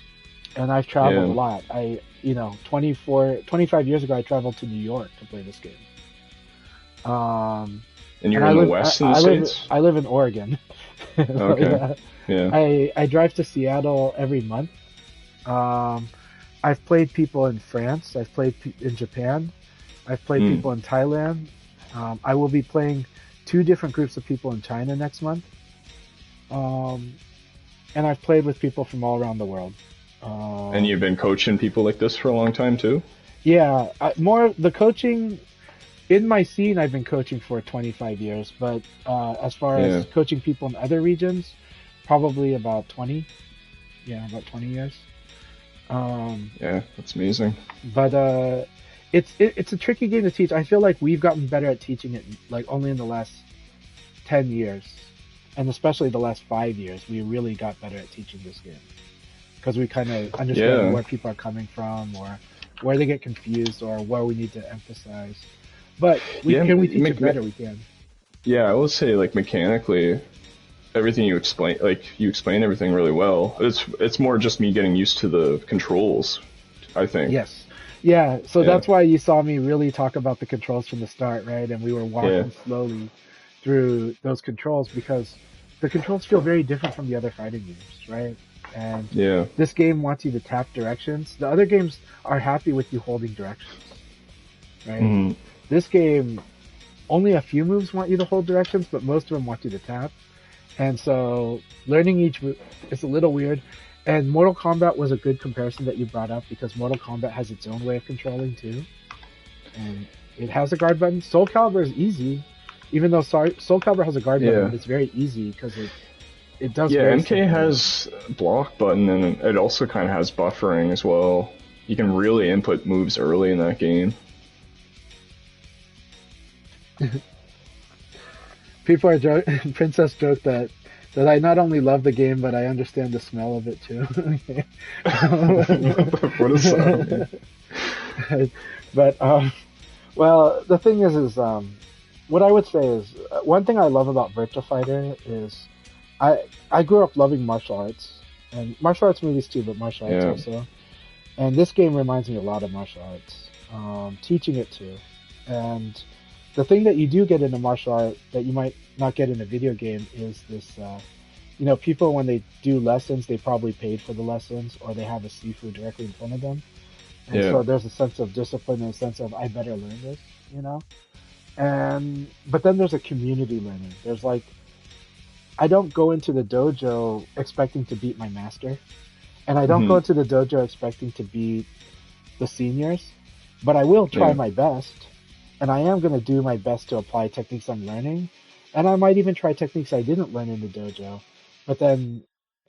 I've traveled a lot. 25 years ago, I traveled to New York to play this game. And you're in the West in the States? I live in Oregon. Okay. Yeah. I drive to Seattle every month. I've played people in France. I've played in Japan. I've played people in Thailand. I will be playing 2 different groups of people in China next month. And I've played with people from all around the world. And you've been coaching people like this for a long time too? Yeah, the coaching in my scene. I've been coaching for 25 years, but as far as coaching people in other regions, probably about 20. Yeah, about 20 years. Yeah, that's amazing. But it's a tricky game to teach. I feel like we've gotten better at teaching it like only in the last 10 years, and especially the last 5 years. We really got better at teaching this game because we kind of understand where people are coming from, or where they get confused, or where we need to emphasize. But can we teach it better? We can. Yeah, I will say, like, mechanically, everything you explain everything really well. It's more just me getting used to the controls, I think. Yes. Yeah, so that's why you saw me really talk about the controls from the start, right? And we were walking slowly through those controls because the controls feel very different from the other fighting games, right? And this game wants you to tap directions. The other games are happy with you holding directions, right? Mm-hmm. This game, only a few moves want you to hold directions, but most of them want you to tap. And so learning each move is a little weird. And Mortal Kombat was a good comparison that you brought up because Mortal Kombat has its own way of controlling too. And it has a guard button. Soul Calibur is easy. Even though Soul Calibur has a guard button, it's very easy because it does. Yeah, MK has a block button, and it also kind of has buffering as well. You can really input moves early in that game. People are joking. Princess joked that I not only love the game, but I understand the smell of it too. What is that? But well, the thing is what I would say is one thing I love about Virtua Fighter is I grew up loving martial arts and martial arts movies too, but martial arts also. And this game reminds me a lot of martial arts. Teaching it too, and the thing that you do get in a martial art that you might not get in a video game is this, people when they do lessons, they probably paid for the lessons or they have a Sifu directly in front of them. And so there's a sense of discipline and a sense of, I better learn this, but then there's a community learning. There's like, I don't go into the dojo expecting to beat my master. And I don't go into the dojo expecting to beat the seniors, but I will try my best. And I am going to do my best to apply techniques I'm learning. And I might even try techniques I didn't learn in the dojo. But then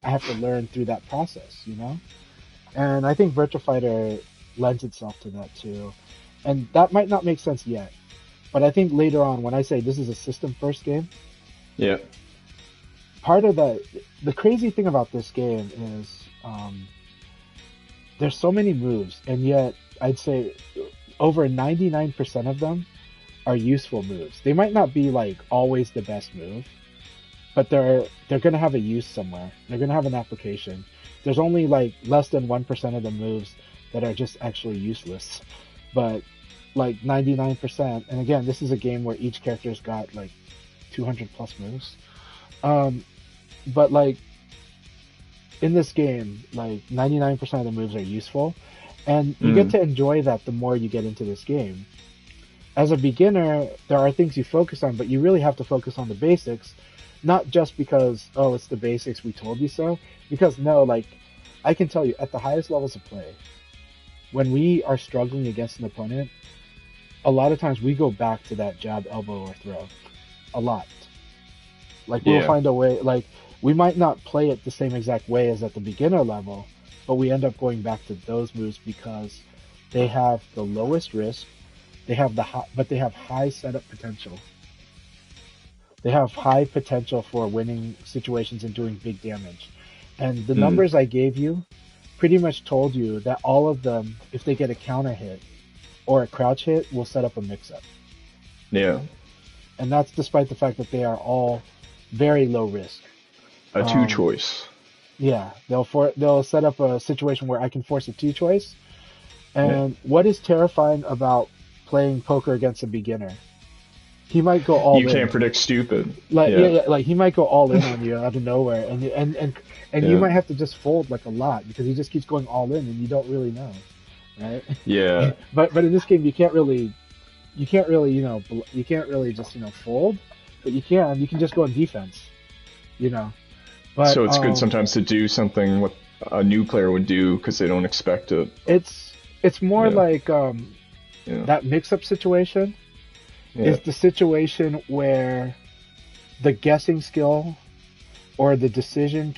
I have to learn through that process, And I think Virtua Fighter lends itself to that too. And that might not make sense yet. But I think later on, when I say this is a system-first game, part of the crazy thing about this game is there's so many moves. And yet, I'd say over 99% of them are useful moves. They might not be like always the best move, but they're going to have a use somewhere. They're going to have an application. There's only like less than 1% of the moves that are just actually useless, but like 99%. And again, this is a game where each character's got like 200 plus moves. But like in this game, like 99% of the moves are useful. And you get to enjoy that the more you get into this game. As a beginner, there are things you focus on, but you really have to focus on the basics, not just because, oh, it's the basics, we told you so. Because no, like, I can tell you, at the highest levels of play, when we are struggling against an opponent, a lot of times we go back to that jab, elbow, or throw. A lot. Like, we'll find a way, like, we might not play it the same exact way as at the beginner level, but we end up going back to those moves because they have the lowest risk, but they have high setup potential. They have high potential for winning situations and doing big damage. And the numbers I gave you pretty much told you that all of them, if they get a counter hit or a crouch hit, will set up a mix-up. Yeah. and that's despite the fact that they are all very low risk. A two choice. Yeah, they'll set up a situation where I can force a two choice. And what is terrifying about playing poker against a beginner? He might go all in. You can't predict stupid. Like he might go all in on you out of nowhere, and you might have to just fold like a lot because he just keeps going all in, and you don't really know, right? Yeah. But in this game, you can't really just fold, but you can just go on defense, But, so it's good sometimes to do something what a new player would do because they don't expect it. It's more like that mix-up situation is the situation where the guessing skill or the decision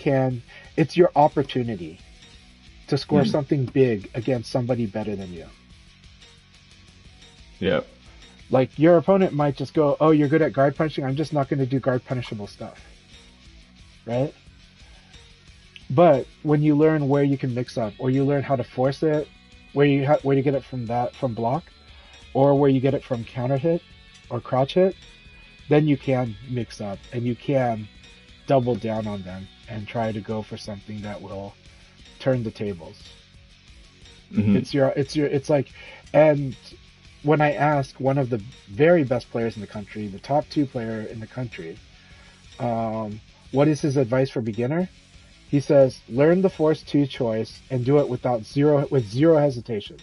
it's your opportunity to score something big against somebody better than you. Yeah. Like your opponent might just go, oh, you're good at guard punching, I'm just not going to do guard punishable stuff. Right? But when you learn where you can mix up, or you learn how to force it, where you get it from block, or where you get it from counter hit or crouch hit, then you can mix up and you can double down on them and try to go for something that will turn the tables. It's like, and when I ask one of the very best players in the country, the top 2 player in the country, what is his advice for beginner? He says, learn the force 2 choice and do it with zero hesitation.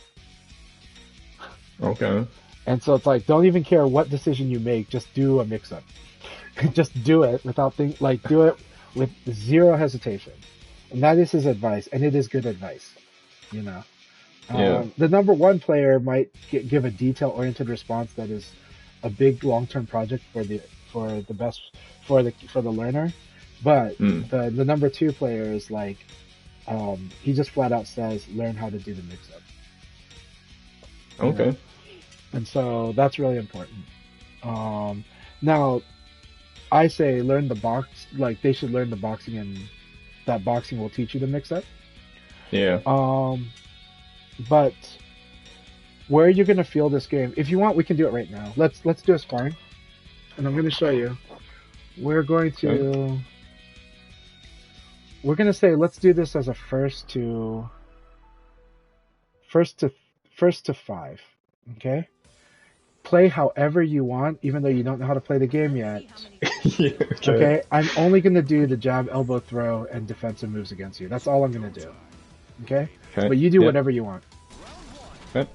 Okay. And so it's like, don't even care what decision you make, just do a mix-up. Just do it do it with zero hesitation. And that is his advice, and it is good advice, The number 1 player might give a detail-oriented response that is a big long-term project for the learner. But the number 2 player is like, he just flat out says, learn how to do the mix-up. Okay. And so that's really important. Now, I say learn the box, like they should learn the boxing, and that boxing will teach you the mix-up. Yeah. But where are you going to feel this game? If you want, we can do it right now. Let's do a sparring, and I'm going to show you. We're going to say, let's do this as a first to 5. Okay? Play however you want, even though you don't know how to play the game yet. Yeah, okay? I'm only going to do the jab, elbow, throw, and defensive moves against you. That's all I'm going to do. Okay? But you do whatever you want. Okay.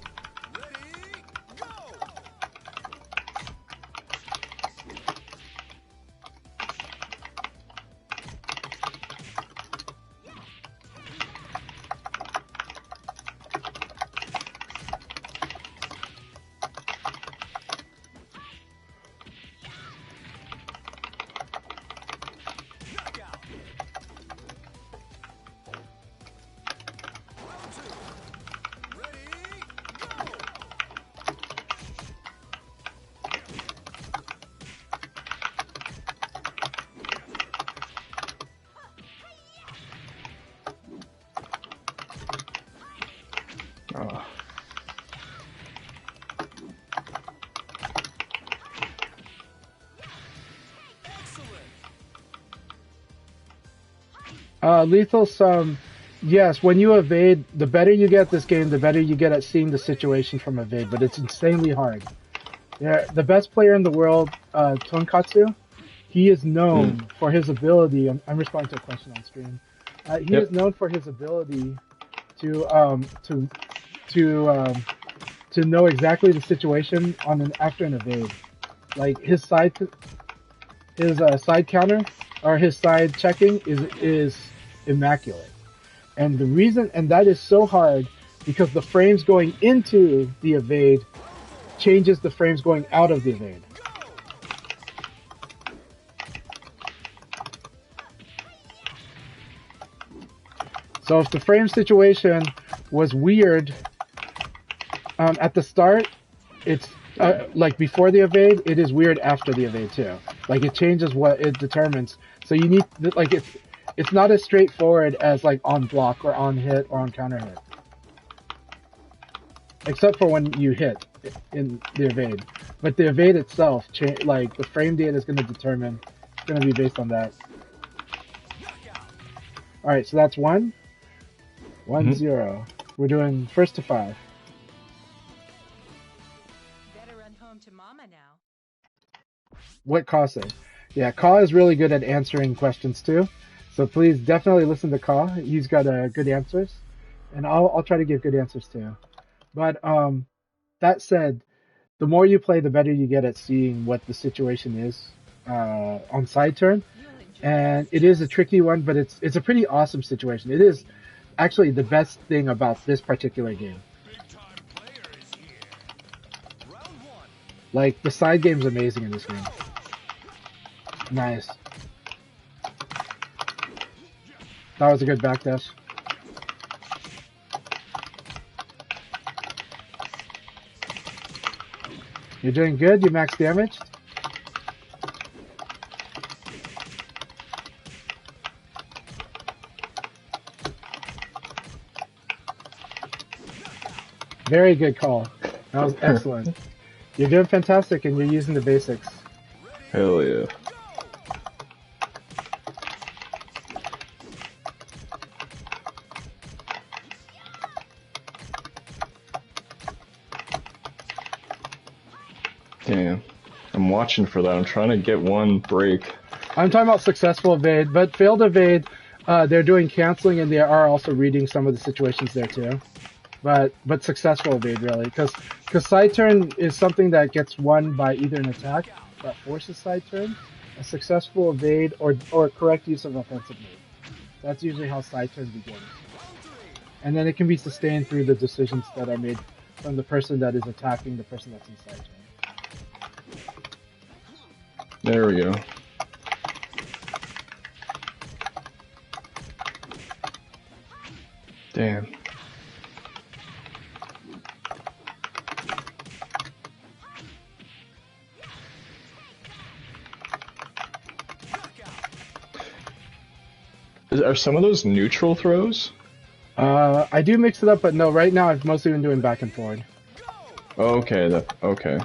Lethal Sum, yes, when you evade, the better you get this game, the better you get at seeing the situation from evade, but it's insanely hard. Yeah, the best player in the world, Tonkatsu, he is known for his ability, I'm responding to a question on stream, he is known for his ability to know exactly the situation after an evade. Like his side counter or his side checking is immaculate, and that is so hard because the frames going into the evade changes the frames going out of the evade. So if the frame situation was weird at the start, it's like before the evade, it is weird after the evade too. Like it changes what it determines. So you need, like, it's not as straightforward as like on block or on hit or on counter hit. Except for when you hit. in the evade. But the evade itself, like the frame data is going to determine, it's going to be based on that. All right, so that's 1, 1, 0. We're doing first to 5. Better run home to Mama now. What Ka said. Yeah, Ka is really good at answering questions too. So please definitely listen to Ka. He's got good answers, and I'll try to give good answers too. But that said, the more you play, the better you get at seeing what the situation is on side turn. And it is a tricky one, but it's a pretty awesome situation. It is actually the best thing about this particular game. Like, the side game's amazing in this game. Nice. That was a good backdash. You're doing good. You max damage. Very good call. That was excellent. You're doing fantastic, and you're using the basics. Hell yeah. Damn. I'm watching for that. I'm trying to get one break. I'm talking about successful evade, but failed evade, they're doing canceling, and they are also reading some of the situations there too. But successful evade, really, because side turn is something that gets won by either an attack that forces side turn, a successful evade, or correct use of offensive move. That's usually how side turn begins. And then it can be sustained through the decisions that are made from the person that is attacking the person that's in side turn. There we go. Damn. Are some of those neutral throws? I do mix it up, but no, right now I've mostly been doing back and forward. Okay, okay.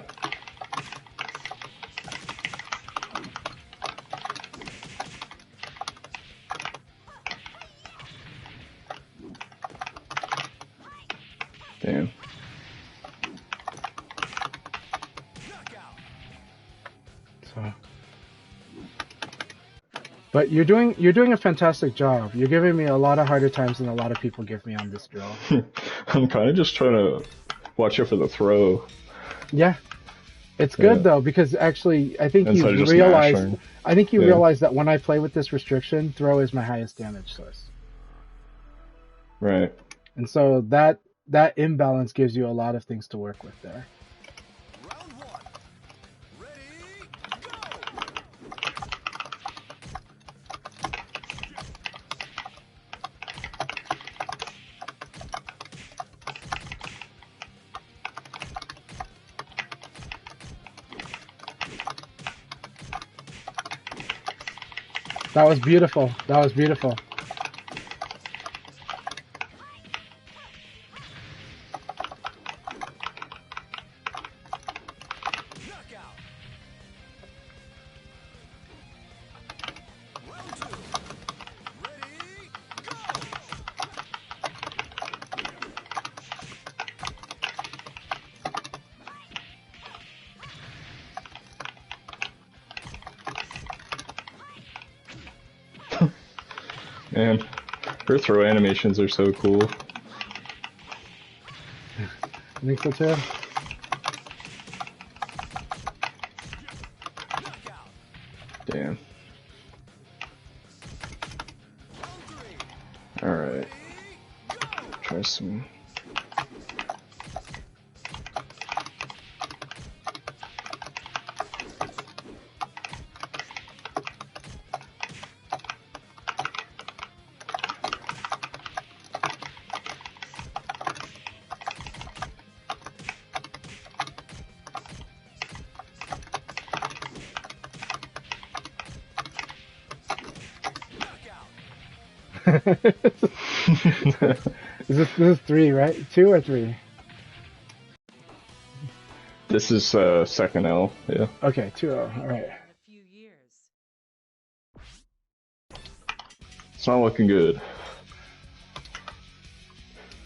Damn. So. But you're doing a fantastic job. You're giving me a lot of harder times than a lot of people give me on this drill. I'm kind of just trying to watch out for the throw. Yeah, it's good though, because actually I think you realize realize that when I play with this restriction, throw is my highest damage source. Right. And so that imbalance gives you a lot of things to work with there. That was beautiful. That was beautiful. Man, her throw animations are so cool. I think so too. Damn. Alright. Try some... This is 3, right? 2 or 3? This is second L. Yeah. Okay, 2-0. All right. It's not looking good.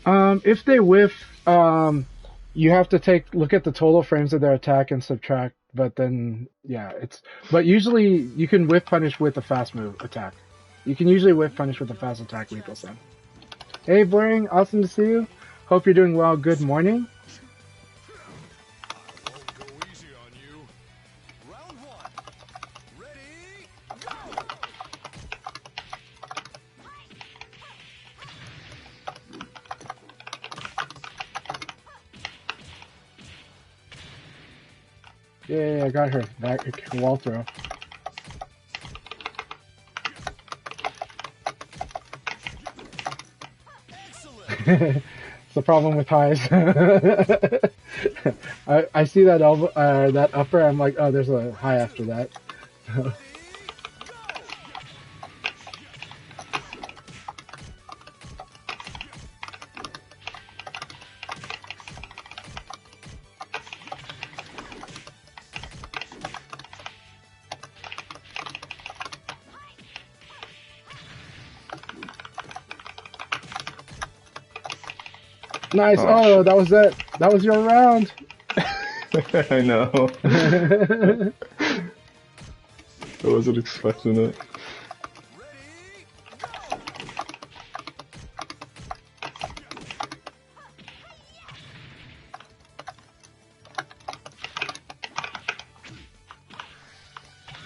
If they whiff, you have to look at the total frames of their attack and subtract. But then, yeah, but usually you can whiff punish with a fast move attack. You can usually whiff punish with a fast attack lethal stun. Hey, Blurring, awesome to see you. Hope you're doing well. Good morning. Yeah, I got her. Back wall throw. It's the problem with highs. I see that elbow, that upper. I'm like, oh, there's a high after that. Nice. Oh, that was it. That was your round. I know. I wasn't expecting it.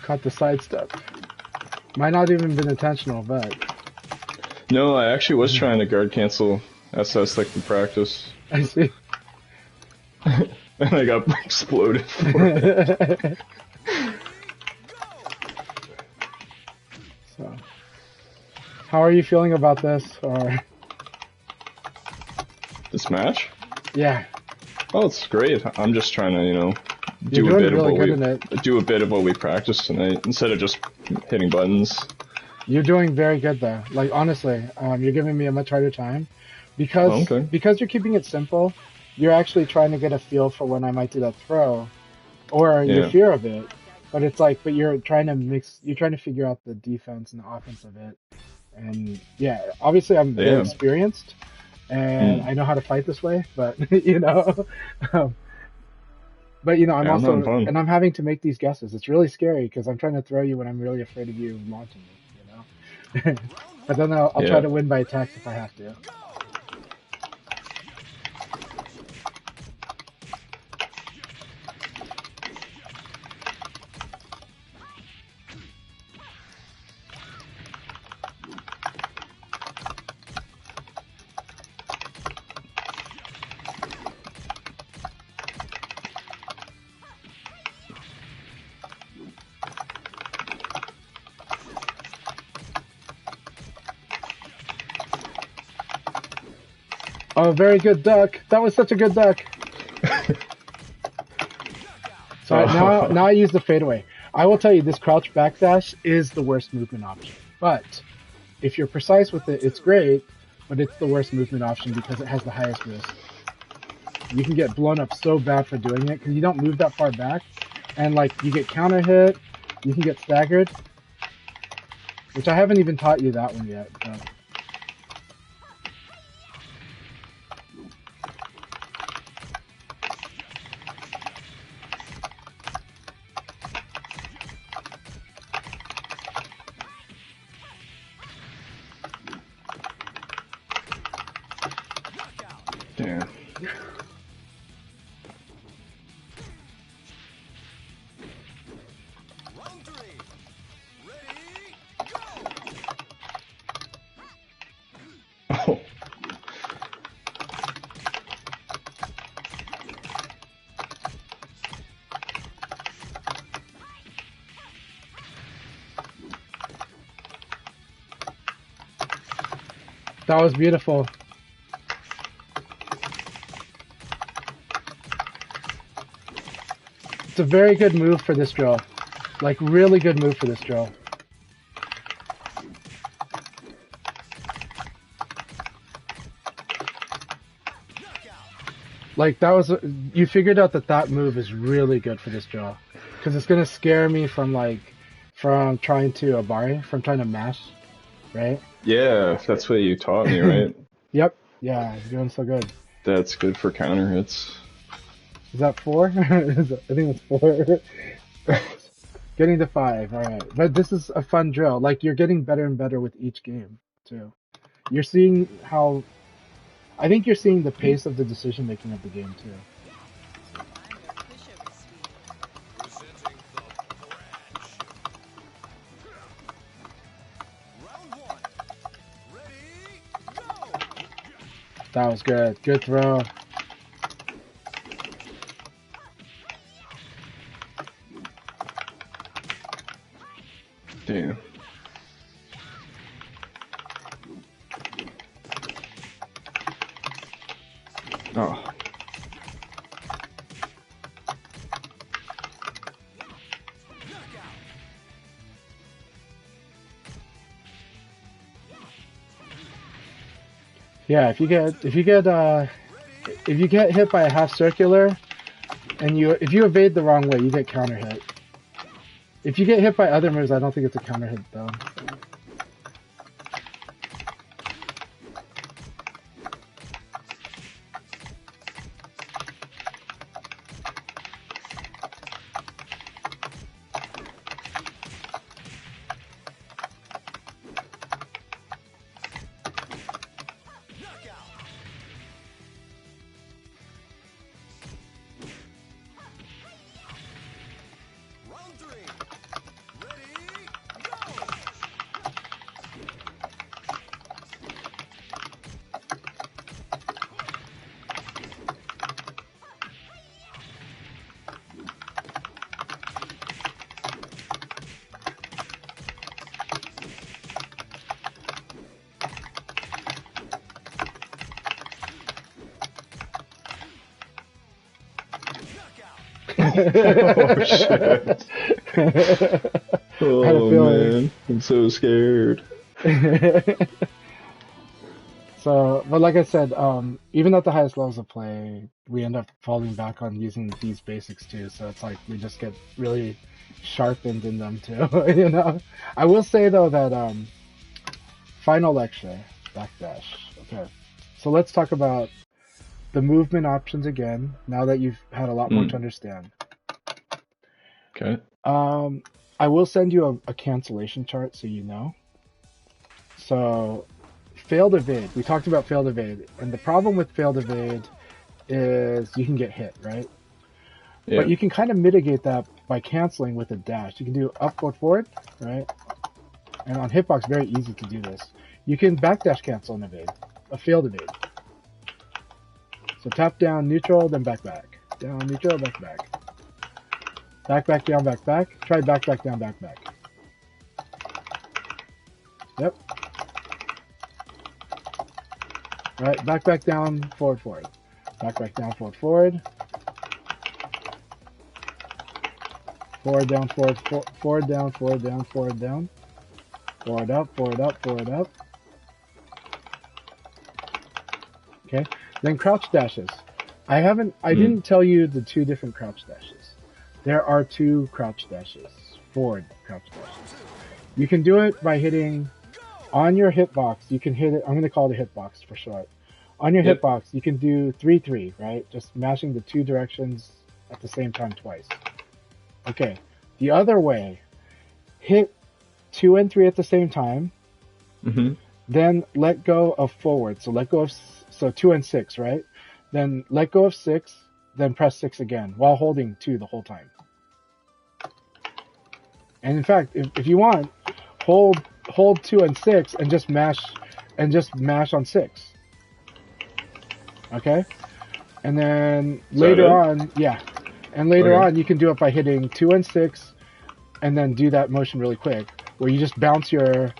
Caught the sidestep. Might not even been intentional, but... No, I actually was trying to guard cancel SS like in practice. I see. And I got exploded for it. So, how are you feeling about this? Or this match? Yeah. Oh, it's great. I'm just trying to, you know, do a bit of what we practiced tonight instead of just hitting buttons. You're doing very good though. Like honestly, you're giving me a much harder time because you're keeping it simple. You're actually trying to get a feel for when I might do that throw, or your fear of it. But it's like, you're trying to figure out the defense and the offense of it. And yeah, obviously I'm very experienced, and I know how to fight this way. But you know, I'm also, and I'm having to make these guesses. It's really scary because I'm trying to throw you when I'm really afraid of you launching me. You know, but then I'll try to win by attacks if I have to. Oh, very good duck. That was such a good duck. So now I use the fadeaway. I will tell you, this crouch backdash is the worst movement option. But if you're precise with it, it's great, but it's the worst movement option because it has the highest risk. You can get blown up so bad for doing it because you don't move that far back. And like, you get counter hit, you can get staggered. Which I haven't even taught you that one yet. But. Damn. Oh. That was beautiful. It's a very good move for this drill. Like, really good move for this drill. Like that was you figured out that move is really good for this draw, because it's gonna scare me from trying to ABARE, from trying to mash, right? Yeah, that's what you taught me, right? Yep. Yeah, you're doing so good. That's good for counter hits. Is that 4? I think it's 4. Getting to 5, alright. But this is a fun drill. Like, you're getting better and better with each game, too. You're seeing how... I think you're seeing the pace of the decision-making of the game, too. That was good. Good throw. Damn. Oh. Yeah, if you get hit by a half circular, and if you evade the wrong way, you get counter hit. If you get hit by other moves, I don't think it's a counter hit though. Oh shit. Oh man, I'm so scared. So, but like I said, even at the highest levels of play, we end up falling back on using these basics too. So it's like we just get really sharpened in them too, you know? I will say though that final lecture, backdash. Okay, so let's talk about the movement options again, now that you've had a lot more to understand. Okay. I will send you a cancellation chart so you know. So, failed evade. We talked about failed evade. And the problem with failed evade is you can get hit, right? Yeah. But you can kind of mitigate that by canceling with a dash. You can do up, forward, right? And on hitbox, very easy to do this. You can backdash cancel an evade, a failed evade. So tap down, neutral, then back. Down, neutral, back. Back, down, back. Try back, down, back. Yep. Right, back, down, forward. Back, down, forward. Forward, down, forward down. Forward up. Okay. Then crouch dashes. I didn't tell you the 2 different crouch dashes. There are 2 crouch dashes, forward crouch dashes. You can do it by hitting on your hitbox. You can hit it. I'm going to call it a hitbox for short. On your hitbox, you can do 3-3, right? Just mashing the 2 directions at the same time twice. Okay. The other way, hit 2 and 3 at the same time. Mm-hmm. Then let go of forward. So let go of 2 and 6, right? Then let go of 6, then press 6 again while holding 2 the whole time. And in fact, if you want, hold 2 and 6 and just mash on 6. Okay? And then later on, you can do it by hitting 2 and 6 and then do that motion really quick where you just bounce your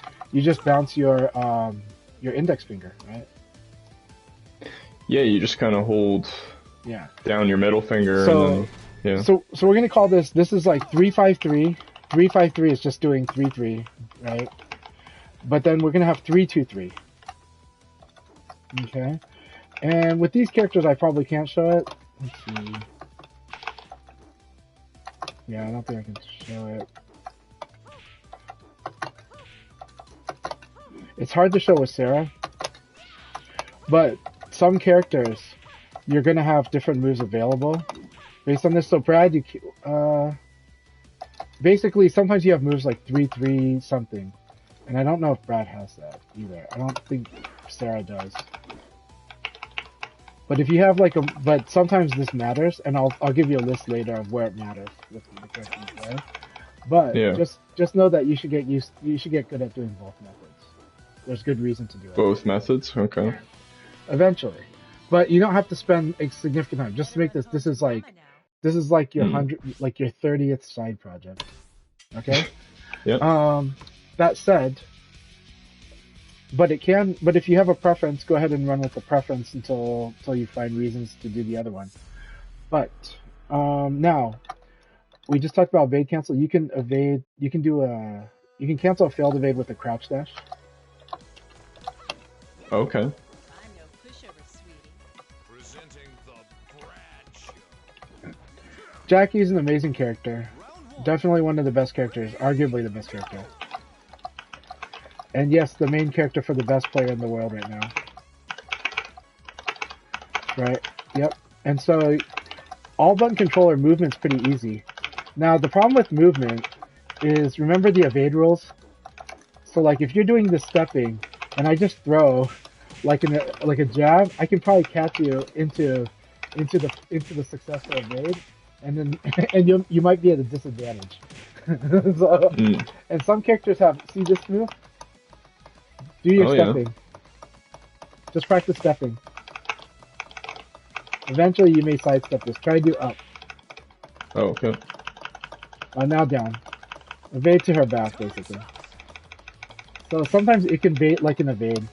index finger, right? Yeah, you just kind of hold down your middle finger. So, so we're going to call this is like 3-5-3. 3-5-3 is just doing 3-3, right? But then we're going to have 3-2-3. Okay? And with these characters, I probably can't show it. Let's see. Yeah, I don't think I can show it. It's hard to show with Sarah, but some characters, you're gonna have different moves available based on this. So Brad, basically sometimes you have moves like 3-3 something, and I don't know if Brad has that either. I don't think Sarah does. But if you have like but sometimes this matters, and I'll give you a list later of where it matters with the character you play. But yeah. just know that you should get good at doing both methods. There's good reason to do it. Both methods, okay. Eventually, but you don't have to spend a significant time just to make this. This is like your your 30th side project. Okay. Yeah. That said, but if you have a preference, go ahead and run with the preference until you find reasons to do the other one. But now we just talked about evade cancel. You can evade. You can cancel a failed evade with a crouch dash. Okay. I'm no pushover, sweetie. Presenting the Brad Show. Jackie's an amazing character. Definitely one of the best characters. Arguably the best character. And yes, the main character for the best player in the world right now. Right? Yep. And so, all button controller movement's pretty easy. Now, the problem with movement is, remember the evade rules? So, like, if you're doing the stepping, and I just throw, like a jab, I can probably catch you into the successful evade, and then you might be at a disadvantage. So, and some characters see this move. Do your stepping. Yeah. Just practice stepping. Eventually, you may sidestep this. Try to do up. Oh, okay. Now down. Evade to her back, basically. So sometimes it can bait like an evade.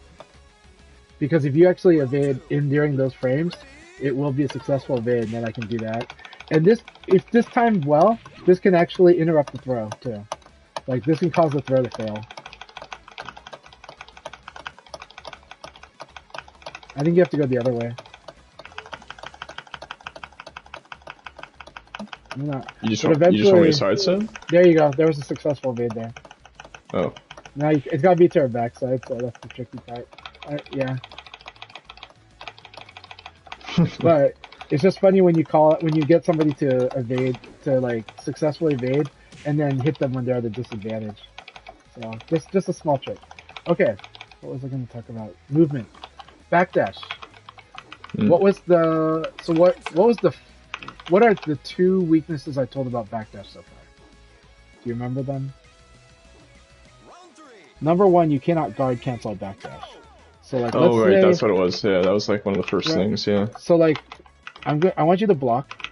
Because if you actually evade during those frames, it will be a successful evade, and then I can do that. And if this timed well, this can actually interrupt the throw, too. Like, this can cause the throw to fail. I think you have to go the other way. You just want me to sidestep? There you go. There was a successful evade there. Oh. Now it's got to be to her backside, so that's the tricky part. Yeah. But it's just funny when you get somebody to evade, to like successfully evade, and then hit them when they're at a disadvantage. So just a small trick. Okay. What was I going to talk about? Movement. Backdash. What are the two weaknesses I told about Backdash so far? Do you remember them? Number one, you cannot guard cancel a backdash. So like, oh right, that's what it was. Yeah, that was like one of the first things. Yeah. So like, I want you to block.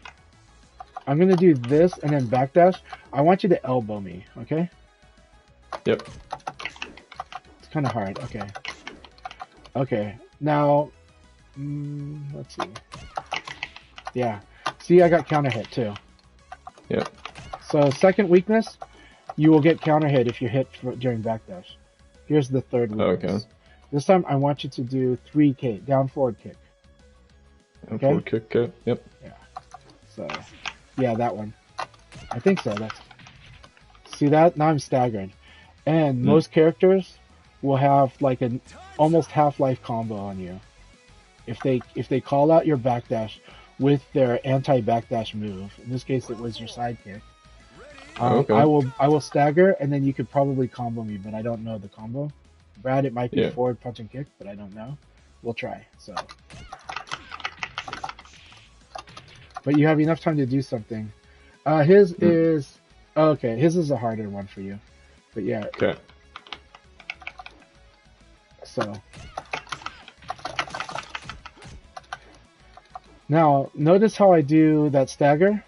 I'm gonna do this and then backdash. I want you to elbow me. Okay. Yep. It's kind of hard. Okay. Okay. Now, let's see. Yeah. See, I got counter hit too. Yep. So second weakness, you will get counter hit if you hit during backdash. Here's the third weakness. Okay. This time I want you to do 3K, down forward kick. Down forward kick, yep. Yeah. So, yeah, that one. I think so. See that? Now I'm staggered. And most characters will have like an almost half-life combo on you. If they call out your backdash with their anti-backdash move. In this case, it was your sidekick. Okay. I will stagger, and then you could probably combo me, but I don't know the combo. Brad, it might be forward punch and kick, but I don't know. We'll try. So, but you have enough time to do something. His is okay. His is a harder one for you, but yeah. Okay. So now notice how I do that stagger.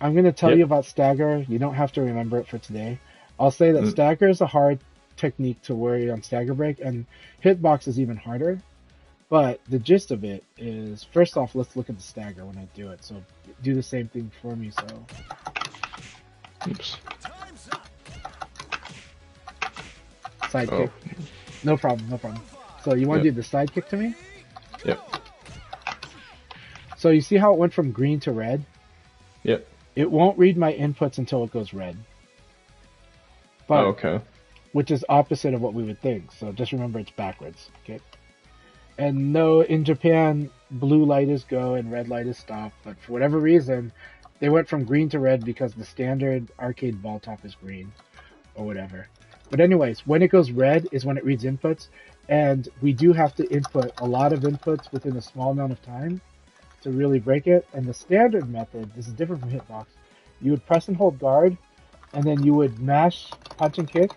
I'm going to tell you about stagger. You don't have to remember it for today. I'll say that stagger is a hard technique to worry on stagger break, and hitbox is even harder. But the gist of it is, first off, let's look at the stagger when I do it. So do the same thing for me. So, oops. Side kick. No problem. So you want to do the side kick to me? Yep. So you see how it went from green to red? Yep. It won't read my inputs until it goes red. But, okay. Which is opposite of what we would think. So just remember it's backwards. Okay. And no, in Japan, blue light is go and red light is stop. But for whatever reason, they went from green to red because the standard arcade ball top is green or whatever. But anyways, when it goes red is when it reads inputs. And we do have to input a lot of inputs within a small amount of time to really break it. And the standard method, this is different from hitbox, you would press and hold guard, and then you would mash punch and kick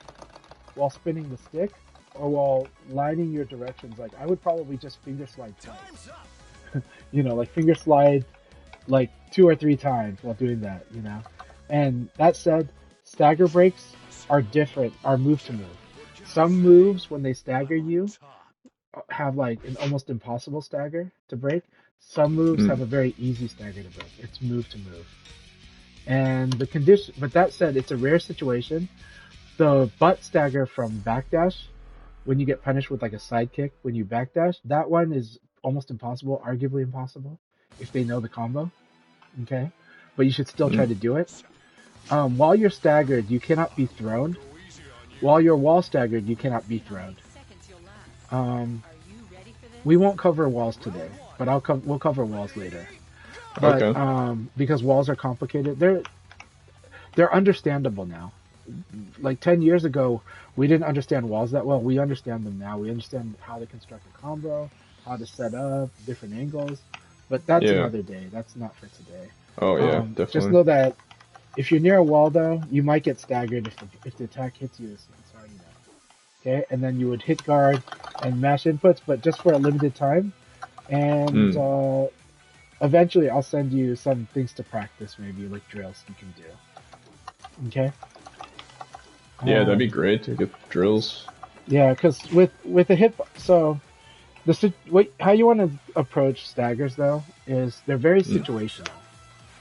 while spinning the stick, or while lining your directions. Like, I would probably just finger slide twice. You know, like finger slide like 2 or 3 times while doing that, you know. And that said, stagger breaks are different, are move to move. Some moves, when they stagger you, have like an almost impossible stagger to break. Some moves have a very easy stagger to break. It's move to move. And the condition, but that said, it's a rare situation. The butt stagger from Backdash, when you get punished with like a side kick when you backdash, that one is almost impossible, arguably impossible, if they know the combo. Okay? But you should still try to do it. While you're staggered, you cannot be thrown. While you're wall staggered, you cannot be thrown. We won't cover walls today, but we'll cover walls later. But Okay. Because walls are complicated, they're understandable now. Like 10 years ago, we didn't understand walls that well. We understand them now. We understand how to construct a combo, how to set up different angles. But that's another day. That's not for today. Oh yeah, definitely. Just know that if you're near a wall, though, you might get staggered if the attack hits you. It's already known. Okay, and then you would hit guard and mash inputs, but just for a limited time. And eventually, I'll send you some things to practice, maybe like drills you can do. Okay. Yeah, that'd be great to get drills. Yeah, because with a hit, so how you want to approach staggers though is they're very situational,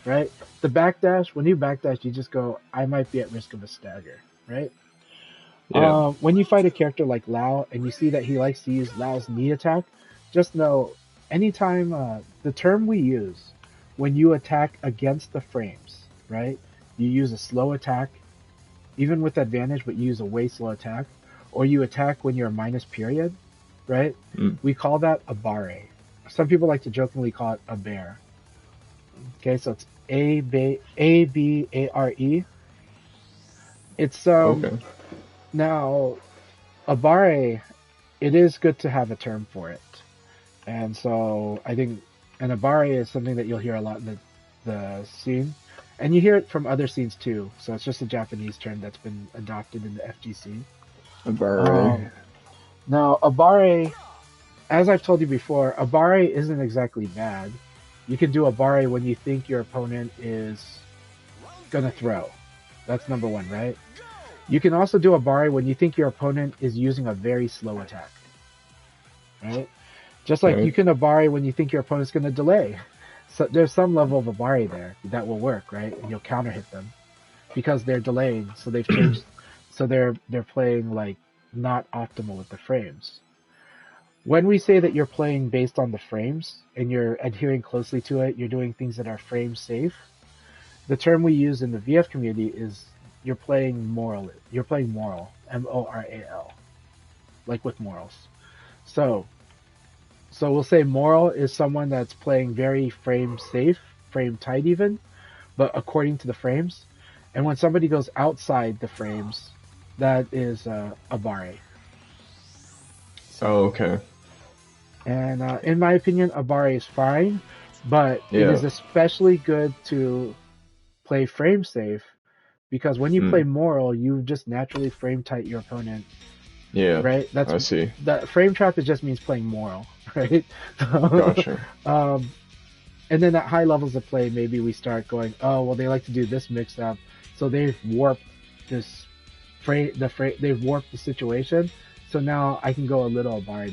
right? The backdash, when you backdash, you just go, I might be at risk of a stagger, right? Yeah. When you fight a character like Lao and you see that he likes to use Lao's knee attack, just know anytime the term we use when you attack against the frames, right? You use a slow attack, even with advantage, but you use a way slow attack, or you attack when you're minus period, right? We call that ABARE. Some people like to jokingly call it ABARE. Okay, so it's ABARE. It's Okay. Now ABARE, it is good to have a term for it, and so I think an ABARE is something that you'll hear a lot in the scene. And you hear it from other scenes too, so it's just a Japanese term that's been adopted in the FGC. ABARE. Now, ABARE, as I've told you before, ABARE isn't exactly bad. You can do ABARE when you think your opponent is gonna throw. That's number one, right? You can also do ABARE when you think your opponent is using a very slow attack, right? Just like you can ABARE when you think your opponent's gonna delay. So there's some level of ABARE there that will work, right? And you'll counter hit them because they're delaying. So they've changed. So they're playing like not optimal with the frames. When we say that you're playing based on the frames and you're adhering closely to it, you're doing things that are frame safe. The term we use in the VF community is you're playing moral. You're playing moral, MORAL, like with morals. So we'll say moral is someone that's playing very frame safe, frame tight even, but according to the frames. And when somebody goes outside the frames, that is ABARE. Oh, okay. And in my opinion, ABARE is fine, but it is especially good to play frame safe because when you play moral, you just naturally frame tight your opponent. Yeah, right. I see. That frame trap. It just means playing moral, right? Gotcha. And then at high levels of play, maybe we start going, oh well, they like to do this mix up, so they've warped this they've warped the situation. So now I can go a little ABARE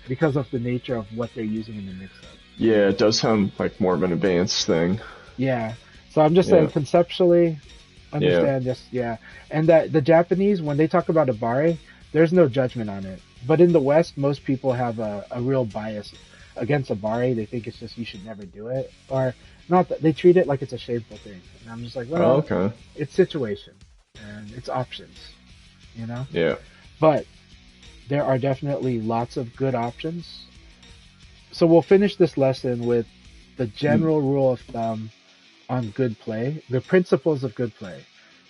because of the nature of what they're using in the mix up. Yeah, it does sound like more of an advanced thing. Yeah. So I'm just saying conceptually, understand and that the Japanese, when they talk about ABARE, there's no judgment on it. But in the West, most people have a real bias. against ABARE, they think it's just you should never do it, or not that they treat it like it's a shameful thing. And I'm just like, well, okay. It's situation and it's options, you know. Yeah. But there are definitely lots of good options. So we'll finish this lesson with the general rule of thumb on good play, the principles of good play.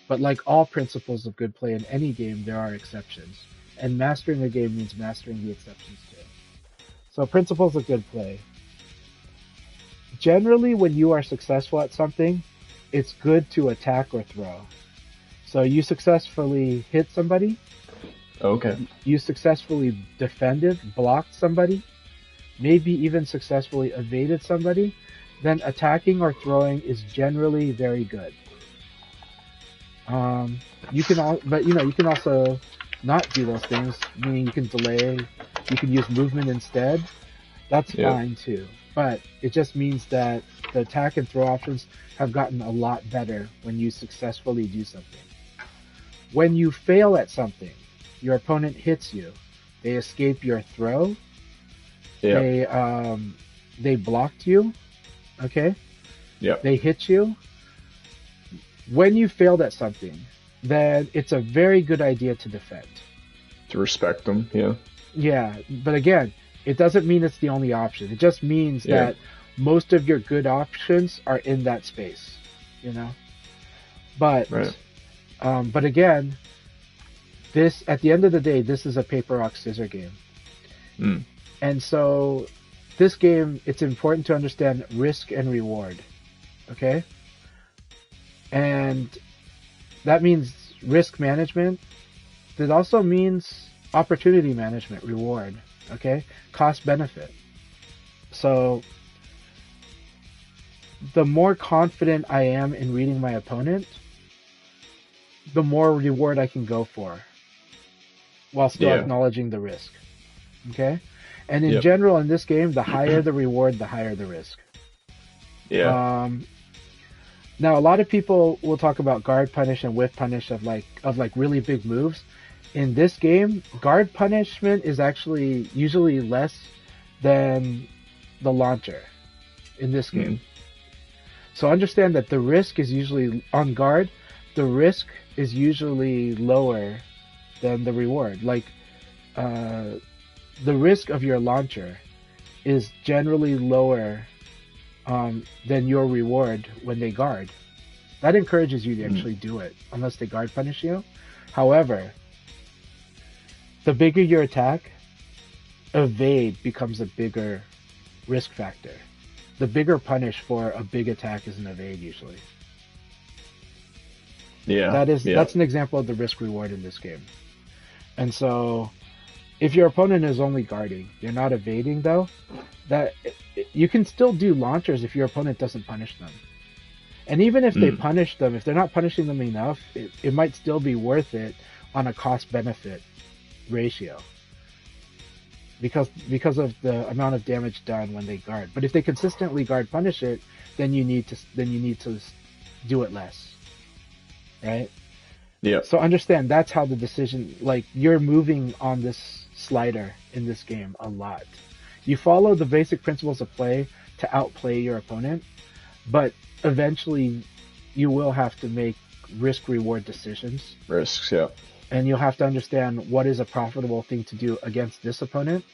But like all principles of good play in any game, there are exceptions. And mastering a game means mastering the exceptions too. So principles of good play. Generally, when you are successful at something, it's good to attack or throw. So you successfully hit somebody. Okay. You successfully defended, blocked somebody, maybe even successfully evaded somebody, then attacking or throwing is generally very good. You can also not do those things, meaning you can delay, you can use movement instead. That's fine too. But it just means that the attack and throw options have gotten a lot better when you successfully do something. When you fail at something, your opponent hits you, they escape your throw, they blocked you, okay? They hit you. When you failed at something, then it's a very good idea to defend. To respect them, Yeah, but again, it doesn't mean it's the only option. It just means that most of your good options are in that space, you know? But, but again, this, at the end of the day, this is a paper, rock, scissors game. And so, this game, it's important to understand risk and reward, okay? And that means risk management. That also means opportunity management, reward, okay? Cost benefit. So, the more confident I am in reading my opponent, the more reward I can go for, while still acknowledging the risk, okay? And in general, in this game, the higher the reward, the higher the risk. Now, a lot of people will talk about guard punish and whiff punish of really big moves. In this game, guard punishment is actually usually less than the launcher in this game. So understand that the risk is usually on guard. The risk is usually lower than the reward. Like, the risk of your launcher is generally lower than your reward when they guard. That encourages you to actually do it, unless they guard punish you. However, the bigger your attack, evade becomes a bigger risk factor. The bigger punish for a big attack is an evade usually. That's an example of the risk reward in this game. And so, if your opponent is only guarding, you're not evading though, that you can still do launchers if your opponent doesn't punish them. And even if they punish them, if they're not punishing them enough, it might still be worth it on a cost-benefit ratio. Because of the amount of damage done when they guard. But if they consistently guard punish it, then you need to do it less. Right? Yeah. So understand that's how the decision, like, you're moving on this slider in this game a lot. You follow the basic principles of play to outplay your opponent, but eventually you will have to make risk-reward decisions. Risks, And you'll have to understand what is a profitable thing to do against this opponent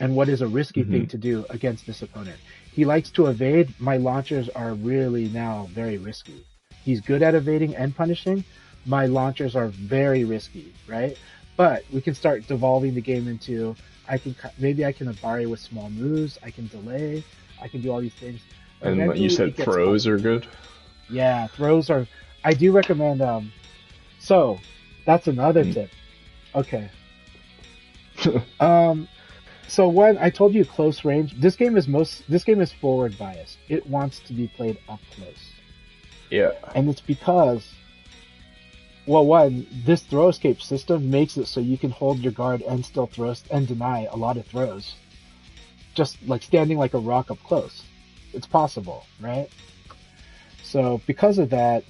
and what is a risky thing to do against this opponent. He likes to evade. My launchers are really now very risky. He's good at evading and punishing. My launchers are very risky, right? But we can start devolving the game into, maybe I can ABARE with small moves, I can delay, I can do all these things. And you said throws are good? Yeah, throws are, I do recommend, so that's another tip. Okay. So when I told you close range, this game is forward biased. It wants to be played up close. Yeah. And it's because, well, one, this throw escape system makes it so you can hold your guard and still throw and deny a lot of throws. Just like standing like a rock up close. It's possible, right? So because of that,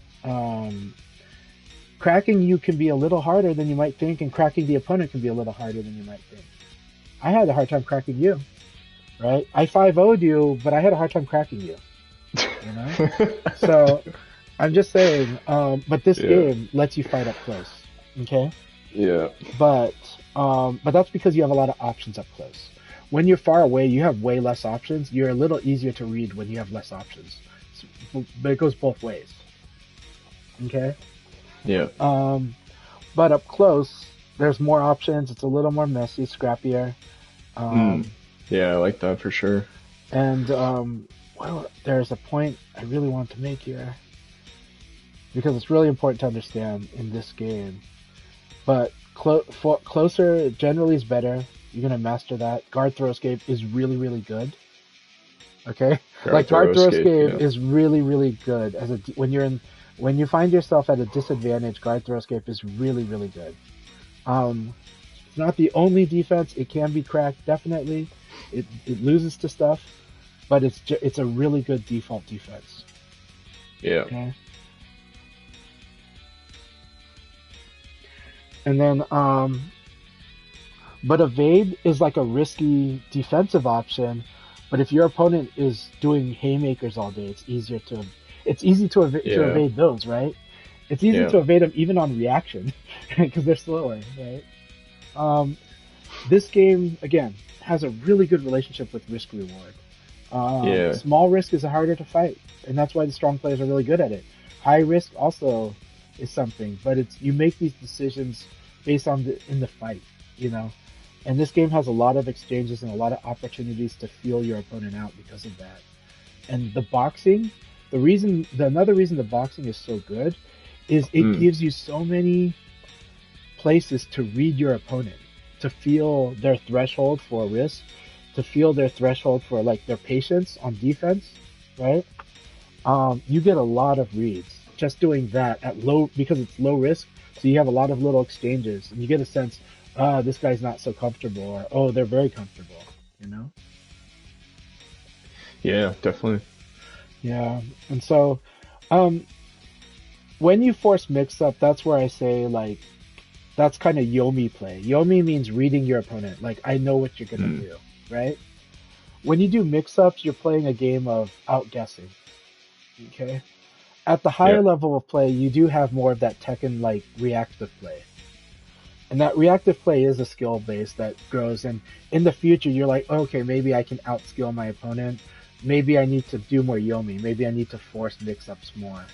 cracking you can be a little harder than you might think, and cracking the opponent can be a little harder than you might think. I had a hard time cracking you. right? I 5-0'd you, but I had a hard time cracking you. You know? So I'm just saying, but this game lets you fight up close. Okay? Yeah. But that's because you have a lot of options up close. When you're far away, you have way less options. You're a little easier to read when you have less options. But it goes both ways. Okay? Yeah. But up close, there's more options. It's a little more messy, scrappier. Yeah, I like that for sure. And well, there's a point I really want to make here, because it's really important to understand in this game. But closer generally is better. You're gonna master that. Guard throw escape is really, really good. Okay, guard throw escape is really, really good. When you find yourself at a disadvantage, guard throw escape is really, really good. It's not the only defense. It can be cracked, definitely. It loses to stuff, but it's a really good default defense. Yeah. Okay. And then, but evade is like a risky defensive option. But if your opponent is doing haymakers all day, it's easy to evade those, right? It's easy to evade them even on reaction because they're slower, right? This game again has a really good relationship with risk reward. Small risk is harder to fight, and that's why the strong players are really good at it. High risk also is something, but you make these decisions based on in the fight, you know. And this game has a lot of exchanges and a lot of opportunities to feel your opponent out because of that. And the boxing, another reason the boxing is so good is it gives you so many places to read your opponent, to feel their threshold for risk, to feel their threshold for like their patience on defense, right? You get a lot of reads just doing that because it's low risk. So you have a lot of little exchanges, and you get a sense, this guy's not so comfortable, or oh, they're very comfortable, you know? Yeah, definitely. Yeah, and so, when you force mix-up, that's where I say, like, that's kind of YOMI play. YOMI means reading your opponent. Like, I know what you're gonna do, right? When you do mix-ups, you're playing a game of outguessing, okay? At the higher level of play, you do have more of that Tekken, like, reactive play. And that reactive play is a skill base that grows, and in the future, you're like, okay, maybe I can outskill my opponent. Maybe I need to do more YOMI. Maybe I need to force mix-ups more,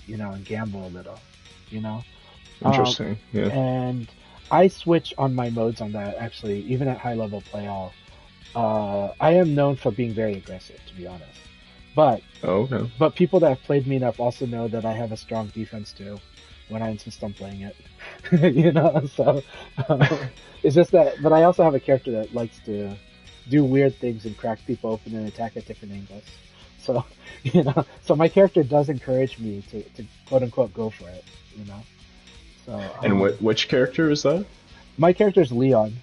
you know, and gamble a little, you know? Interesting, yeah. And I switch on my modes on that, actually. Even at high-level play, I am known for being very aggressive, to be honest. But but people that have played me enough also know that I have a strong defense, too, when I insist on playing it. You know, so it's just that. But I also have a character that likes to do weird things and crack people open and attack at different angles. So, you know, so my character does encourage me to quote unquote go for it. You know. So. And which character is that? My character is Leon.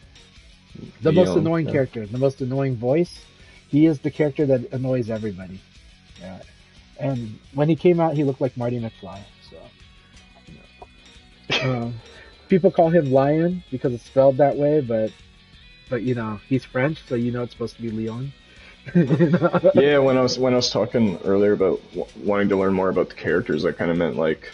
The most annoying character, the most annoying voice. He is the character that annoys everybody. Yeah. And when he came out, he looked like Marty McFly. So, people call him Lion because it's spelled that way, but you know he's French, so you know it's supposed to be Leon. You know? Yeah, when I was talking earlier about wanting to learn more about the characters, I kind of meant like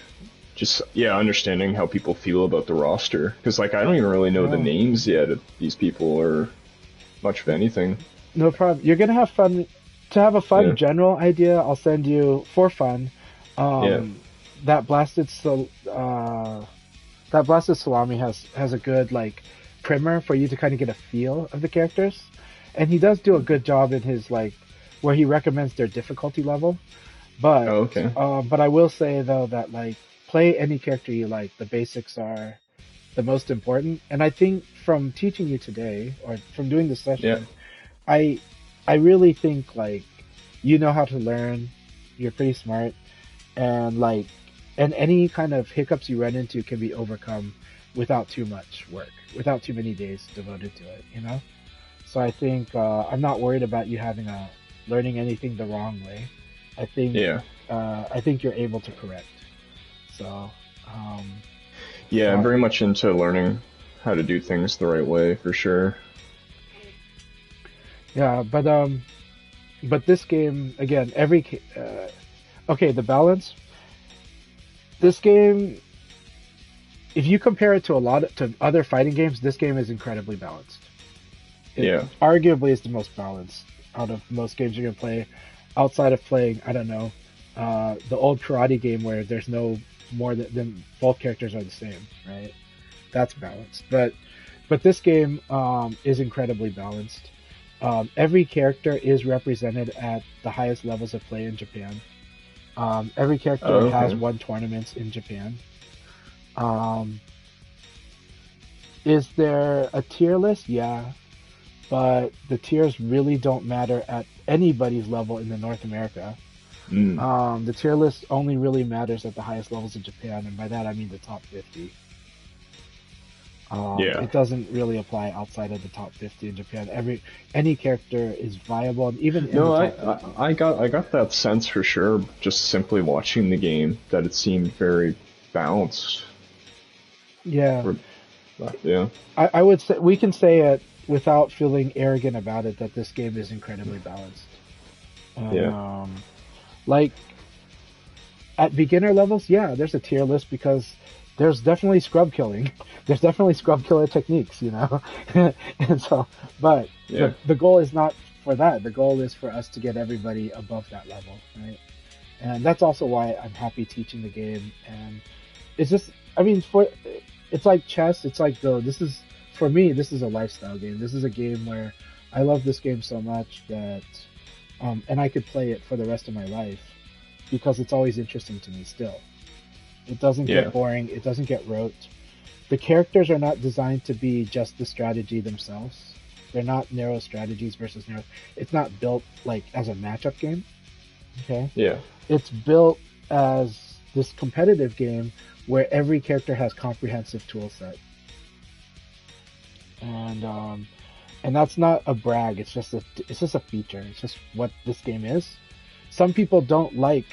just understanding how people feel about the roster, because like I don't even really know the names yet of these people or much of anything. No problem. You're gonna have fun. To have a fun general idea, I'll send you for fun. That blasted salami has a good like primer for you to kind of get a feel of the characters, and he does do a good job in his like where he recommends their difficulty level. But but I will say though that like play any character you like. The basics are the most important, and I think from teaching you today or from doing this session, I really think like you know how to learn. You're pretty smart, and like. And any kind of hiccups you run into can be overcome without too much work, without too many days devoted to it, you know? So I think I'm not worried about you learning anything the wrong way. I think you're able to correct. So I'm very much into learning how to do things the right way for sure. Yeah, but this game again, okay, the balance. This game, if you compare it to other fighting games, this game is incredibly balanced. It arguably is the most balanced out of most games you're gonna play, outside of playing, I don't know, the old karate game where there's no more than both characters are the same, right? That's balanced. But this game is incredibly balanced. Every character is represented at the highest levels of play in Japan. Every character has won tournaments in Japan. Is there a tier list? Yeah. But the tiers really don't matter at anybody's level in the North America. The tier list only really matters at the highest levels in Japan, and by that I mean the top 50. It doesn't really apply outside of the top 50 in Japan. Any character is viable, and even I got that sense for sure. Just simply watching the game, that it seemed very balanced. Yeah. Yeah. I would say we can say it without feeling arrogant about it that this game is incredibly balanced. Like at beginner levels, yeah, there's a tier list because there's definitely scrub killing. There's definitely scrub killer techniques, you know. And so, but the goal is not for that. The goal is for us to get everybody above that level, right? And that's also why I'm happy teaching the game. And it's just, I mean, it's like chess. It's like Go. For me, this is a lifestyle game. This is a game where I love this game so much that, and I could play it for the rest of my life because it's always interesting to me still. It doesn't get boring. It doesn't get rote. The characters are not designed to be just the strategy themselves. They're not narrow strategies versus narrow. It's not built like as a matchup game. Okay? Yeah. It's built as this competitive game where every character has comprehensive tool set. And that's not a brag. It's just a feature. It's just what this game is. Some people don't like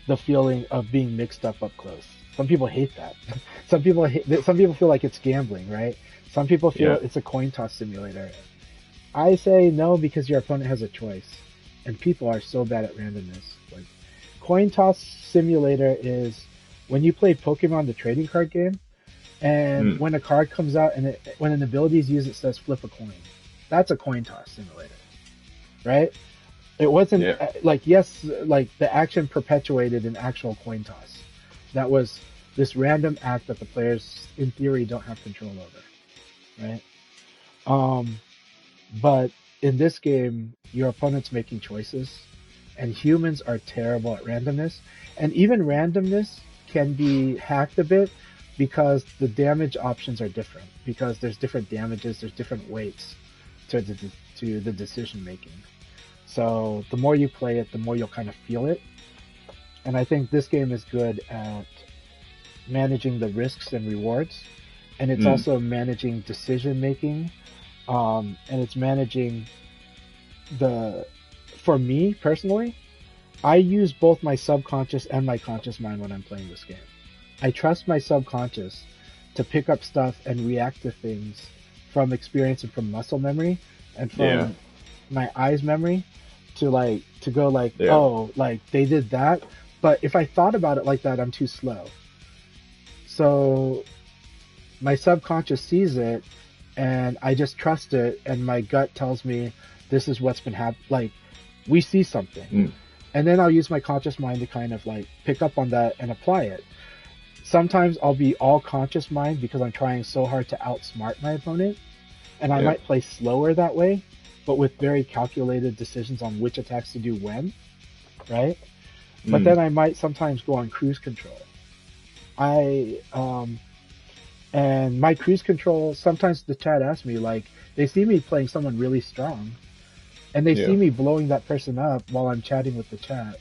the feeling of being mixed up close. Some people hate that. Some people feel like it's gambling, right? Some people feel it's a coin toss simulator. I say no because your opponent has a choice, and people are so bad at randomness. Like coin toss simulator is when you play Pokemon the trading card game, and when a card comes out and when an ability is used, it says flip a coin. That's a coin toss simulator, right? It wasn't like the action perpetuated an actual coin toss. That was this random act that the players, in theory, don't have control over, right? But in this game, your opponent's making choices, and humans are terrible at randomness. And even randomness can be hacked a bit because the damage options are different. Because there's different damages, there's different weights to the decision making. So the more you play it, the more you'll kind of feel it. And I think this game is good at managing the risks and rewards. And it's also managing decision making. And it's managing for me personally, I use both my subconscious and my conscious mind when I'm playing this game. I trust my subconscious to pick up stuff and react to things from experience and from muscle memory and from my eyes memory to go oh, like they did that. But if I thought about it like that, I'm too slow. So my subconscious sees it and I just trust it, and my gut tells me this is what's been happening. Like we see something. And then I'll use my conscious mind to kind of like pick up on that and apply it. Sometimes I'll be all conscious mind because I'm trying so hard to outsmart my opponent. And I might play slower that way, but with very calculated decisions on which attacks to do when, right? But then I might sometimes go on cruise control. And my cruise control, sometimes the chat asks me, like, they see me playing someone really strong, and they see me blowing that person up while I'm chatting with the chat.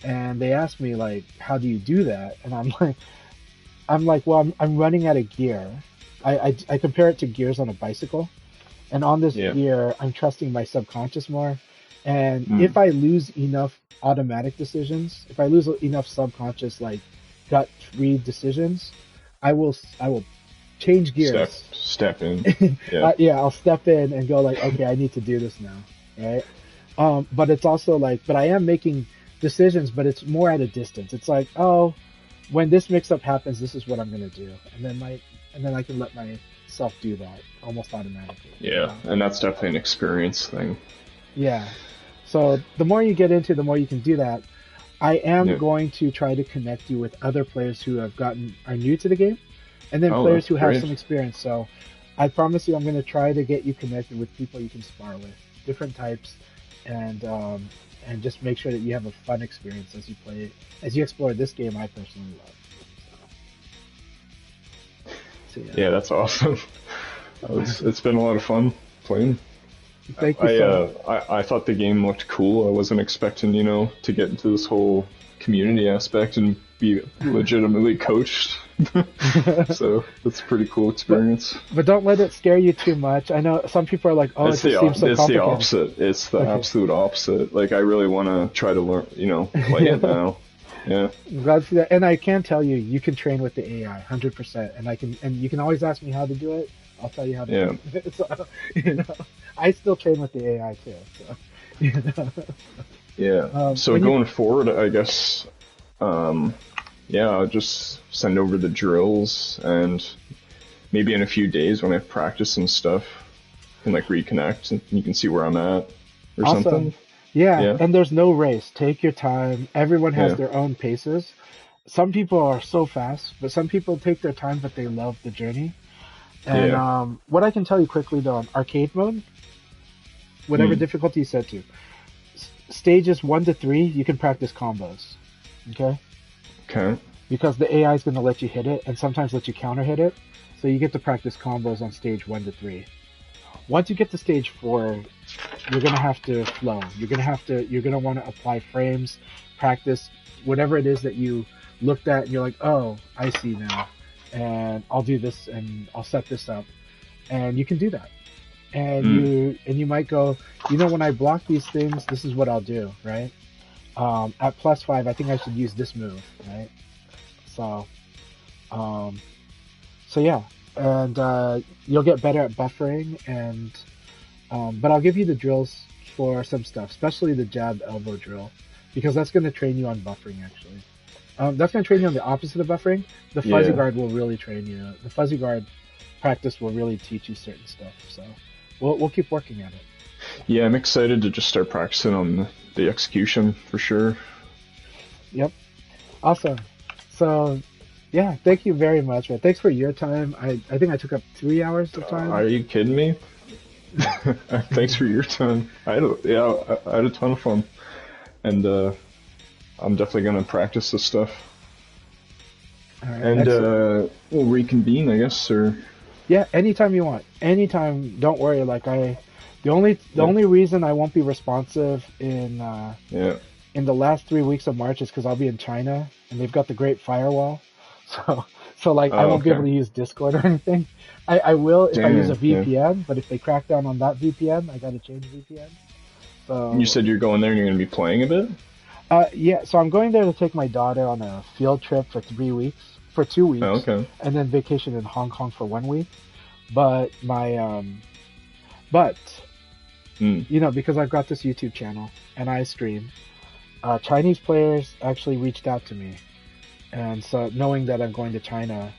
And they ask me, like, how do you do that? And I'm like, well, I'm running out of gear. I compare it to gears on a bicycle. And on this gear, I'm trusting my subconscious more. And if I lose enough automatic decisions, if I lose enough subconscious, like, gut read decisions, I will change gears. Step in. I'll step in and go like, okay, I need to do this now. right? But it's also like, but I am making decisions, but it's more at a distance. It's like, oh, when this mix-up happens, this is what I'm gonna do, and then I can let myself do that almost automatically. Yeah, and that's definitely an experience thing. Yeah. So the more you get into, the more you can do that. I am going to try to connect you with other players who are new to the game, and then players who have some experience. So I promise you, I'm going to try to get you connected with people you can spar with, different types, and just make sure that you have a fun experience as you play, as you explore this game I personally love. So, yeah, that's awesome. It's been a lot of fun playing. Thank you. I thought the game looked cool. I wasn't expecting, to get into this whole community aspect and be legitimately coached. So it's a pretty cool experience. But don't let it scare you too much. I know some people are like, oh, it just seems so complicated. It's the opposite. It's the absolute opposite. Like, I really want to try to learn, play it now. Yeah. I'm glad to see that. And I can tell you, you can train with the AI 100%. And you can always ask me how to do it. I'll tell you how to do it. So, I still train with the AI too. So, Yeah. So going forward, I guess, I'll just send over the drills, and maybe in a few days when I've practiced and stuff, I can reconnect and you can see where I'm at or something. Yeah, and there's no race. Take your time. Everyone has their own paces. Some people are so fast, but some people take their time, but they love the journey. And what I can tell you quickly though, on arcade mode, whatever difficulty you set to, stages 1 to 3, you can practice combos. Okay. Because the AI is going to let you hit it, and sometimes let you counter hit it, so you get to practice combos on stage 1 to 3. Once you get to stage 4, you're going to have to flow. You're going to want to apply frames, practice whatever it is that you looked at, and you're like, oh, I see now. And I'll do this, and I'll set this up. And you can do that. And you might go, when I block these things, this is what I'll do, right? At +5, I think I should use this move, right? So yeah. And you'll get better at buffering, and but I'll give you the drills for some stuff, especially the jab elbow drill, because that's going to train you on buffering, actually. That's going to train you on the opposite of buffering. The fuzzy guard will really train you. The fuzzy guard practice will really teach you certain stuff. So we'll keep working at it. Yeah, I'm excited to just start practicing on the execution for sure. Yep. Awesome. So, yeah, thank you very much, man. Thanks for your time. I think I took up 3 hours of time. Are you kidding me? Thanks for your time. I had a ton of fun. And I'm definitely going to practice this stuff. All right, and we'll reconvene, I guess, or... Yeah, anytime you want. Anytime. Don't worry. The only reason I won't be responsive in the last 3 weeks of March is because I'll be in China, and they've got the Great Firewall. So I won't be able to use Discord or anything. I will if I use a VPN, but if they crack down on that VPN, I got to change VPN. So you said you're going there and you're going to be playing a bit? Yeah, so I'm going there to take my daughter on a field trip for 2 weeks, and then vacation in Hong Kong for 1 week. But because I've got this YouTube channel and I stream, Chinese players actually reached out to me, and so knowing that I'm going to China,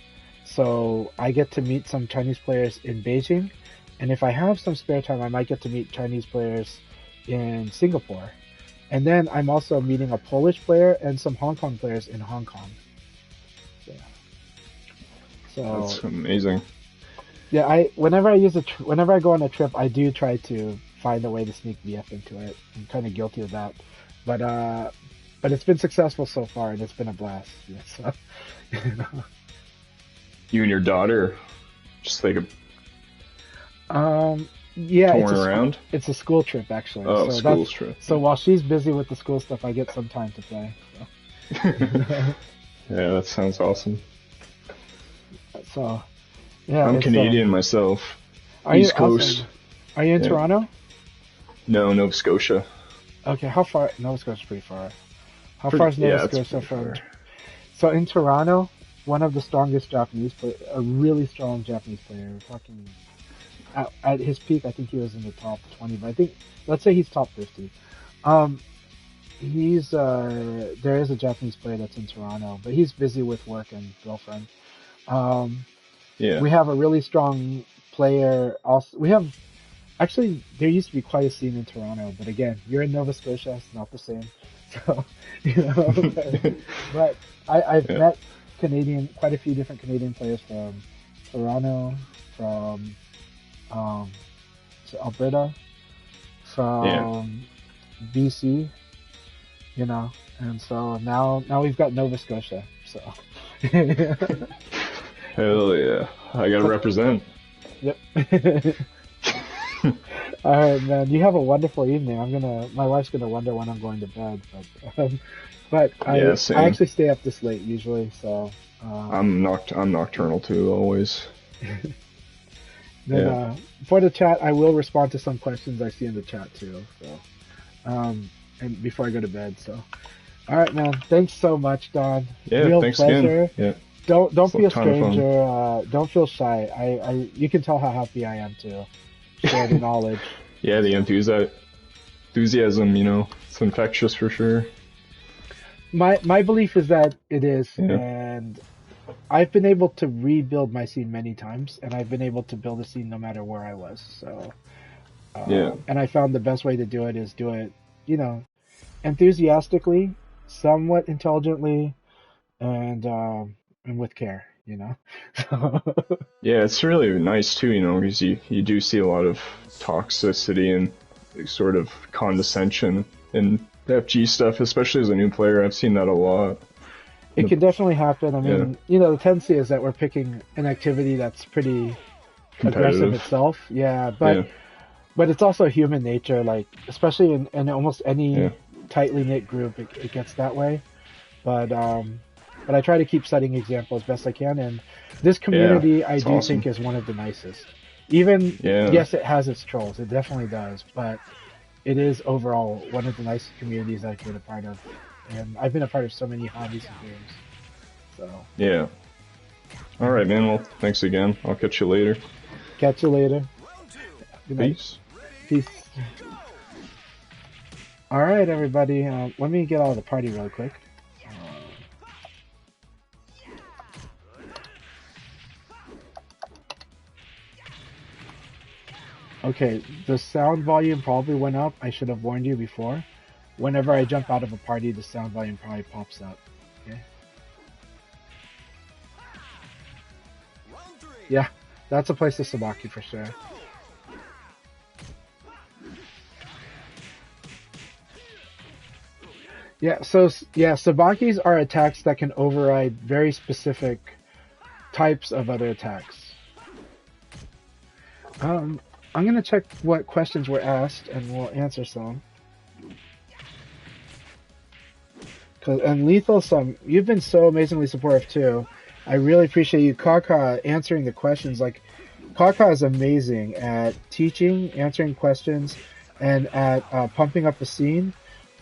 so I get to meet some Chinese players in Beijing, and if I have some spare time, I might get to meet Chinese players in Singapore. And then I'm also meeting a Polish player and some Hong Kong players in Hong Kong. Yeah. So that's amazing. Yeah, whenever I go on a trip, I do try to find a way to sneak VF into it. I'm kind of guilty of that, but it's been successful so far, and it's been a blast. Yeah, so, You and your daughter, just like yeah, around? It's a school trip, actually. Oh, school trip. So while she's busy with the school stuff, I get some time to play. So. Yeah, that sounds awesome. So, yeah. I'm Canadian myself. East Coast. Awesome. Are you in Toronto? No, Nova Scotia. Okay, how far? Nova Scotia's pretty far. How far is Nova Scotia from? So in Toronto, one of the strongest Japanese players, a really strong Japanese player. We're talking at his peak, I think he was in the top 20, but I think, let's say he's top 50. Um, there is a Japanese player that's in Toronto, but he's busy with work and girlfriend. Um, Yeah. we have a really strong player. Also, actually, there used to be quite a scene in Toronto, but again, you're in Nova Scotia, it's not the same. So, but I've met quite a few different Canadian players from Toronto, from Alberta, from BC, and so now we've got Nova Scotia. So. Hell yeah! I gotta represent. Yep. All right, man. You have a wonderful evening. My wife's gonna wonder when I'm going to bed, but I actually stay up this late usually. So I'm nocturnal too, always. Then for the chat, I will respond to some questions I see in the chat too. So and before I go to bed. So all right, man. Thanks so much, Don. Yeah, thanks pleasure. again. Yeah. Don't be a stranger. Don't feel shy. You can tell how happy I am to share the knowledge. Yeah, the enthusiasm, it's infectious for sure. My belief is that it is, and I've been able to rebuild my scene many times, and I've been able to build a scene no matter where I was. So and I found the best way to do it is do it, enthusiastically, somewhat intelligently, and with care, Yeah, it's really nice too, because you do see a lot of toxicity and sort of condescension in FG stuff, especially as a new player. I've seen that a lot. It can definitely happen. I mean, the tendency is that we're picking an activity that's pretty aggressive itself. Yeah, but it's also human nature, like, especially in almost any tightly knit group, it gets that way. But I try to keep setting example as best I can, and this community I do think is one of the nicest. Even yes, it has its trolls, it definitely does, but it is overall one of the nicest communities I've been a part of, and I've been a part of so many hobbies and games. So yeah. All right, man. Well, thanks again. I'll catch you later. Catch you later. Good night. Peace. All right, everybody. Let me get out of the party real quick. Okay, the sound volume probably went up. I should have warned you before. Whenever I jump out of a party, the sound volume probably pops up. Okay. Yeah, that's a place to Sabaki for sure. Sabakis are attacks that can override very specific types of other attacks. I'm going to check what questions were asked, and we'll answer some. And Lethal, you've been so amazingly supportive too. I really appreciate you, Kaka, answering the questions. Like, Kaka is amazing at teaching, answering questions, and at pumping up the scene.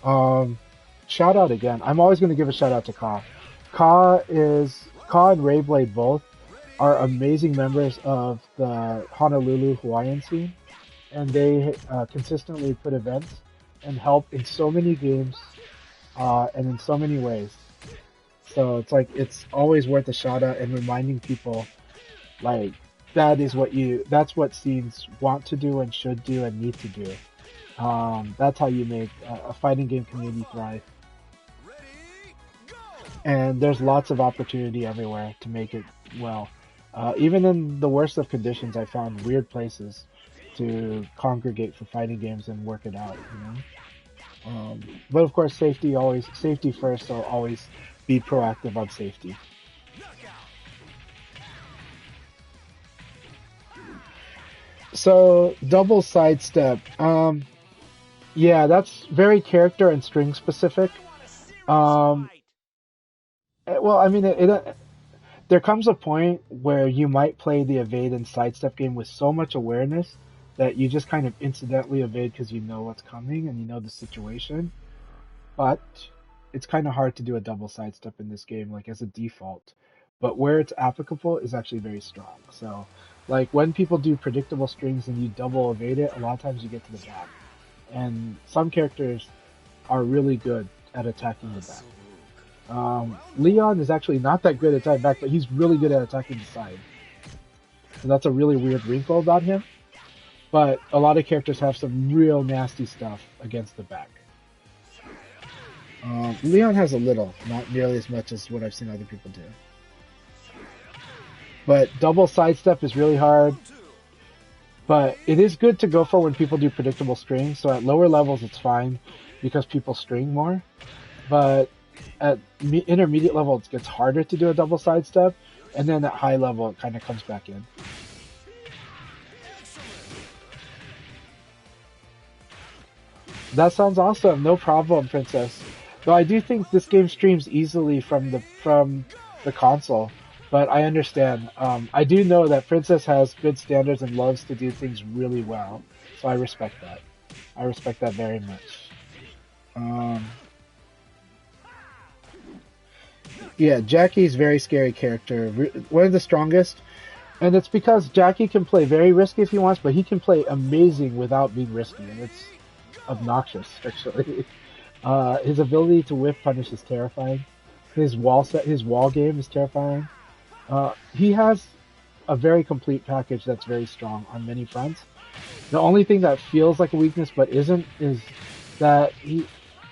Shout out again. I'm always going to give a shout out to Ka. Ka and Rayblade both are amazing members of the Honolulu Hawaiian scene, and they consistently put events and help in so many games and in so many ways. So it's always worth a shout out and reminding people, like, that's what scenes want to do and should do and need to do. That's how you make a fighting game community thrive. And there's lots of opportunity everywhere to make it well. Even in the worst of conditions, I found weird places to congregate for fighting games and work it out, But of course, safety first, so always be proactive on safety. So, double sidestep. Yeah, that's very character and string specific. Well, I mean, there comes a point where you might play the evade and sidestep game with so much awareness that you just kind of incidentally evade because you know what's coming and you know the situation. But it's kind of hard to do a double sidestep in this game, like as a default. But where it's applicable is actually very strong. So Like when people do predictable strings and you double evade it, a lot of times you get to the back. And some characters are really good at attacking the back. Leon is actually not that good at attacking back, but he's really good at attacking the side. And that's a really weird wrinkle about him. But a lot of characters have some real nasty stuff against the back. Leon has a little, not nearly as much as what I've seen other people do. But double sidestep is really hard. But it is good to go for when people do predictable strings. So at lower levels it's fine because people string more. But at intermediate level it gets harder to do a double sidestep. And then at high level it kind of comes back in. That sounds awesome. No problem, Princess. Though I do think this game streams easily from the console. But I understand. I do know that Princess has good standards and loves to do things really well. So I respect that. I respect that very much. Yeah, Jackie's a very scary character. One of the strongest. And it's because Jackie can play very risky if he wants, but he can play amazing without being risky. And it's obnoxious, actually. His ability to whiff punish is terrifying. His wall game is terrifying. He has a very complete package that's very strong on many fronts. The only thing that feels like a weakness but isn't is that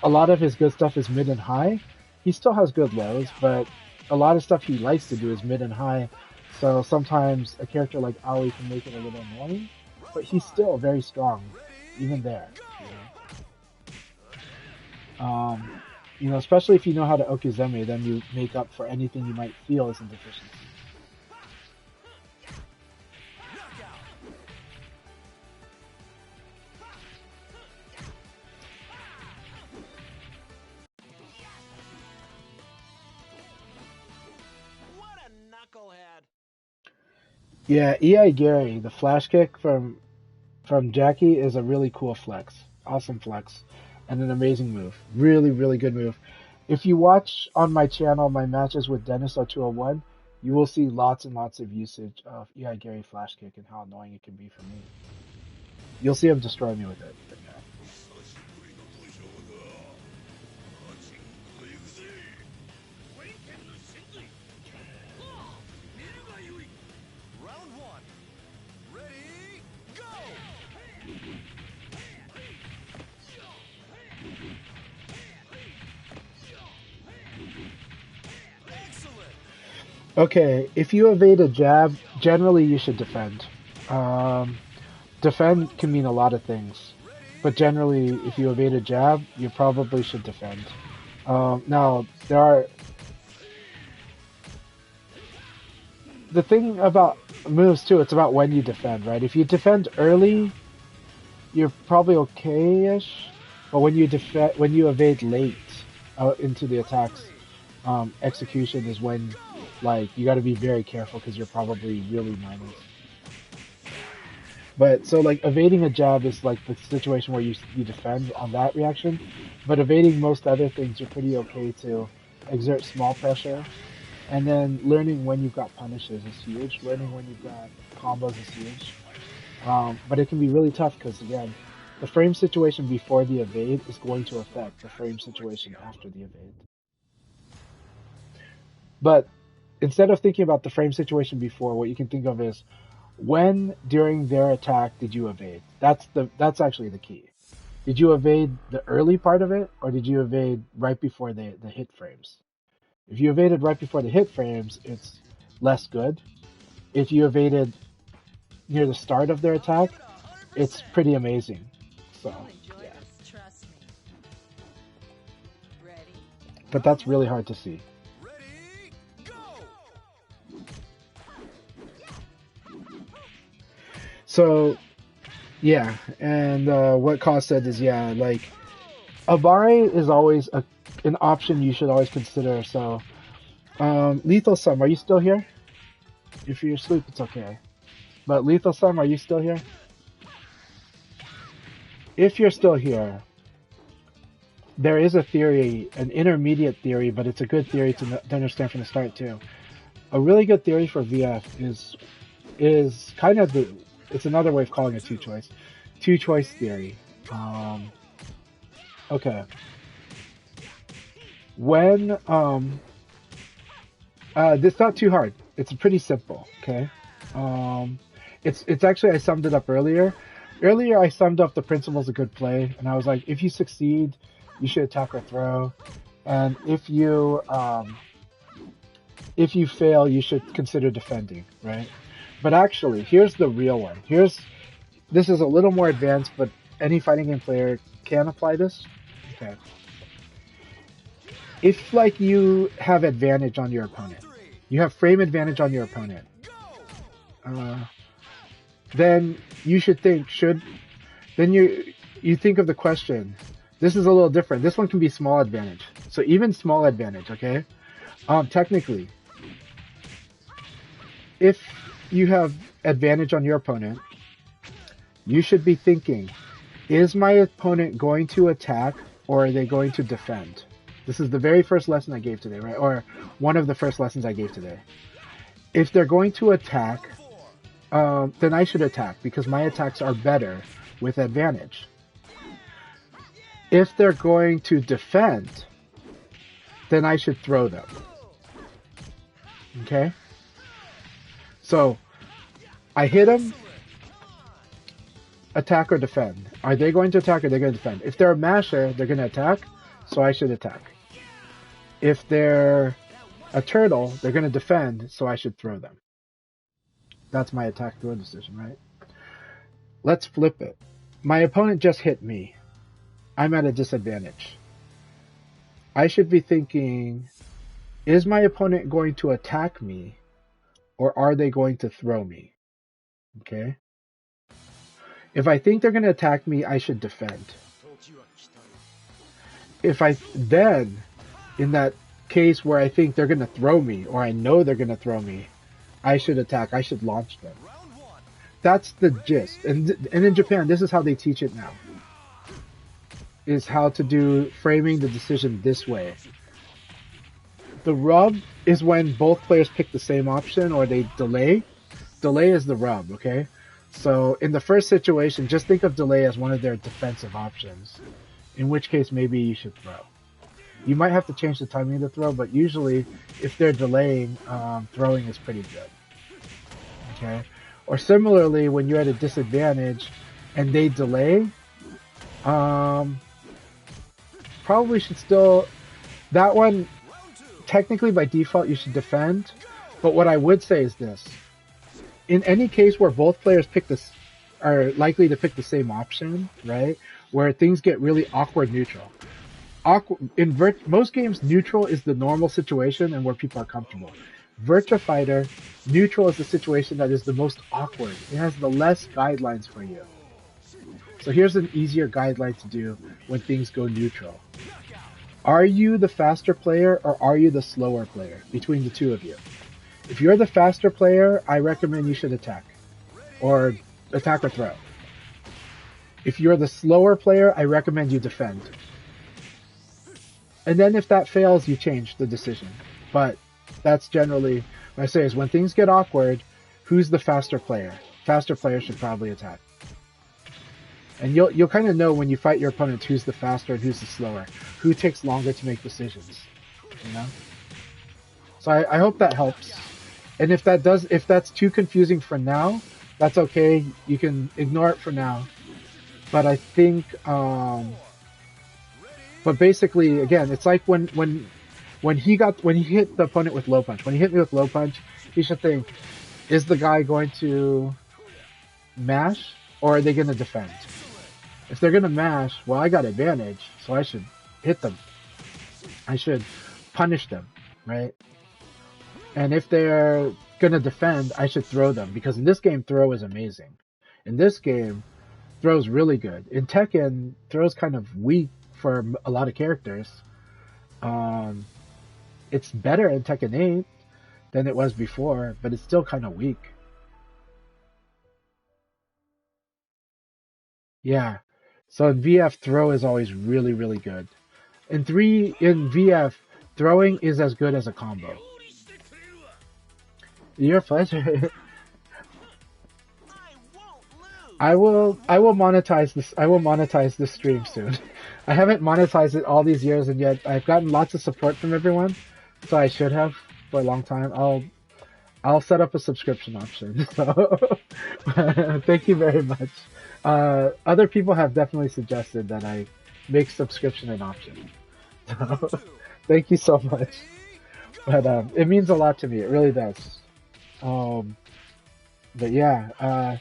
a lot of his good stuff is mid and high. He still has good lows, but a lot of stuff he likes to do is mid and high. So sometimes a character like Ali can make it a little annoying, but he's still very strong, even there. You know, especially if you know how to Okizeme, then you make up for anything you might feel as a deficiency. Yeah, EI Gary, the flash kick from Jackie is a really cool flex. Awesome flex. And an amazing move. Really, really good move. If you watch on my channel my matches with Dennis 0201, you will see lots and lots of usage of EI Gary flash kick and how annoying it can be for me. You'll see him destroy me with it. Okay, if you evade a jab, generally you should defend. Defend can mean a lot of things, but generally if you evade a jab, you probably should defend. Now, there are... The thing about moves too, it's about when you defend, right? If you defend early, you're probably okay-ish, but when you evade late into the attacks, execution is when... Like, you gotta be very careful because you're probably really minus. But, so, like, evading a jab is, like, the situation where you defend on that reaction. But evading most other things, you're pretty okay to exert small pressure. And then learning when you've got punishes is huge. Learning when you've got combos is huge. But it can be really tough because, again, the frame situation before the evade is going to affect the frame situation after the evade. But instead of thinking about the frame situation before, what you can think of is when during their attack did you evade? That's actually the key. Did you evade the early part of it, or did you evade right before the hit frames? If you evaded right before the hit frames, it's less good. If you evaded near the start of their attack, it's pretty amazing. So, yeah. But that's really hard to see. So, yeah, and what Kaz said is, yeah, like, ABARE is always an option you should always consider, so, Lethal Sum, are you still here? If you're asleep, it's okay. But Lethal Sum, are you still here? If you're still here, there is a theory, an intermediate theory, but it's a good theory to understand from the start, too. A really good theory for VF is is kind of it's another way of calling it two-choice. Two-choice theory. Okay. When, it's not too hard. It's pretty simple, okay? It's actually, I summed it up earlier. Earlier, I summed up the principles of good play, and I was like, if you succeed, you should attack or throw. And if you fail, you should consider defending, right? But actually, here's the real one. This is a little more advanced, but any fighting game player can apply this. Okay. If, like, you have advantage on your opponent, you have frame advantage on your opponent, then you should think, then you think of the question. This is a little different. This one can be small advantage. So even small advantage, okay? Technically, if you have advantage on your opponent, you should be thinking, is my opponent going to attack or are they going to defend? This is the very first lesson I gave today, right? Or one of the first lessons I gave today. If they're going to attack, then I should attack because my attacks are better with advantage. If they're going to defend, then I should throw them. Okay? So, I hit them, attack or defend. Are they going to attack or are they going to defend? If they're a masher, they're going to attack, so I should attack. If they're a turtle, they're going to defend, so I should throw them. That's my attack throw decision, right? Let's flip it. My opponent just hit me. I'm at a disadvantage. I should be thinking, is my opponent going to attack me or are they going to throw me? Okay? If I think they're going to attack me, I should defend. Then, in that case where I think they're going to throw me, or I know they're going to throw me, I should attack. I should launch them. That's the gist. And in Japan, this is how they teach it now. Is how to do framing the decision this way. The rub is when both players pick the same option or they delay. Delay is the rub, okay? So in the first situation, just think of delay as one of their defensive options. In which case, maybe you should throw. You might have to change the timing of the throw, but usually, if they're delaying, throwing is pretty good. Okay? Or similarly, when you're at a disadvantage and they delay, probably should still... That one, technically by default, you should defend. But what I would say is this. In any case where both players are likely to pick the same option, right? Where things get really awkward neutral. In most games, neutral is the normal situation and where people are comfortable. Virtua Fighter, neutral is the situation that is the most awkward. It has the less guidelines for you. So here's an easier guideline to do when things go neutral. Are you the faster player or are you the slower player between the two of you? If you're the faster player, I recommend you should attack. Or attack or throw. If you're the slower player, I recommend you defend. And then if that fails, you change the decision. But that's generally what I say is when things get awkward, who's the faster player? Faster player should probably attack. And you'll kind of know when you fight your opponents who's the faster and who's the slower. Who takes longer to make decisions. You know? So I hope that helps. And if that's too confusing for now, that's okay. You can ignore it for now. But I think, but basically, again, it's like when he hit the opponent with low punch. When he hit me with low punch, he should think, is the guy going to mash or are they going to defend? If they're going to mash, well, I got advantage, so I should hit them. I should punish them, right? And if they're going to defend, I should throw them. Because in this game, throw is amazing. In this game, throw's really good. In Tekken, throw's kind of weak for a lot of characters. It's better in Tekken 8 than it was before, but it's still kind of weak. Yeah. So in VF, throw is always really, really good. In VF, throwing is as good as a combo. Your pleasure. I will monetize this. I will monetize this stream soon. I haven't monetized it all these years, and yet I've gotten lots of support from everyone, so I should have for a long time. I'll set up a subscription option. So thank you very much. Other people have definitely suggested that I make subscription an option. So thank you so much. But it means a lot to me. It really does. But yeah.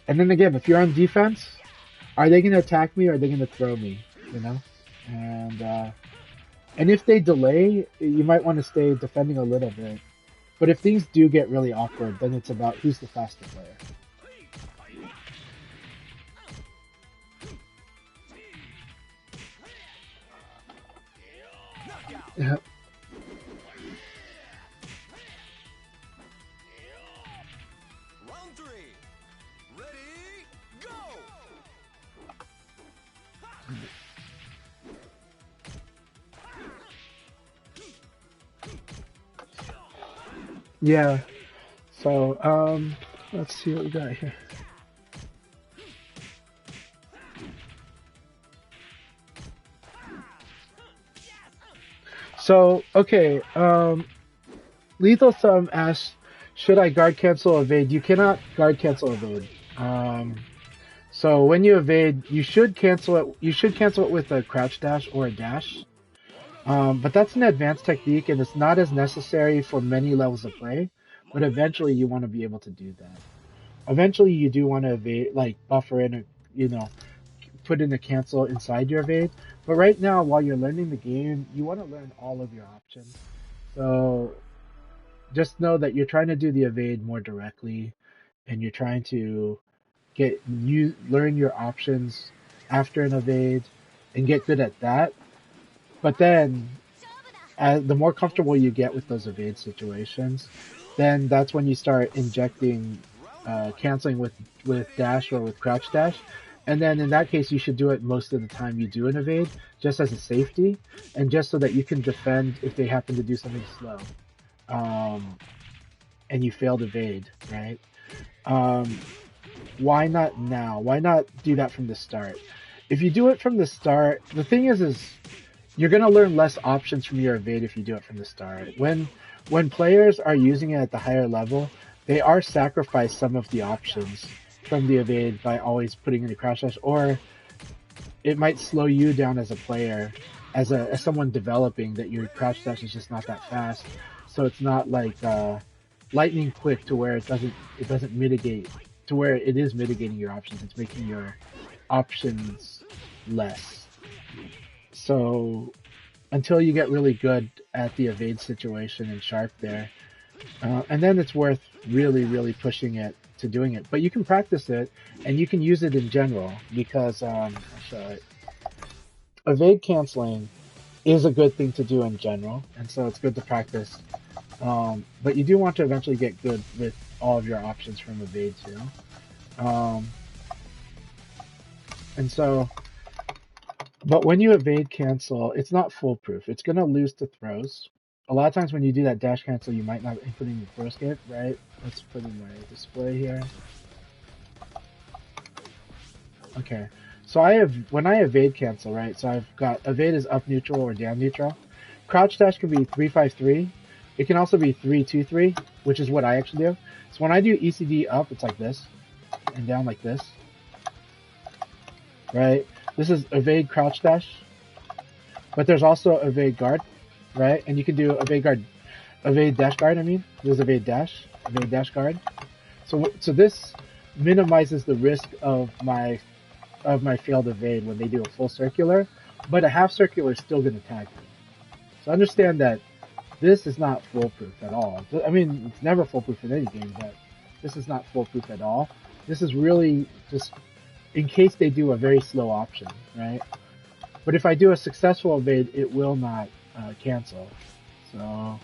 And then again, if you're on defense, are they going to attack me or are they going to throw me? You know, and if they delay, you might want to stay defending a little bit. But if things do get really awkward, then it's about who's the faster player. Yeah. Round 3. Ready, go! Yeah. So, let's see what we got here. So, okay, Lethal Thumb asks, should I guard cancel evade? You cannot guard cancel evade. So when you evade, you should cancel it. You should cancel it with a crouch dash or a dash. But that's an advanced technique, and it's not as necessary for many levels of play. But eventually, you want to be able to do that. Eventually, you do want to evade, like buffer in, put in a cancel inside your evade. But right now, while you're learning the game, you want to learn all of your options. So just know that you're trying to do the evade more directly, and you're trying to learn your options after an evade and get good at that. But then, the more comfortable you get with those evade situations, then that's when you start injecting, canceling with dash or with crouch dash. And then in that case, you should do it most of the time you do an evade, just as a safety, and just so that you can defend if they happen to do something slow. And you failed evade, right? Why not now? Why not do that from the start? If you do it from the start, the thing is you're going to learn less options from your evade if you do it from the start. When players are using it at the higher level, they are sacrificing some of the options from the evade by always putting in a crouch dash, or it might slow you down as a player, as someone developing, that your crouch dash is just not that fast. So it's not like lightning quick to where it doesn't mitigate, to where it is mitigating your options. It's making your options less. So until you get really good at the evade situation and sharp there, and then it's worth really, really pushing it to doing it. But you can practice it, and you can use it in general, because I'll show it. Evade canceling is a good thing to do in general, and so it's good to practice. But you do want to eventually get good with all of your options from evade too. And so, but when you evade cancel, it's not foolproof. It's going to lose to throws. A lot of times when you do that dash cancel, you might not put in the throw skip, right? Let's put in my display here. Okay. So when I evade cancel, right? So I've got evade is up neutral or down neutral. Crouch dash can be 3-5-3. It can also be 3-2-3, which is what I actually do. So when I do ECD up, it's like this, and down like this, right? This is evade crouch dash, but there's also evade guard, right? And you can do evade dash guard. There's evade dash guard. So this minimizes the risk of my failed evade when they do a full circular, but a half circular is still going to tag me. So understand that this is not foolproof at all. I mean, it's never foolproof in any game, but this is not foolproof at all. This is really just in case they do a very slow option, right? But if I do a successful evade, it will not cancel. So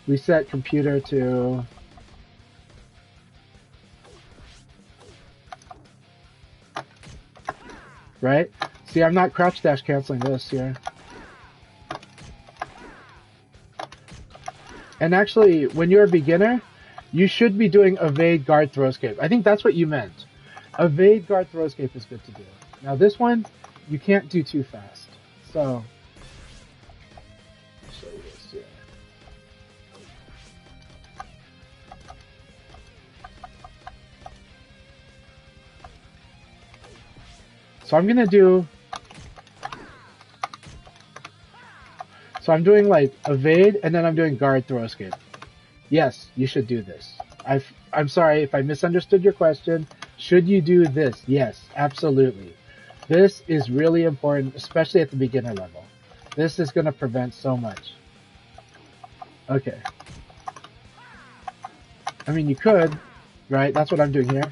reset computer to right? See, I'm not crouch dash canceling this here. And actually, when you're a beginner, You should be doing evade, guard, throw, escape. I think that's what you meant. Evade, guard, throw, escape is good to do. Now this one, you can't do too fast. So, I'll show you this here. So I'm gonna do. So I'm doing like evade, and then I'm doing guard, throw, escape. Yes, you should do this. I'm sorry if I misunderstood your question. Should you do this? Yes, absolutely. This is really important, especially at the beginner level. This is going to prevent so much. Okay. I mean, you could, right? That's what I'm doing here.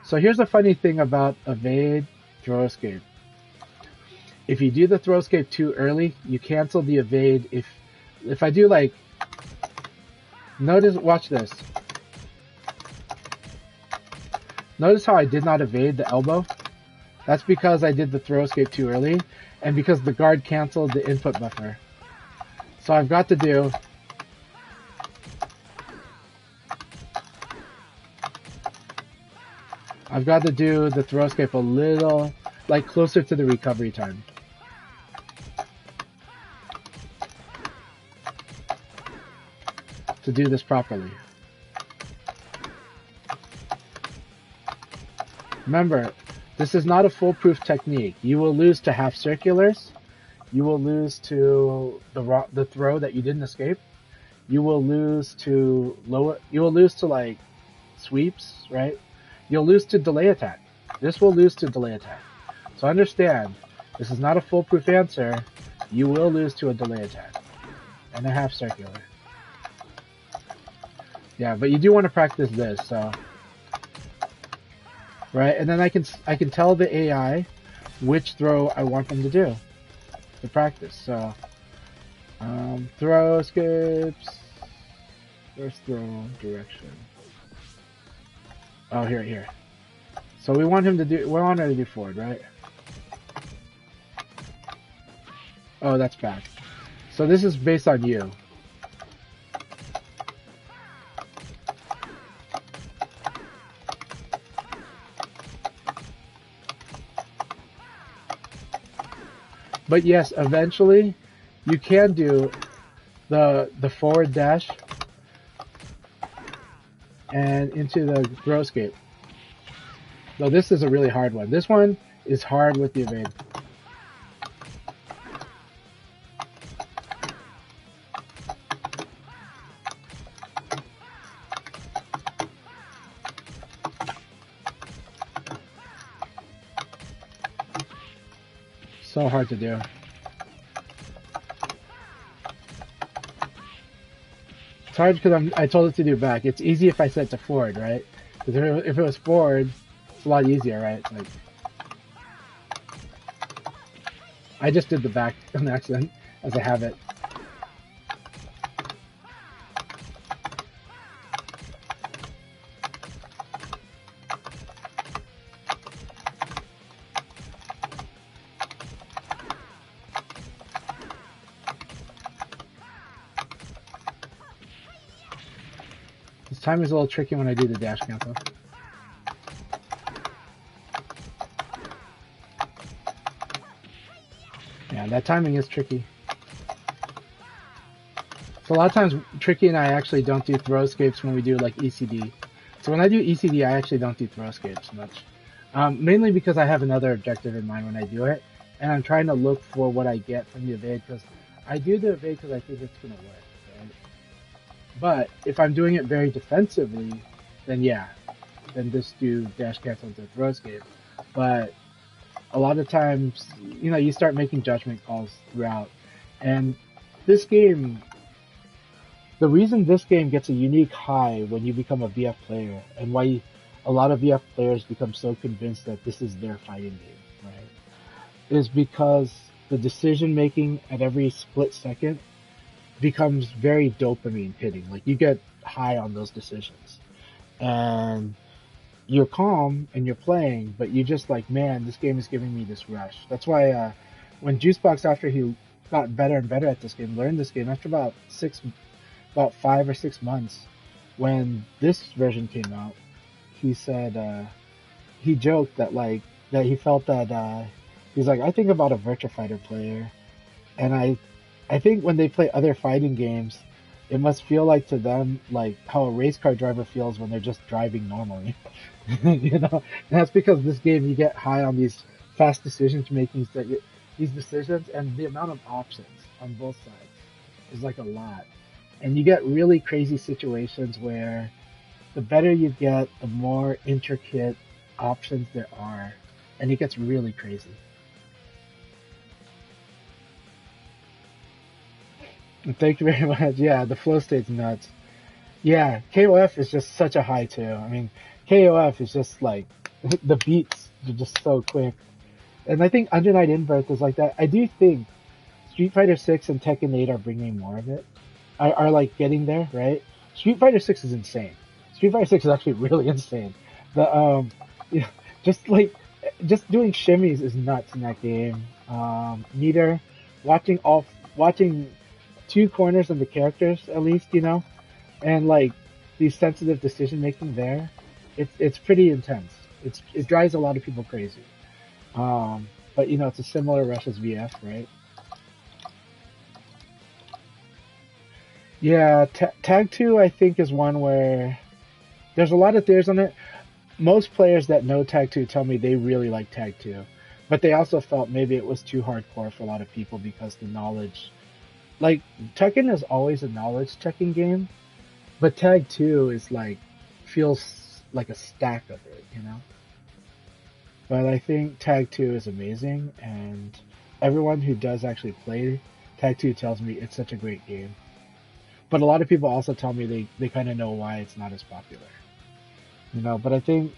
So here's the funny thing about evade, throw, escape. If you do the throw escape too early, you cancel the evade. If I do like, watch this. Notice how I did not evade the elbow? That's because I did the throw escape too early, and because the guard canceled the input buffer. So I've got to do the throw escape a little, like closer to the recovery time. To do this properly. Remember, this is not a foolproof technique. You will lose to half circulars. You will lose to the throw that you didn't escape. You will lose to like sweeps, right? You'll lose to delay attack. This will lose to delay attack. So understand, this is not a foolproof answer. You will lose to a delay attack and a half circular. Yeah, but you do want to practice this, so right, and then I can tell the AI which throw I want them to do to practice. So throw escapes, first throw direction. Oh, here. So we want her to do forward, right? Oh, that's back. So this is based on you. But yes, eventually you can do the forward dash and into the throw escape. Though this is a really hard one. This one is hard with the evade. So hard to do. It's hard because I told it to do back. It's easy if I set it to forward, right? Because if it was forward, it's a lot easier, right? Like, I just did the back on accident as I have it. Timing is a little tricky when I do the dash cancel. Yeah, that timing is tricky. So a lot of times, Tricky and I actually don't do throw escapes when we do like ECD. So when I do ECD, I actually don't do throw escapes much. Mainly because I have another objective in mind when I do it, and I'm trying to look for what I get from the evade, because I do the evade because I think it's going to work. But if I'm doing it very defensively, then yeah, then just do dash cancel into throw escape. But a lot of times, you know, you start making judgment calls throughout. And this game, the reason this game gets a unique high when you become a VF player, and why a lot of VF players become so convinced that this is their fighting game, right, is because the decision making at every split second becomes very dopamine hitting. Like, you get high on those decisions. And you're calm and you're playing, but you just like, man, this game is giving me this rush. That's why when Juicebox, after he got better and better at this game, learned this game after about 5 or 6 months, when this version came out, he said he joked that like that he felt that he's like, I think about a Virtua Fighter player, and I think when they play other fighting games, it must feel like to them like how a race car driver feels when they're just driving normally. You know, and that's because this game you get high on these fast decisions making, these decisions, and the amount of options on both sides is like a lot, and you get really crazy situations where the better you get, the more intricate options there are, and it gets really crazy. Thank you very much. Yeah, the flow state's nuts. Yeah, KOF is just such a high too. I mean, KOF is just like, the beats are just so quick. And I think Under Night In-Birth is like that. I do think Street Fighter 6 and Tekken 8 are bringing more of it. Are like getting there, right? Street Fighter 6 is insane. Street Fighter 6 is actually really insane. Yeah, just doing shimmies is nuts in that game. Meter, watching 2 corners of the characters at least, you know, and like these sensitive decision making there, it's pretty intense. It drives a lot of people crazy. But you know, it's a similar rush as VF, right? Yeah, Tag 2 I think is one where there's a lot of theories on it. Most players that know Tag 2 tell me they really like Tag 2, but they also felt maybe it was too hardcore for a lot of people because the knowledge, like Tekken is always a knowledge checking game, but Tag 2 is like, feels like a stack of it, you know? But I think Tag 2 is amazing, and everyone who does actually play Tag 2 tells me it's such a great game. But a lot of people also tell me they kind of know why it's not as popular. You know, but I think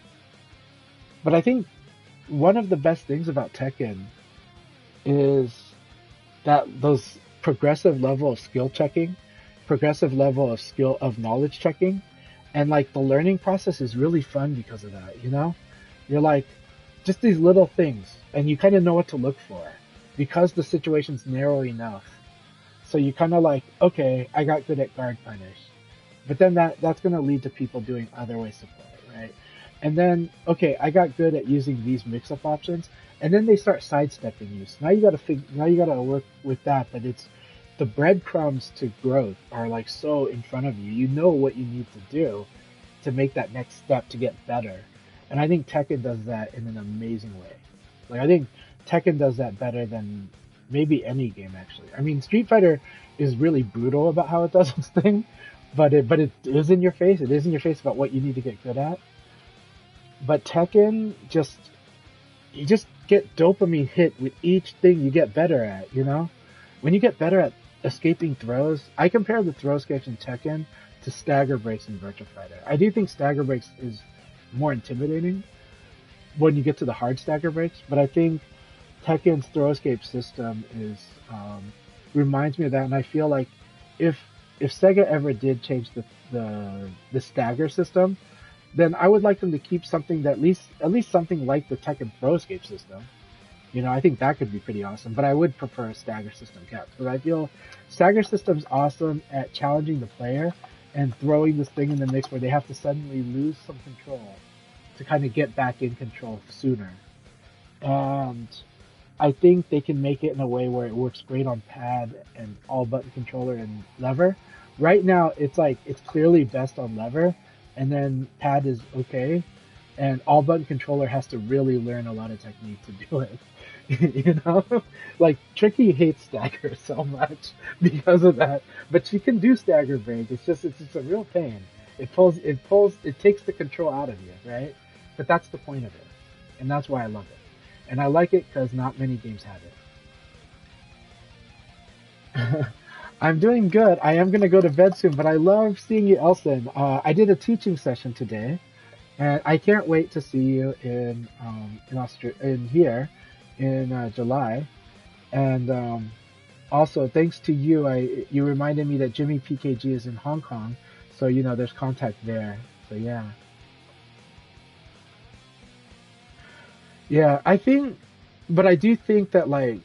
one of the best things about Tekken is that those progressive level of skill checking, progressive level of knowledge checking, and like the learning process is really fun because of that, you know? You're like, just these little things, and you kind of know what to look for because the situation's narrow enough. So you kind of like, okay, I got good at guard punish, but then that's going to lead to people doing other ways to play, right? And then, okay, I got good at using these mix-up options, and then they start sidestepping you. So now you got to work with that, but it's the breadcrumbs to growth are like so in front of you. You know what you need to do to make that next step to get better. And I think Tekken does that in an amazing way. Like I think Tekken does that better than maybe any game actually. I mean, Street Fighter is really brutal about how it does its thing, but it is in your face. It is in your face about what you need to get good at. But Tekken you just get dopamine hit with each thing you get better at, you know? When you get better at escaping throws, I compare the throw escapes in Tekken to stagger breaks in Virtua Fighter. I do think stagger breaks is more intimidating when you get to the hard stagger breaks, but I think Tekken's throw escape system is reminds me of that, and I feel like if Sega ever did change the stagger system, then I would like them to keep something that at least something like the Tekken throw escape system. You know, I think that could be pretty awesome, but I would prefer a stagger system kept, because I feel stagger system's awesome at challenging the player and throwing this thing in the mix where they have to suddenly lose some control to kind of get back in control sooner. And I think they can make it in a way where it works great on pad and all button controller and lever. Right now, it's clearly best on lever, and then pad is okay, and all button controller has to really learn a lot of technique to do it. You know, like Tricky hates stagger so much because of that, but she can do stagger break. It's just a real pain. It takes the control out of you, right? But that's the point of it, and that's why I love it. And I like it because not many games have it. I'm doing good. I am going to go to bed soon, but I love seeing you, Elson. I did a teaching session today, and I can't wait to see you in here in July. And also, thanks to you, you reminded me that Jimmy PKG is in Hong Kong, so you know there's contact there. So yeah. Yeah, I think, but I do think that like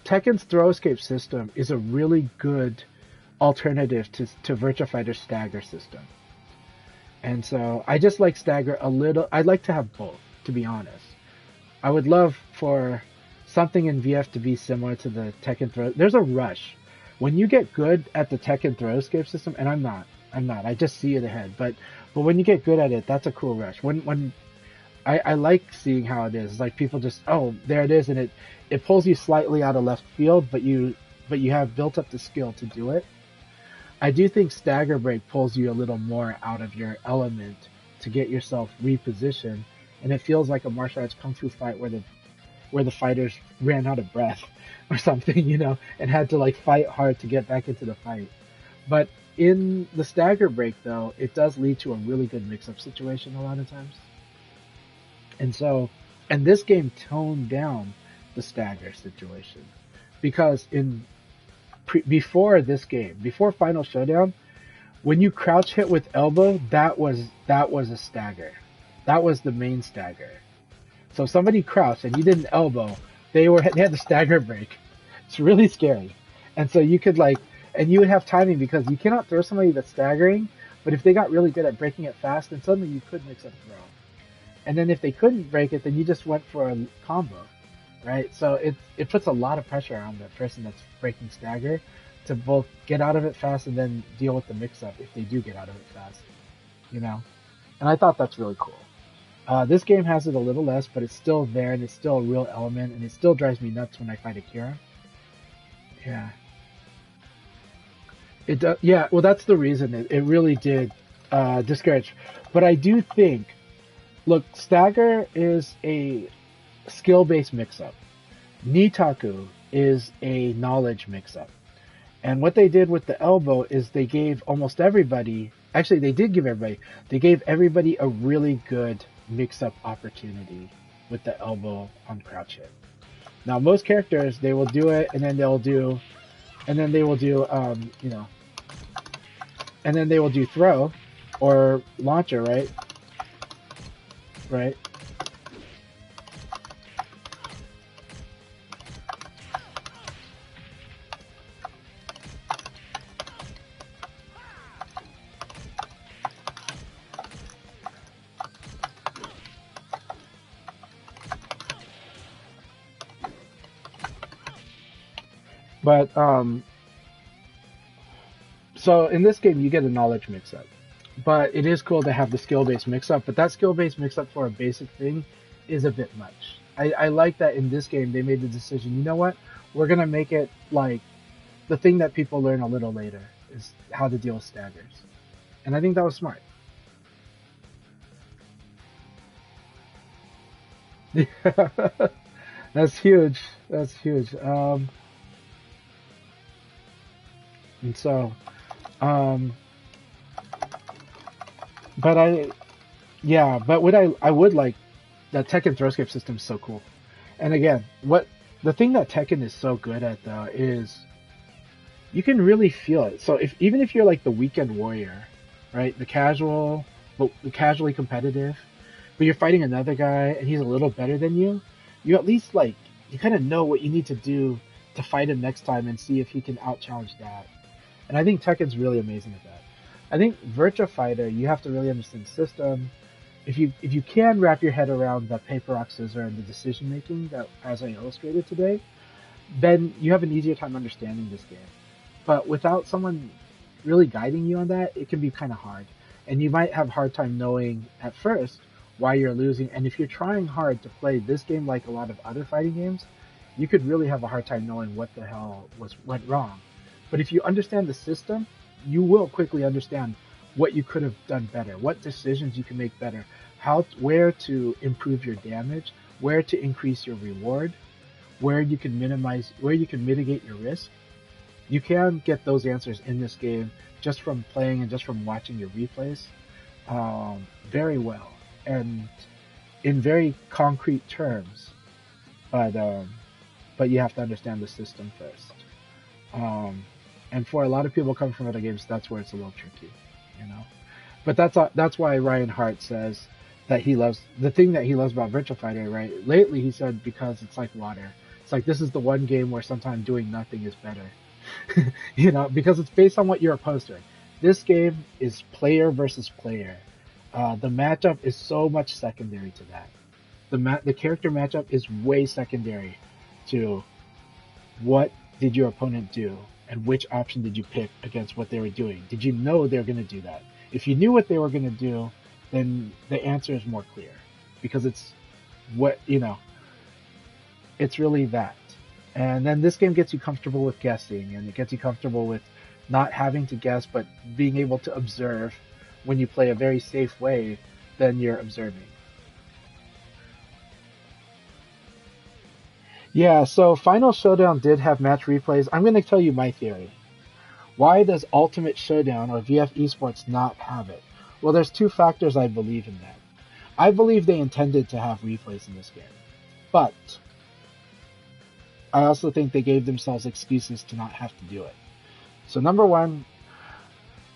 Tekken's throw escape system is a really good alternative to Virtua Fighter's stagger system. And so I just like stagger a little. I'd like to have both, to be honest. I would love for something in VF to be similar to the Tekken throw. There's a rush. When you get good at the Tekken throw escape system, and I'm not. I just see it ahead. But when you get good at it, that's a cool rush. When I like seeing how it is. Like people just, oh, there it is, and it pulls you slightly out of left field, but you have built up the skill to do it. I do think stagger break pulls you a little more out of your element to get yourself repositioned, and it feels like a martial arts kung fu fight where the fighters ran out of breath or something, you know, and had to like fight hard to get back into the fight. But in the stagger break, though, it does lead to a really good mix-up situation a lot of times. And so, and this game toned down the stagger situation because before this game, before Final Showdown, when you crouch hit with elbow, that was a stagger. That was the main stagger. So if somebody crouched and you didn't elbow, they had the stagger break. It's really scary. And so you could and you would have timing because you cannot throw somebody that's staggering, but if they got really good at breaking it fast, then suddenly you could mix up throw. And then if they couldn't break it, then you just went for a combo. Right, so it puts a lot of pressure on the person that's breaking stagger to both get out of it fast and then deal with the mix-up if they do get out of it fast, you know. And I thought that's really cool. This game has it a little less, but it's still there and it's still a real element, and it still drives me nuts when I fight Akira. Yeah, it does. Yeah, well, that's the reason it really did discourage. But I do think, look, stagger is a skill-based mix-up. Nitaku is a knowledge mix-up. And what they did with the elbow is they gave almost everybody, actually they did give everybody, they gave everybody a really good mix-up opportunity with the elbow on crouch hit. Now most characters, they will do it and then they will do you know, and then they will do throw or launcher, right? Right? But, so in this game, you get a knowledge mix-up. But it is cool to have the skill-based mix-up, but that skill-based mix-up for a basic thing is a bit much. I like that in this game, they made the decision, you know what? We're going to make it like the thing that people learn a little later is how to deal with staggers. And I think that was smart. That's huge. That's huge. And so, but what I would like, that Tekken throwscape system is so cool. And again, the thing that Tekken is so good at though is you can really feel it. So even if you're like the weekend warrior, right, the casually competitive, but you're fighting another guy and he's a little better than you, you at least you kind of know what you need to do to fight him next time and see if he can out-challenge that. And I think Tekken's really amazing at that. I think Virtua Fighter, you have to really understand the system. If you can wrap your head around the paper, rock, scissors and the decision making that as I illustrated today, then you have an easier time understanding this game. But without someone really guiding you on that, it can be kind of hard. And you might have a hard time knowing at first why you're losing. And if you're trying hard to play this game like a lot of other fighting games, you could really have a hard time knowing what the hell went wrong. But if you understand the system, you will quickly understand what you could have done better, what decisions you can make better, where to improve your damage, where to increase your reward, where you can mitigate your risk. You can get those answers in this game just from playing and just from watching your replays very well and in very concrete terms. But you have to understand the system first. And for a lot of people coming from other games, that's where it's a little tricky, you know. But that's why Ryan Hart says that he loves, the thing that he loves about Virtua Fighter, right? Lately he said because it's like water. It's like this is the one game where sometimes doing nothing is better. You know, because it's based on what you're opposed to. This game is player versus player. The matchup is so much secondary to that. The character matchup is way secondary to what did your opponent do and which option did you pick against what they were doing. Did you know they were going to do that? If you knew what they were going to do, then the answer is more clear, because it's what, you know, it's really that. And then this game gets you comfortable with guessing, and it gets you comfortable with not having to guess, but being able to observe. When you play a very safe way, then you're observing. Yeah, so Final Showdown did have match replays. I'm going to tell you my theory. Why does Ultimate Showdown or VF Esports not have it? Well, there's two factors I believe in that. I believe they intended to have replays in this game, but I also think they gave themselves excuses to not have to do it. So number one,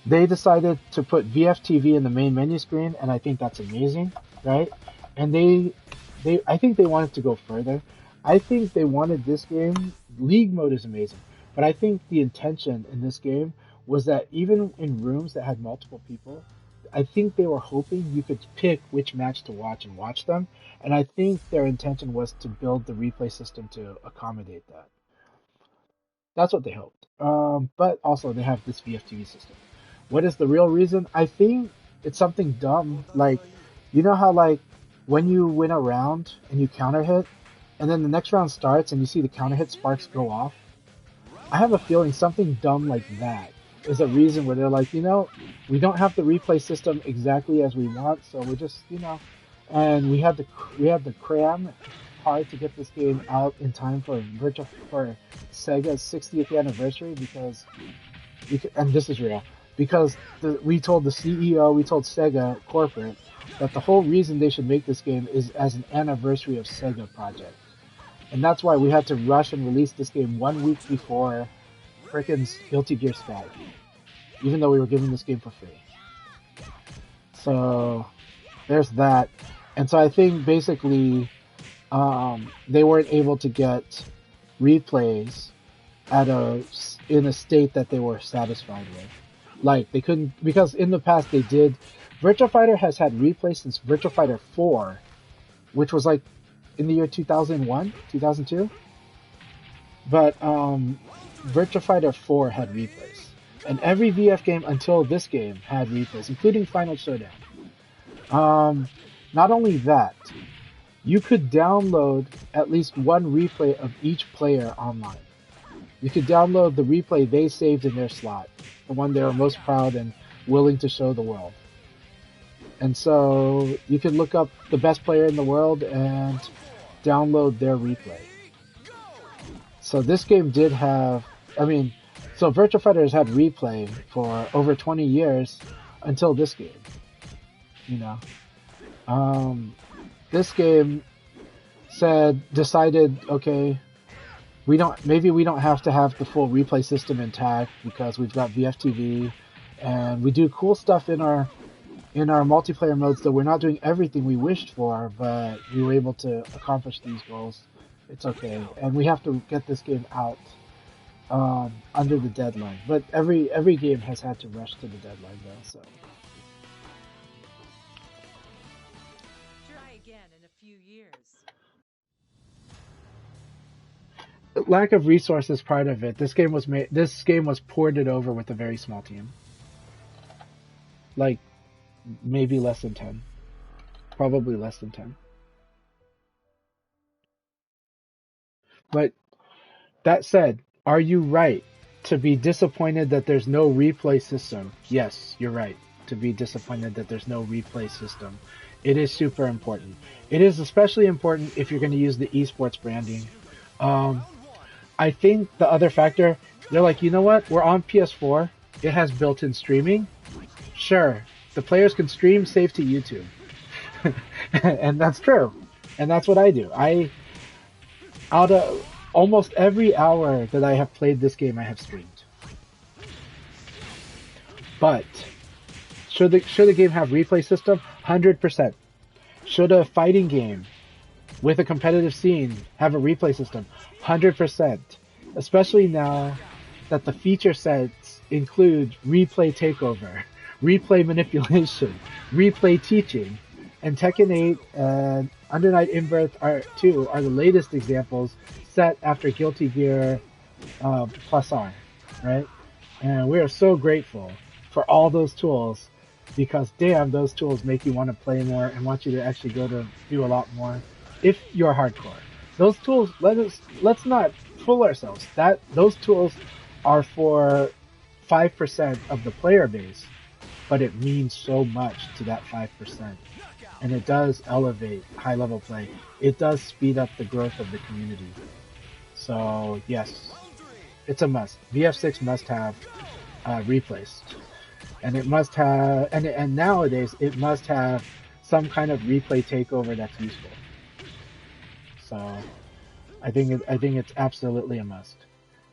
they decided to put VFTV in the main menu screen, and I think that's amazing, right? And I think they wanted to go further. I think they wanted this game, League mode is amazing, but I think the intention in this game was that even in rooms that had multiple people, I think they were hoping you could pick which match to watch and watch them, and I think their intention was to build the replay system to accommodate that. That's what they hoped. But also they have this VFTV system. What is the real reason? I think it's something dumb. Like, you know how like when you win a round and you counter hit, and then the next round starts and you see the counter hit sparks go off? I have a feeling something dumb like that is a reason where they're like, you know, we don't have the replay system exactly as we want, so we're just, you know, and we had to cram hard to get this game out in time for Sega's 60th anniversary, because and this is real. Because we told the CEO, we told Sega corporate, that the whole reason they should make this game is as an anniversary of Sega project. And that's why we had to rush and release this game 1 week before frickin' Guilty Gear Strive. Even though we were giving this game for free. So, there's that. And so I think basically, they weren't able to get replays in a state that they were satisfied with. Like, they couldn't, because in the past they did. Virtua Fighter has had replays since Virtua Fighter 4, which was like in the year 2001, 2002. But Virtua Fighter 4 had replays. And every VF game until this game had replays, including Final Showdown. Not only that, you could download at least one replay of each player online. You could download the replay they saved in their slot, the one they were most proud and willing to show the world. And so you could look up the best player in the world and download their replay. So this game did have, so Virtua Fighter has had replay for over 20 years until this game. You know, this game decided, okay, maybe we don't have to have the full replay system intact because we've got VFTV and we do cool stuff in our multiplayer modes, though we're not doing everything we wished for, but we were able to accomplish these goals. It's okay. And we have to get this game out under the deadline. But every game has had to rush to the deadline though, so. Try again in a few years. Lack of resources part of it. This game was ported over with a very small team. Like maybe less than 10. Probably less than 10. But that said, are you right to be disappointed that there's no replay system? Yes, you're right to be disappointed that there's no replay system. It is super important. It is especially important if you're going to use the esports branding. I think the other factor, they're like, you know what? We're on PS4. It has built-in streaming. Sure, the players can stream, save to YouTube. And that's true. And that's what I do. Out of almost every hour that I have played this game, I have streamed. But should the game have replay system? 100%. Should a fighting game with a competitive scene have a replay system? 100%. Especially now that the feature sets include replay takeover, replay manipulation, replay teaching, and Tekken 8 and Under Night In-Birth 2 are the latest examples set after Guilty Gear Plus R, right? And we are so grateful for all those tools, because damn, those tools make you want to play more and want you to actually go to do a lot more if you're hardcore. Those tools, let's not fool ourselves. Those tools are for 5% of the player base, but it means so much to that 5%. And it does elevate high level play. It does speed up the growth of the community. So yes, it's a must. VF6 must have replays. And it must have, and nowadays it must have some kind of replay takeover that's useful. So I think it's absolutely a must.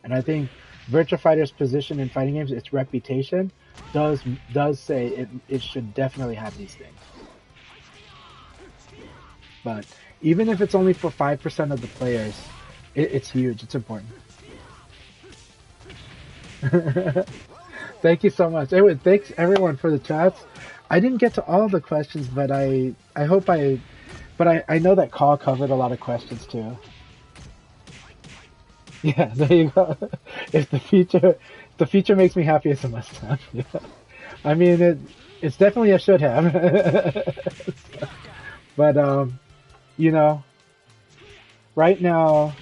And I think Virtua Fighter's position in fighting games, its reputation, does say it should definitely have these things. But even if it's only for 5% of the players, it's huge. It's important. Thank you so much. Anyway, thanks everyone for the chats. I didn't get to all the questions, but I know that call covered a lot of questions too. Yeah, there you go. If the feature makes me happy, it's a must have. Yeah. I mean, it's definitely a should have. But you know, right now,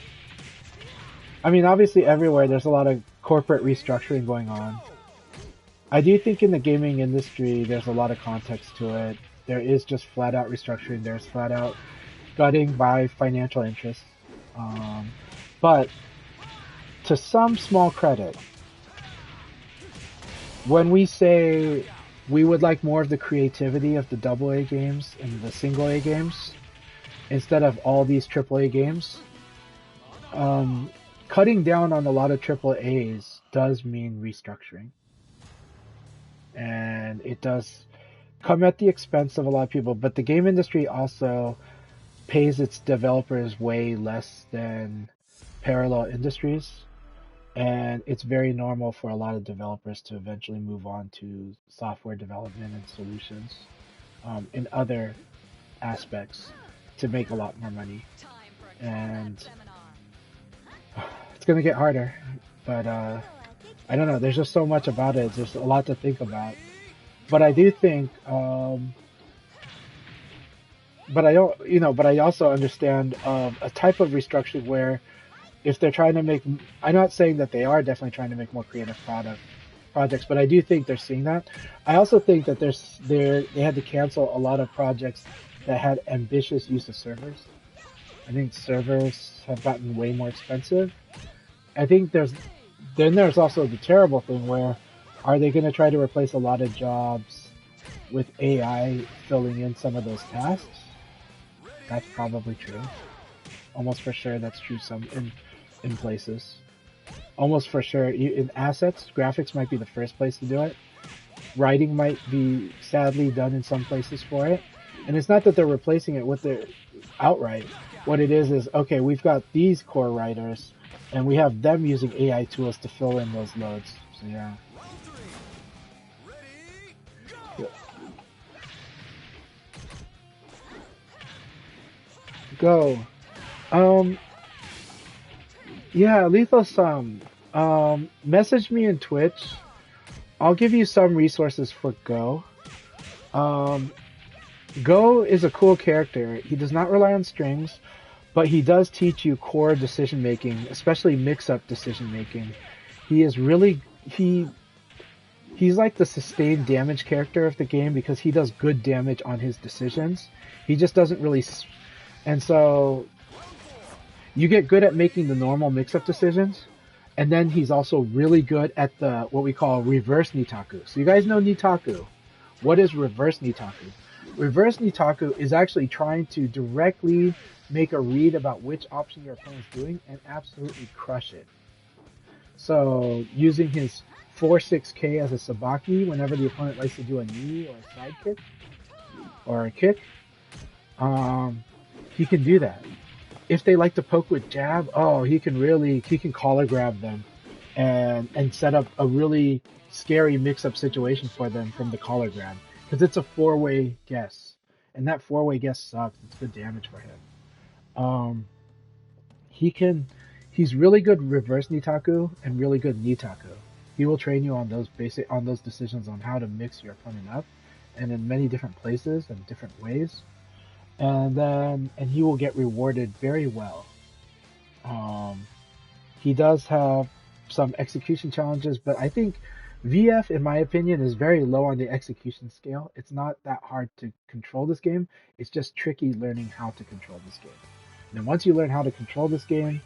I mean, obviously everywhere there's a lot of corporate restructuring going on. I do think in the gaming industry there's a lot of context to it. There is just flat out restructuring. There's flat out gutting by financial interests. But to some small credit, when we say we would like more of the creativity of the AA games and the single A games instead of all these AAA games, cutting down on a lot of AAAs does mean restructuring. And it does come at the expense of a lot of people, but the game industry also pays its developers way less than parallel industries, and it's very normal for a lot of developers to eventually move on to software development and solutions in other aspects to make a lot more money. And it's going to get harder, but I don't know, there's just so much about it. There's a lot to think about. But I do think, but I also understand a type of restructuring where if they're trying to make, I'm not saying that they are definitely trying to make more creative projects, but I do think they're seeing that. I also think that they had to cancel a lot of projects that had ambitious use of servers. I think servers have gotten way more expensive. I think there's also the terrible thing where, are they going to try to replace a lot of jobs with AI filling in some of those tasks? That's probably true. Almost for sure that's true in places. Almost for sure in assets, graphics might be the first place to do it. Writing might be sadly done in some places for it. And it's not that they're replacing it with their outright. What it is, okay, we've got these core writers, and we have them using AI tools to fill in those loads. So yeah. Go. Yeah, Lethal-san. Message me in Twitch. I'll give you some resources for Goh. Goh is a cool character. He does not rely on strings, but he does teach you core decision making, especially mix-up decision making. He is really he's like the sustained damage character of the game because he does good damage on his decisions. He just doesn't really, and so you get good at making the normal mix-up decisions, and then he's also really good at the what we call reverse Nitaku. So you guys know Nitaku. What is reverse Nitaku? Reverse Nitaku is actually trying to directly make a read about which option your opponent's doing and absolutely crush it. So using his 4-6K as a sabaki whenever the opponent likes to do a knee or a side kick or a kick, he can do that. If they like to poke with jab, oh, he can collar grab them and set up a really scary mix-up situation for them from the collar grab. Because it's a four-way guess. And that four-way guess sucks. It's good damage for him. He's really good reverse Nitaku and really good Nitaku. He will train you on those decisions on how to mix your opponent up and in many different places and different ways. And he will get rewarded very well. He does have some execution challenges, but I think VF, in my opinion, is very low on the execution scale. It's not that hard to control this game. It's just tricky learning how to control this game. And then once you learn how to control this game,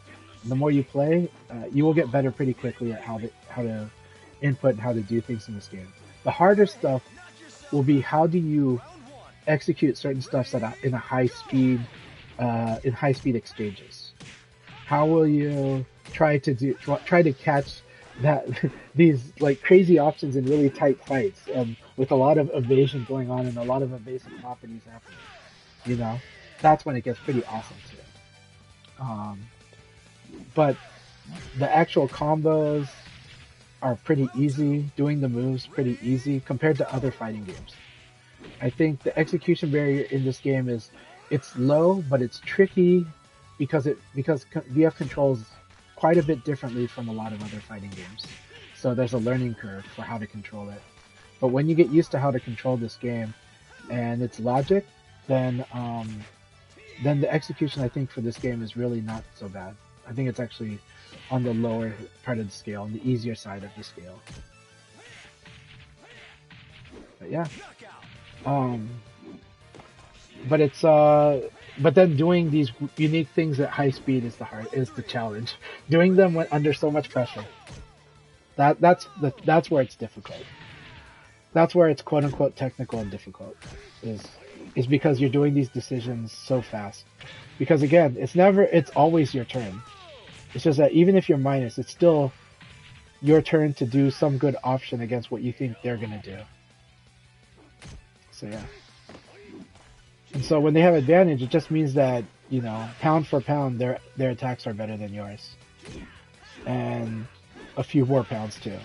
the more you play, you will get better pretty quickly at how to input and how to do things in this game. The harder stuff will be how do you execute certain stuff in high speed exchanges. How will you try to catch these like crazy options in really tight fights and with a lot of evasion going on and a lot of evasive properties happening? You know, that's when it gets pretty awesome too. But the actual combos are pretty easy. Doing the moves pretty easy compared to other fighting games. I think the execution barrier in this game it's low, but it's tricky because VF controls quite a bit differently from a lot of other fighting games. So there's a learning curve for how to control it. But when you get used to how to control this game and its logic, then the execution I think for this game is really not so bad. I think it's actually on the lower part of the scale, on the easier side of the scale. But yeah. But then doing these unique things at high speed is the challenge. Doing them when under so much pressure. That's where it's difficult. That's where it's quote unquote technical and difficult. Is because you're doing these decisions so fast. Because again, it's always your turn. It's just that even if you're minus, it's still your turn to do some good option against what you think they're gonna do. So yeah. And so when they have advantage, it just means that, you know, pound for pound, their attacks are better than yours. And a few more pounds too.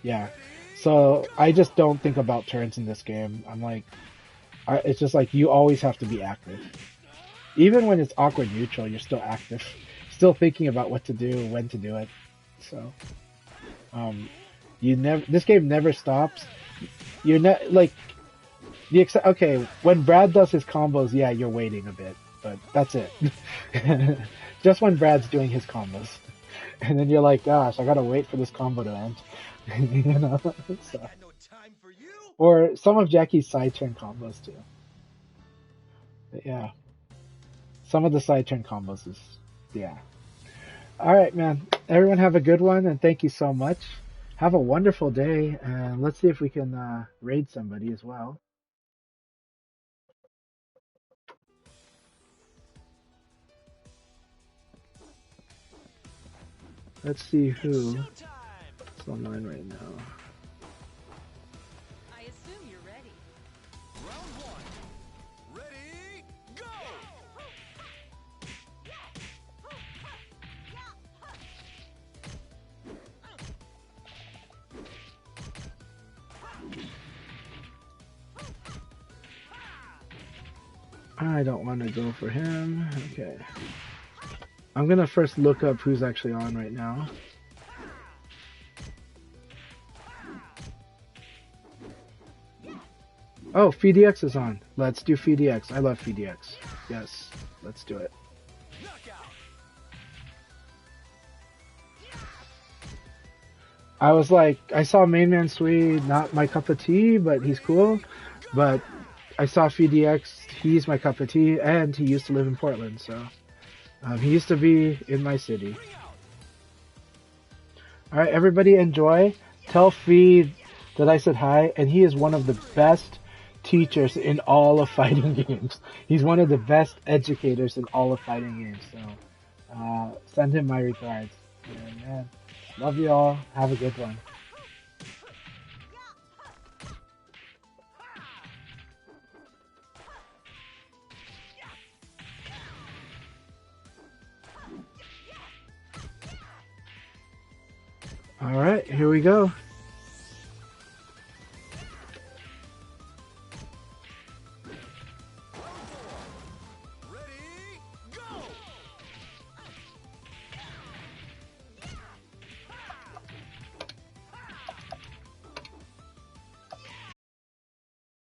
Yeah. So I just don't think about turns in this game. I'm like, it's just like you always have to be active. Even when it's awkward neutral, you're still active. Still thinking about what to do, when to do it. So, this game never stops. You're not like okay, when Brad does his combos, yeah, you're waiting a bit, but that's it. Just when Brad's doing his combos, and then you're like, gosh, I gotta wait for this combo to end. You know, so. Or some of Jackie's side turn combos too. But yeah, some of the side turn combos is yeah. All right, man. Everyone have a good one, and thank you so much. Have a wonderful day, and let's see if we can raid somebody as well. Let's see who's online right now. I assume you're ready. Round one. Ready, go! I don't want to go for him. Okay. I'm gonna first look up who's actually on right now. Oh, FDX is on. Let's do FDX. I love FDX. Yes, let's do it. I was like, I saw Main Man Sui, not my cup of tea, but he's cool. But I saw FDX, he's my cup of tea, and he used to live in Portland, so he used to be in my city. Alright, everybody enjoy. Tell Feed that I said hi, and he is one of the best teachers in all of fighting games. He's one of the best educators in all of fighting games, so send him my regards. Yeah, man. Love you all. Have a good one. All right, here we go.